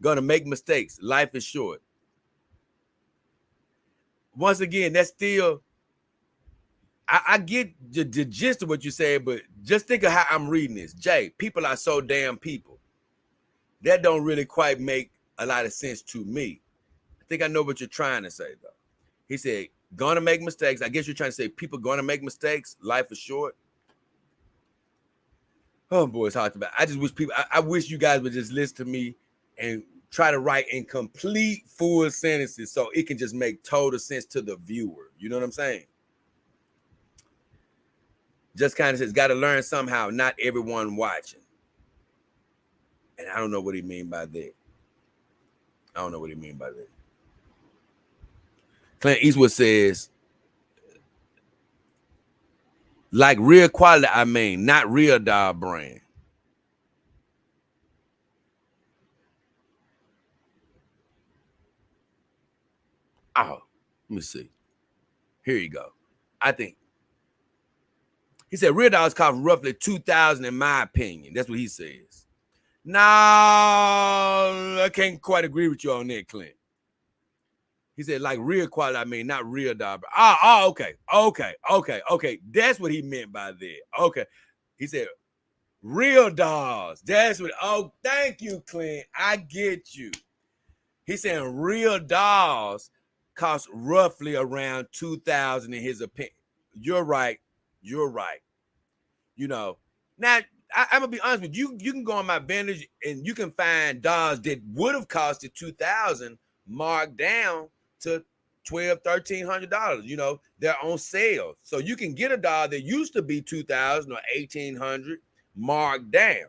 Going to make mistakes. Life is short. Once again, that's still, I get the gist of what you said, but just think of how I'm reading this. Jay, people are so damn people. That don't really quite make a lot of sense to me. I think I know what you're trying to say, though. He said, gonna make mistakes. I guess you're trying to say people gonna make mistakes. Life is short. Oh, boy, it's hard to. I just wish people, I wish you guys would just listen to me and try to write in complete full sentences so it can just make total sense to the viewer. You know what I'm saying? Just kind of says, got to learn somehow, not everyone watching. And I don't know what he mean by that. Clint Eastwood says, like real quality, I mean, not real doll brand. Oh, let me see. Here you go. I think he said real dolls cost roughly $2,000 in my opinion. That's what he says. No, I can't quite agree with you on that, Clint. He said like real quality, I mean, not real doll. Okay. That's what he meant by that. Okay. He said real dolls. That's what. Oh, thank you, Clint. I get you. He's saying real dolls cost roughly around $2,000 in his opinion. You're right. You know, Now, I'm gonna be honest with you. You can go on my vendors and you can find dollars that would have costed $2,000 marked down to $1,200-$1,300. You know, they're on sale, so you can get a dollar that used to be $2,000 or $1,800 marked down.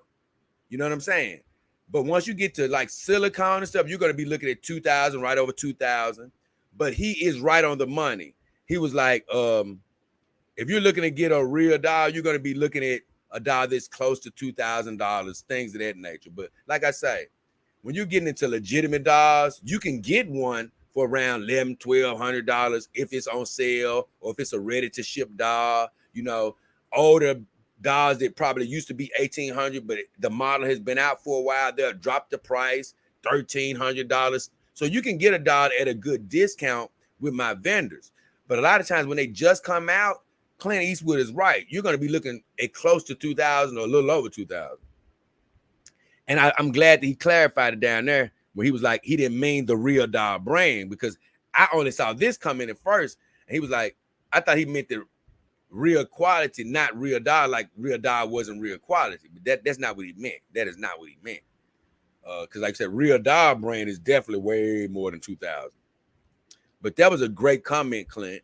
You know what I'm saying? But once you get to like silicone and stuff, you're gonna be looking at 2,000, right over 2,000. But he is right on the money. He was like, if you're looking to get a real dollar, you're going to be looking at a dollar that's close to $2,000, things of that nature. But like I say, when you're getting into legitimate dollars, you can get one for around $1,100-$1,200 if it's on sale or if it's a ready to ship dollar. You know, older dollars that probably used to be $1,800, but the model has been out for a while, they'll drop the price $1,300. So you can get a dollar at a good discount with my vendors. But a lot of times when they just come out, Clint Eastwood is right. You're going to be looking at close to 2,000 or a little over 2,000. And I'm glad that he clarified it down there where he was like, he didn't mean the real dollar brand, because I only saw this come in at first. And he was like, I thought he meant the real quality, not real dollar, like real dollar wasn't real quality. But that's not what he meant. That is not what he meant. Because like I said, real dollar brand is definitely way more than 2,000. But that was a great comment, Clint.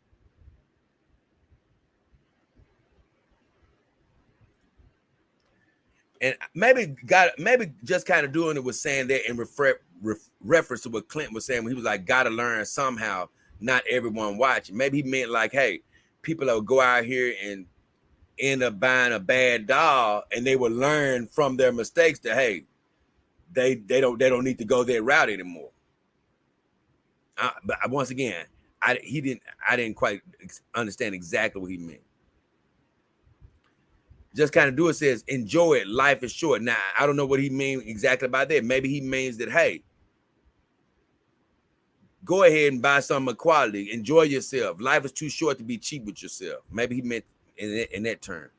And maybe just kind of doing it was saying that in reference to what Clint was saying when he was like, gotta learn somehow, not everyone watching. Maybe he meant like, hey, people that will go out here and end up buying a bad doll, and they will learn from their mistakes that, hey, they don't need to go that route anymore. But once again, I didn't quite understand exactly what he meant. Just kind of do it says, enjoy it. Life is short. Now, I don't know what he means exactly by that. Maybe he means that, hey, go ahead and buy some quality. Enjoy yourself. Life is too short to be cheap with yourself. Maybe he meant in that term.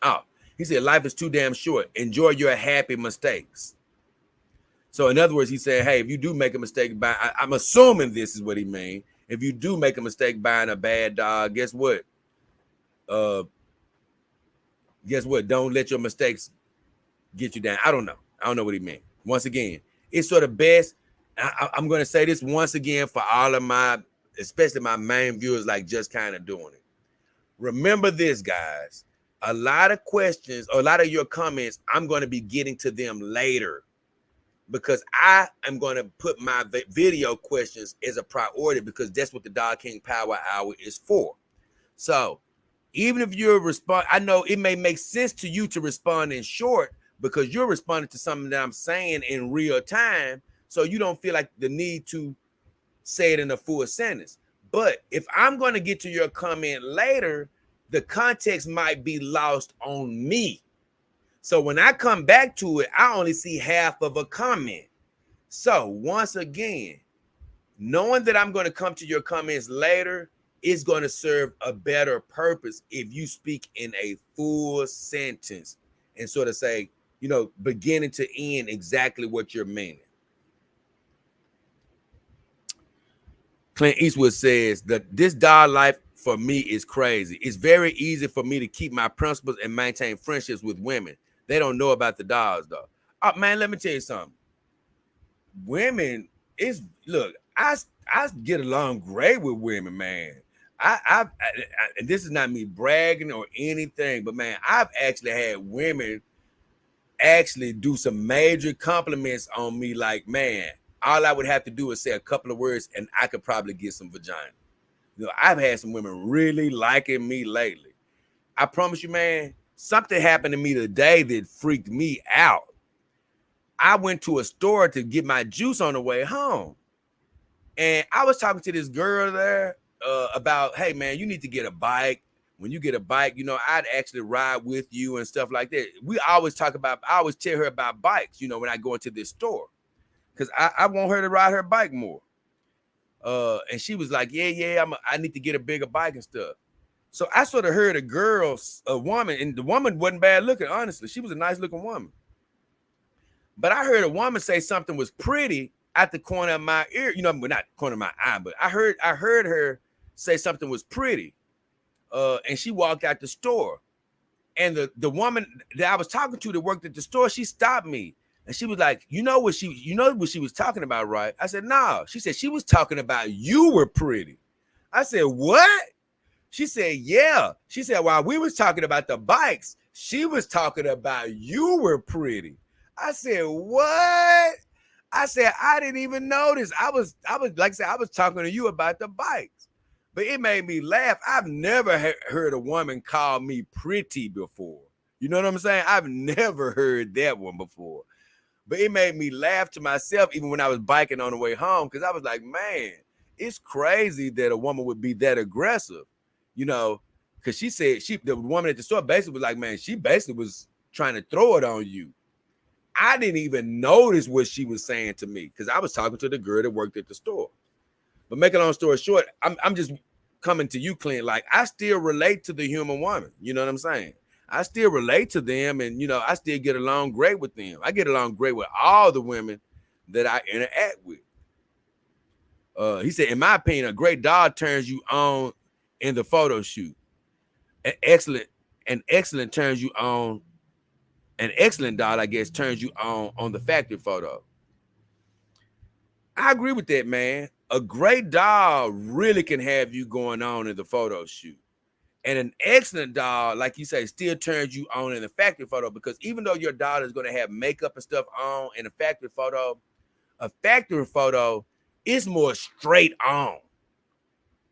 Oh, he said, life is too damn short. Enjoy your happy mistakes. So in other words, he said, hey, if you do make a mistake, I'm assuming this is what he means. If you do make a mistake buying a bad dog, guess what? Don't let your mistakes get you down. I don't know what he meant. Once again, it's sort of best. I'm going to say this once again for all of my, especially my main viewers, like just kind of doing it. Remember this, guys. A lot of questions, or a lot of your comments, I'm going to be getting to them later, because I am going to put my video questions as a priority, because that's what the Dollar King Power Hour is for. So even if you're I know it may make sense to you to respond in short, because you're responding to something that I'm saying in real time, so you don't feel like the need to say it in a full sentence. But if I'm going to get to your comment later, the context might be lost on me. So when I come back to it, I only see half of a comment. So once again, knowing that I'm going to come to your comments later is going to serve a better purpose if you speak in a full sentence and sort of say, beginning to end exactly what you're meaning. Clint Eastwood says that this dog life for me is crazy. It's very easy for me to keep my principles and maintain friendships with women. They don't know about the dogs, though. Oh, man, let me tell you something. Women I get along great with women, man. I and this is not me bragging or anything, but man, I've actually had women actually do some major compliments on me. Like, man, all I would have to do is say a couple of words and I could probably get some vagina. I've had some women really liking me lately. I promise you, man, something happened to me today that freaked me out. I went to a store to get my juice on the way home. And I was talking to this girl there about, hey, man, you need to get a bike. When you get a bike, I'd actually ride with you and stuff like that. I always tell her about bikes, when I go into this store, because I want her to ride her bike more. And she was like, yeah, I need to get a bigger bike and stuff. So I sort of heard a woman, and the woman wasn't bad looking, honestly. She was a nice looking woman. But I heard a woman say something was pretty at the corner of my ear, not corner of my eye, but I heard her say something was pretty. and she walked out the store. And the woman that I was talking to that worked at the store, she stopped me. And she was like, you know what she was talking about, right? I said, no. She said she was talking about you were pretty. I said, what? She said, yeah. She said, while we was talking about the bikes, she was talking about you were pretty. I said, what? I said, I didn't even notice. I was like I said, I was talking to you about the bikes. But it made me laugh. I've never heard a woman call me pretty before. You know what I'm saying? I've never heard that one before. But it made me laugh to myself even when I was biking on the way home, because I was like, man, it's crazy that a woman would be that aggressive, you know, because she said the woman at the store basically was like, man, she basically was trying to throw it on you. I didn't even notice what she was saying to me because I was talking to the girl that worked at the store. But make a long story short, I'm just coming to you, Clint. Like, I still relate to the human woman. You know what I'm saying? I still relate to them, and, you know, I still get along great with them. I get along great with all the women that I interact with. He said, in my opinion, a great doll turns you on in the photo shoot. An excellent turns you on. An excellent doll, I guess, turns you on the factory photo. I agree with that, man. A great doll really can have you going on in the photo shoot. And an excellent doll, like you say, still turns you on in the factory photo, because even though your doll is going to have makeup and stuff on in a factory photo is more straight on.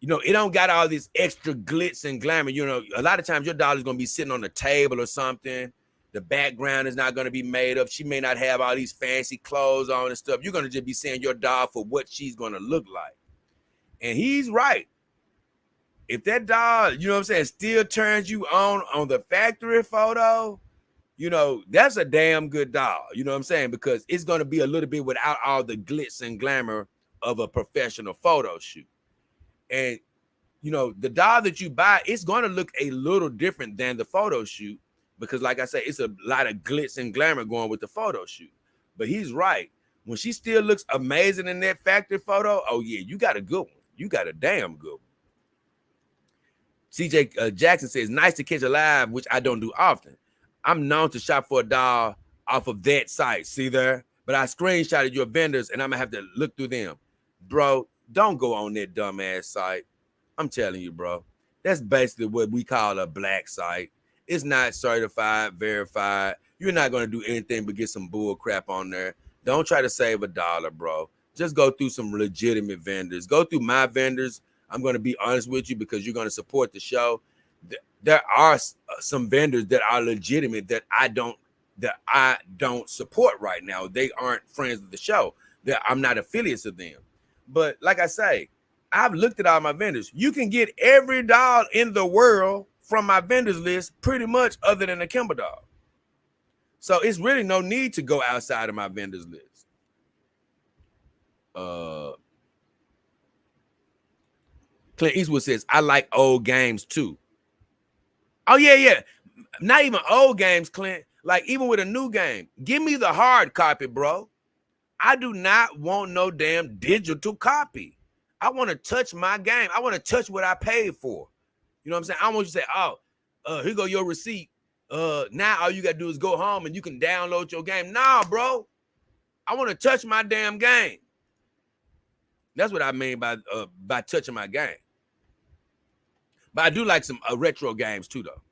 You know, it don't got all this extra glitz and glamour. You know, a lot of times your doll is going to be sitting on the table or something. The background is not going to be made up. She may not have all these fancy clothes on and stuff. You're going to just be seeing your doll for what she's going to look like. And he's right. If that doll, you know what I'm saying, still turns you on the factory photo, you know, that's a damn good doll. You know what I'm saying? Because it's going to be a little bit without all the glitz and glamour of a professional photo shoot. And, you know, the doll that you buy, it's going to look a little different than the photo shoot, because, like I say, it's a lot of glitz and glamour going with the photo shoot. But he's right. When she still looks amazing in that factory photo, oh, yeah, you got a good one. You got a damn good one. CJ Jackson says, nice to catch a live, which I don't do often. I'm known to shop for a doll off of that site. See there? But I screenshotted your vendors, and I'm going to have to look through them. Bro, don't go on that dumbass site. I'm telling you, bro. That's basically what we call a black site. It's not certified, verified. You're not going to do anything but get some bull crap on there. Don't try to save $1, bro. Just go through some legitimate vendors. Go through my vendors. I'm going to be honest with you, because you're going to support the show. There are some vendors that are legitimate that I don't support right now. They aren't friends of the show. I'm not affiliates of them. But like I say, I've looked at all my vendors. You can get every doll in the world from my vendors list, pretty much, other than a Kimber doll. So it's really no need to go outside of my vendors list. Clint Eastwood says, I like old games too. Oh, yeah. Not even old games, Clint. Like, even with a new game, give me the hard copy, bro. I do not want no damn digital copy. I want to touch my game. I want to touch what I paid for. You know what I'm saying? I want you to say, oh, here go your receipt. Now all you got to do is go home and you can download your game. Nah, bro. I want to touch my damn game. That's what I mean by touching my game. But I do like some retro games too, though.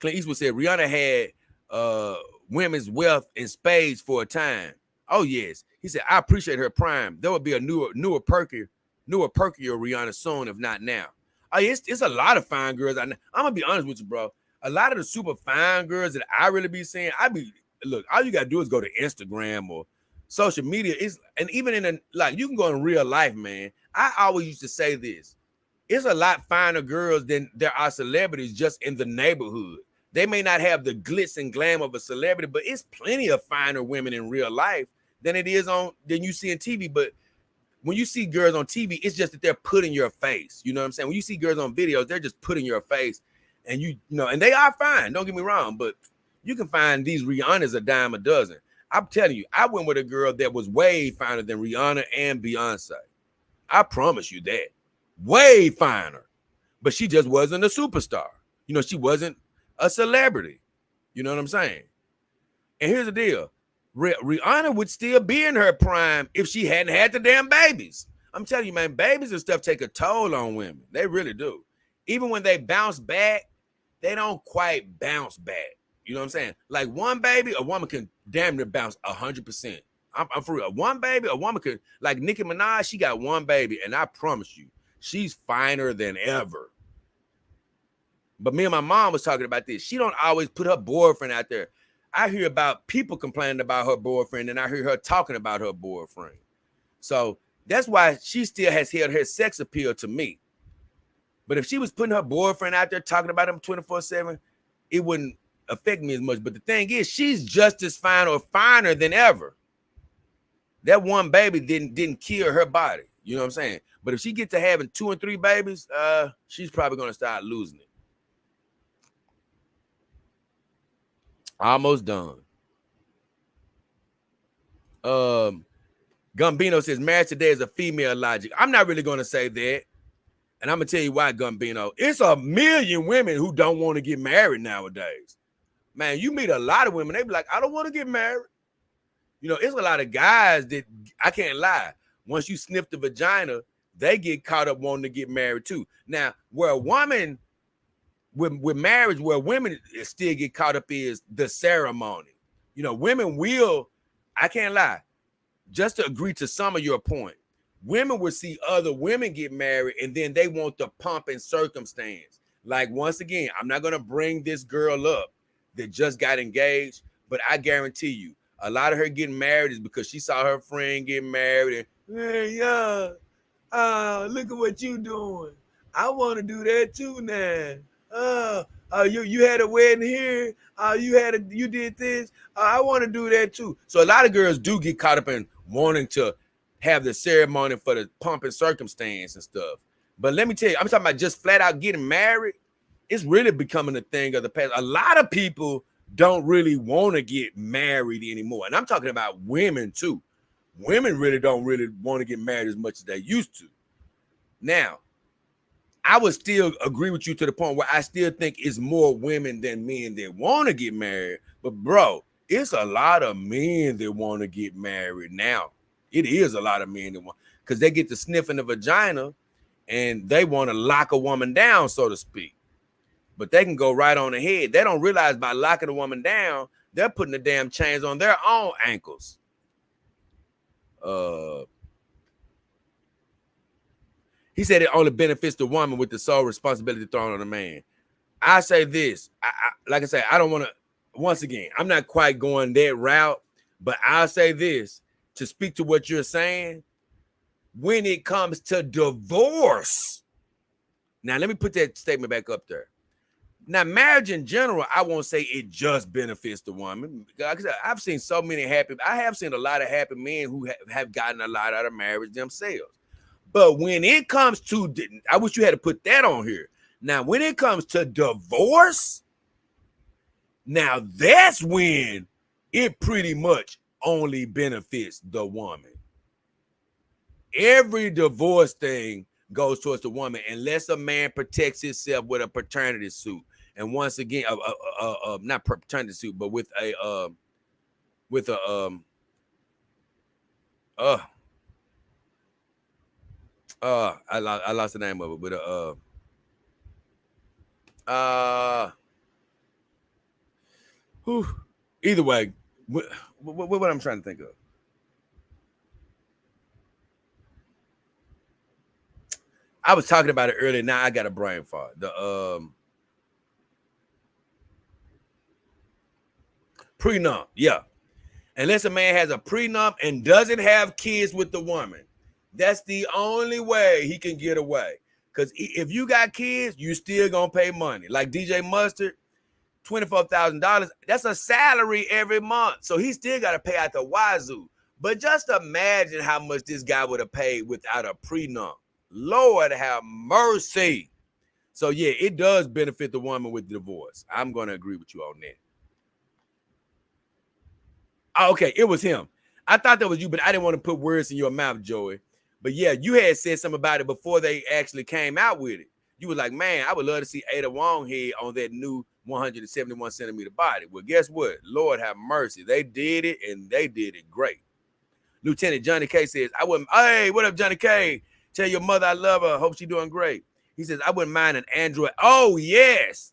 Clint Eastwood said Rihanna had women's wealth in spades for a time. Oh, yes. He said, I appreciate her prime. There will be a newer, perkier Rihanna soon, if not now. Oh, yeah, it's a lot of fine girls. I'm going to be honest with you, bro. A lot of the super fine girls that I really be seeing, look, all you got to do is go to Instagram or social media. And even you can go in real life, man. I always used to say this. It's a lot finer girls than there are celebrities just in the neighborhood. They may not have the glitz and glam of a celebrity, but it's plenty of finer women in real life than you see in TV. But when you see girls on TV, it's just that they're put in your face. You know what I'm saying? When you see girls on videos, they're just put in your face. And you know, and they are fine. Don't get me wrong, but you can find these Rihannas a dime a dozen. I'm telling you, I went with a girl that was way finer than Rihanna and Beyonce. I promise you that. Way finer. but she just wasn't a superstar. You know, she wasn't a celebrity. You know what I'm saying? And here's the deal. Rihanna would still be in her prime if she hadn't had the damn babies. I'm telling you, man, babies and stuff take a toll on women. They really do. Even when they bounce back, they don't quite bounce back. You know what I'm saying? Like one baby, a woman can damn near bounce 100%. I'm for real. One baby, a woman could, like Nicki Minaj, she got one baby, and I promise you, she's finer than ever. But me and my mom was talking about this. She don't always put her boyfriend out there. I hear about people complaining about her boyfriend, and I hear her talking about her boyfriend. So that's why she still has held her sex appeal to me. But if she was putting her boyfriend out there talking about him 24/7, it wouldn't affect me as much. But the thing is, she's just as fine or finer than ever. That one baby didn't kill her body. You know what I'm saying? But if she gets to having 2 and 3 babies, she's probably going to start losing it. Almost done. Gumbino says marriage today is a female logic. I'm not really going to say that. And I'm going to tell you why, Gumbino. It's a million women who don't want to get married nowadays. Man, you meet a lot of women, they be like, I don't want to get married. You know, it's a lot of guys that, I can't lie, once you sniff the vagina, they get caught up wanting to get married too. Now, where a woman, with marriage, where women still get caught up is the ceremony. You know, women will, I can't lie, just to agree to some of your point, women will see other women get married and then they want the pomp and circumstance. Like, once again, I'm not going to bring this girl up that just got engaged, but I guarantee you, a lot of her getting married is because she saw her friend get married and, hey, yeah, look at what you doing. I want to do that too now. You had a wedding here. You did this. I want to do that too. So a lot of girls do get caught up in wanting to have the ceremony for the pomp and circumstance and stuff. But let me tell you, I'm talking about just flat out getting married. It's really becoming a thing of the past. A lot of people don't really want to get married anymore. And I'm talking about women too. Women really don't really want to get married as much as they used to. Now, I would still agree with you to the point where I still think it's more women than men that want to get married. But bro, it's a lot of men that want to get married now. It is a lot of men that want, because they get to sniffing the vagina and they want to lock a woman down, so to speak. But they can go right on ahead. They don't realize by locking a woman down, they're putting the damn chains on their own ankles. He said it only benefits the woman with the sole responsibility thrown on the man. I say this, like I say, I don't want to, once again, I'm not quite going that route, but I'll say this to speak to what you're saying. When it comes to divorce, now let me put that statement back up there. Now, marriage in general, I won't say it just benefits the woman. Like I said, I've seen so many I have seen a lot of happy men who have gotten a lot out of marriage themselves. But when it comes to, I wish you had to put that on here. Now, when it comes to divorce, now that's when it pretty much only benefits the woman. Every divorce thing goes towards the woman unless a man protects himself with a paternity suit. And once again, not paternity suit, but with a I lost the name of it. With either way, what I'm trying to think of. I was talking about it earlier. Now I got a brain fart. The prenup, yeah. Unless a man has a prenup and doesn't have kids with the woman, that's the only way he can get away. Because if you got kids, you still gonna pay money. Like DJ Mustard, $24,000. That's a salary every month. So he still got to pay out the wazoo. But just imagine how much this guy would have paid without a prenup. Lord have mercy. So yeah, it does benefit the woman with divorce. I'm going to agree with you on that. Oh, okay, it was him. I thought that was you, but I didn't want to put words in your mouth, Joey. But yeah, you had said something about it before they actually came out with it. You was like, man, I would love to see Ada Wong head on that new 171 centimeter body. Well, guess what? Lord have mercy. They did it, and they did it great. Lieutenant Johnny K says, I wouldn't, hey, what up, Johnny K? Tell your mother I love her. Hope she's doing great. He says, I wouldn't mind an Android. Oh, yes.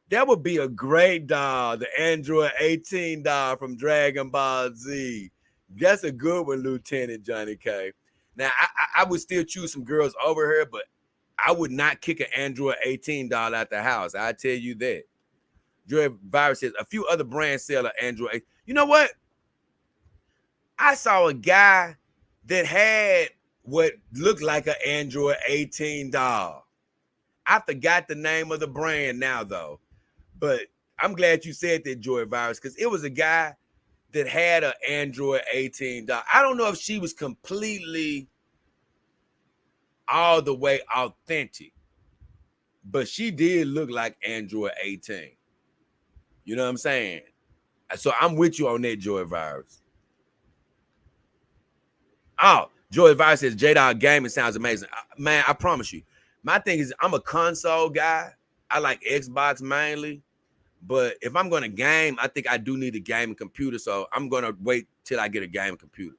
That would be a great doll, the Android 18 doll from Dragon Ball Z. That's a good one, Lieutenant Johnny K. Now, I would still choose some girls over her, but I would not kick an Android 18 doll out the house. I tell you that. Joy Virus says, a few other brands sell an Android. You know what? I saw a guy that had what looked like an Android 18 doll. I forgot the name of the brand now, though. But I'm glad you said that, Joy Virus, because it was a guy that had an Android 18 doll. I don't know if she was completely all the way authentic, but she did look like Android 18. You know what I'm saying? So I'm with you on that, Joy Virus. Oh, Joy Virus says, J-Doll Gaming sounds amazing. Man, I promise you. My thing is, I'm a console guy. I like Xbox mainly. But if I'm going to game, I think I do need a gaming computer. So I'm going to wait till I get a gaming computer.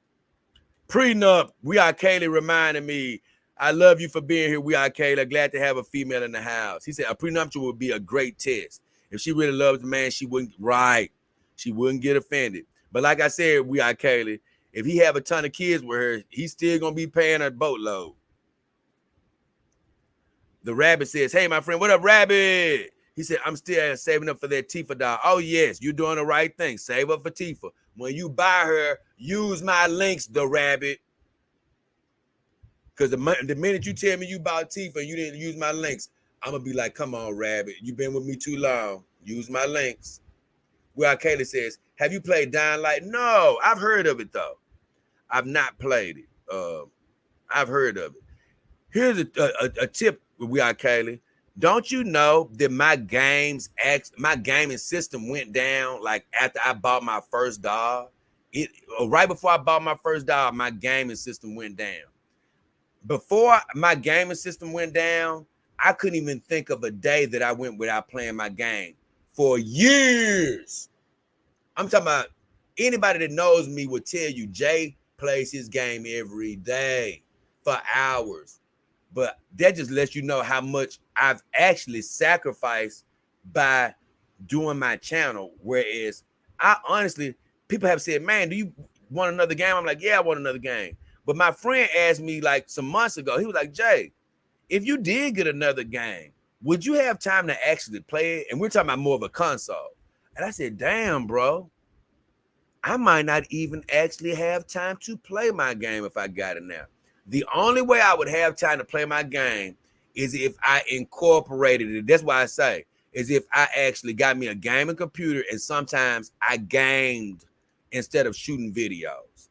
Prenup, We Are Kaylee reminded me, I love you for being here. We Are Kayla. Glad to have a female in the house. He said a prenuptial would be a great test. If she really loves the man, she wouldn't, right. She wouldn't get offended. But like I said, We Are Kaylee, if he have a ton of kids with her, he's still going to be paying a boatload. The Rabbit says, hey, my friend, what up, Rabbit? He said, I'm still saving up for that Tifa doll. Oh, yes, you're doing the right thing. Save up for Tifa. When you buy her, use my links, the Rabbit. Because the minute you tell me you bought Tifa and you didn't use my links, I'm going to be like, come on, Rabbit. You've been with me too long. Use my links. Well, Kayla says, have you played Dying Light? No, I've heard of it, though. I've not played it. I've heard of it. Here's a tip, We Are Kaylee. Don't you know that my gaming system went down like after I bought my first doll? Right before I bought my first doll, my gaming system went down. Before my gaming system went down, I couldn't even think of a day that I went without playing my game for years. I'm talking about anybody that knows me will tell you Jay plays his game every day for hours. But that just lets you know how much I've actually sacrificed by doing my channel. Whereas I honestly, people have said, man, do you want another game? I'm like, yeah, I want another game. But my friend asked me like some months ago, he was like, Jay, if you did get another game, would you have time to actually play it? And we're talking about more of a console. And I said, damn, bro, I might not even actually have time to play my game if I got it now. The only way I would have time to play my game is if I incorporated it. That's why I say, is if I actually got me a gaming computer and sometimes I gamed instead of shooting videos.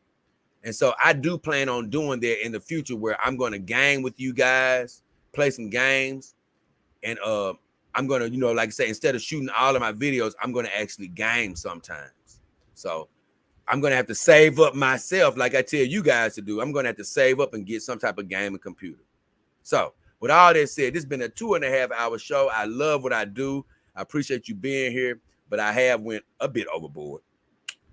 And so I do plan on doing that in the future where I'm going to game with you guys, play some games. And I'm going to, like I say, instead of shooting all of my videos, I'm going to actually game sometimes. So I'm going to have to save up myself like I tell you guys to do. I'm going to have to save up and get some type of gaming computer. So with all that said, this has been a 2.5 hour show. I love what I do. I appreciate you being here, but I have went a bit overboard.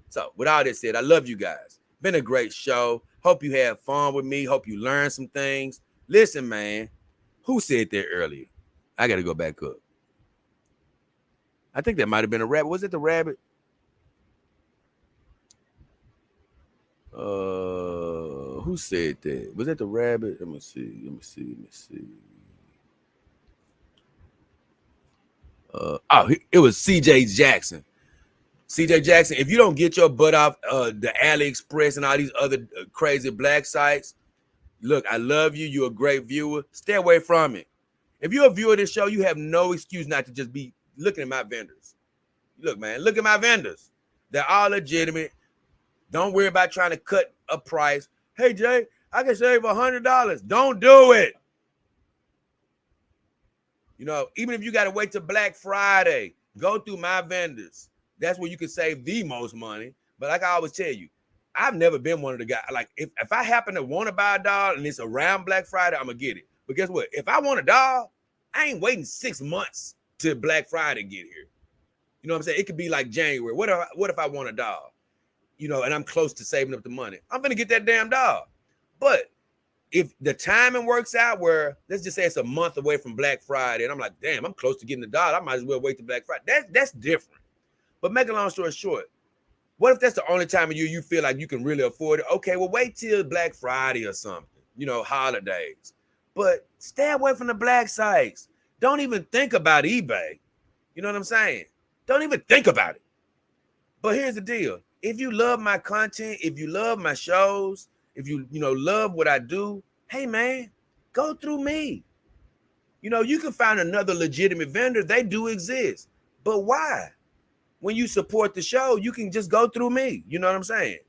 So with all that said, I love you guys. Been a great show. Hope you had fun with me. Hope you learned some things. Listen, man, who said that earlier? I got to go back up. I think that might have been a rabbit. Was it the rabbit? Who said that? Was that the rabbit? Let me see. It was CJ Jackson. CJ Jackson, if you don't get your butt off the AliExpress and all these other crazy black sites, look, I love you. You're a great viewer. Stay away from it. If you're a viewer of this show, you have no excuse not to just be looking at my vendors. Look, man, look at my vendors. They're all legitimate. Don't worry about trying to cut a price. Hey, Jay, I can save $100. Don't do it. Even if you got to wait till Black Friday, go through my vendors. That's where you can save the most money. But like I always tell you, I've never been one of the guys. Like, if I happen to want to buy a doll and it's around Black Friday, I'm going to get it. But guess what? If I want a doll, I ain't waiting 6 months till Black Friday get here. You know what I'm saying? It could be like January. What if I want a dog? You know, and I'm close to saving up the money. I'm gonna get that damn dog. But if the timing works out where, let's just say it's a month away from Black Friday, and I'm like, damn, I'm close to getting the dog, I might as well wait till Black Friday. That's different. But make a long story short, what if that's the only time of year you feel like you can really afford it? Okay, well, wait till Black Friday or something, you know, holidays. But stay away from the black sites. Don't even think about eBay. You know what I'm saying? Don't even think about it. But here's the deal. If you love my content, if you love my shows, if you love what I do, hey, man, go through me. You know, you can find another legitimate vendor. They do exist. But why? When you support the show, you can just go through me. You know what I'm saying?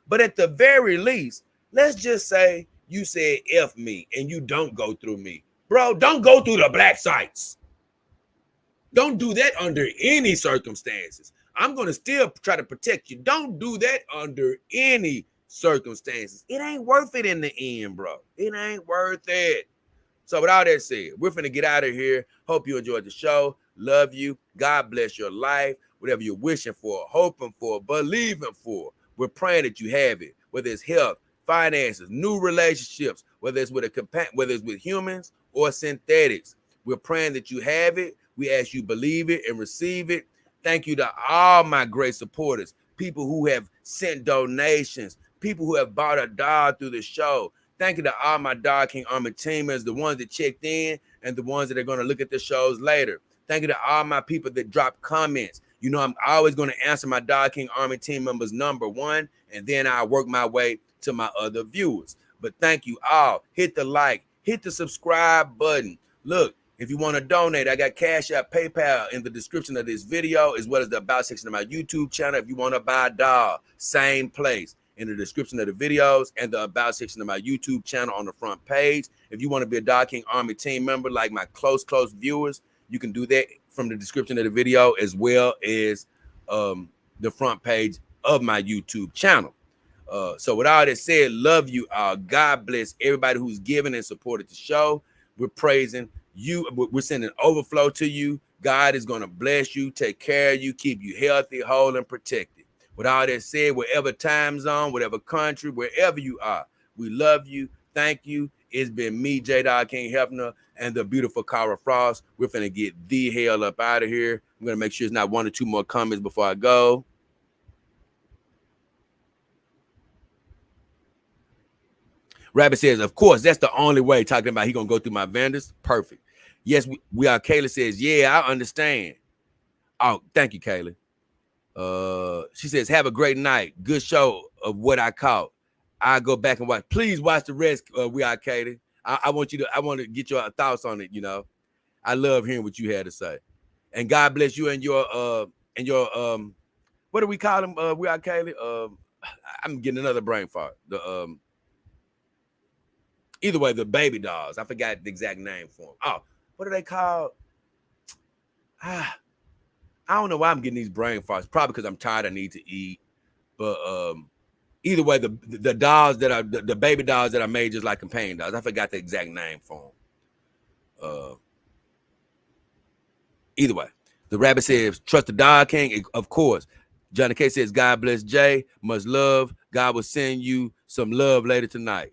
But at the very least, let's just say you said F me and you don't go through me. Bro, don't go through the black sites. Don't do that under any circumstances. I'm going to still try to protect you. Don't do that under any circumstances. It ain't worth it in the end, bro. It ain't worth it. So with all that said, we're finna get out of here. Hope you enjoyed the show. Love you. God bless your life. Whatever you're wishing for, hoping for, believing for, we're praying that you have it. Whether it's health, finances, new relationships, whether it's with humans or synthetics, we're praying that you have it. We ask you believe it and receive it. Thank you to all my great supporters, people who have sent donations, people who have bought a dog through the show. Thank you to all my Dog King Army teamers, the ones that checked in and the ones that are going to look at the shows later. Thank you to all my people that drop comments. You know, I'm always going to answer my Dog King Army team members number one, and then I work my way to my other viewers. But thank you all. Hit the like, hit the subscribe button. Look, if you want to donate, I got Cash App, PayPal in the description of this video, as well as the About section of my YouTube channel. If you want to buy a dog, same place in the description of the videos and the About section of my YouTube channel on the front page. If you want to be a Dog King Army team member like my close viewers, you can do that from the description of the video as well as the front page of my YouTube channel. So with all that said, love you all. God bless everybody who's given and supported the show. We're praising you. We're sending overflow to you. God is going to bless you, take care of you, keep you healthy, whole, and protected. With all that said, whatever time zone, whatever country, wherever you are, we love you. Thank you. It's been me, JayDollKingHefner, and the beautiful Cara Frost. We're finna get the hell up out of here. I'm gonna make sure it's not one or two more comments before I go. Rabbit says, of course, that's the only way. Talking about he gonna go through my vendors. Perfect. Yes, we are. Kayla says, yeah, I understand. Oh, thank you, Kayla. She says, have a great night. Good show of what I caught. I'll go back and watch. Please watch the rest. We are Katie. I want to get your thoughts on it. You know, I love hearing what you had to say. And God bless you and your what do we call them? We are Kaylee. I'm getting another brain fart. The either way, the baby dolls. I forgot the exact name for them. Oh, what are they called? I don't know why I'm getting these brain farts. Probably because I'm tired. I need to eat. But either way, the dolls that are the baby dolls that I made just like companion dolls. I forgot the exact name for them. Either way, the rabbit says, trust the Dog King. Of course. Johnny K says, God bless Jay. Much love. God will send you some love later tonight.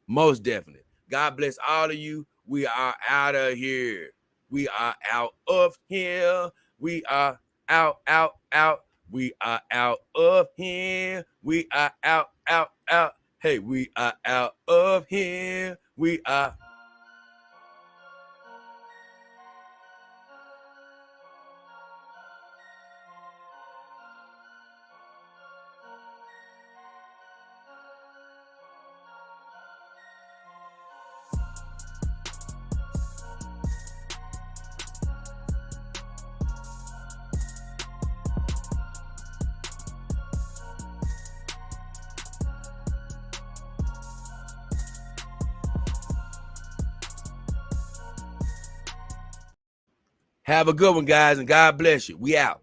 Most definitely. God bless all of you. We are out of here. We are out of here. We are out. We are out of here. We are out. Hey, we are out of here. We are. Have a good one, guys, and God bless you. We out.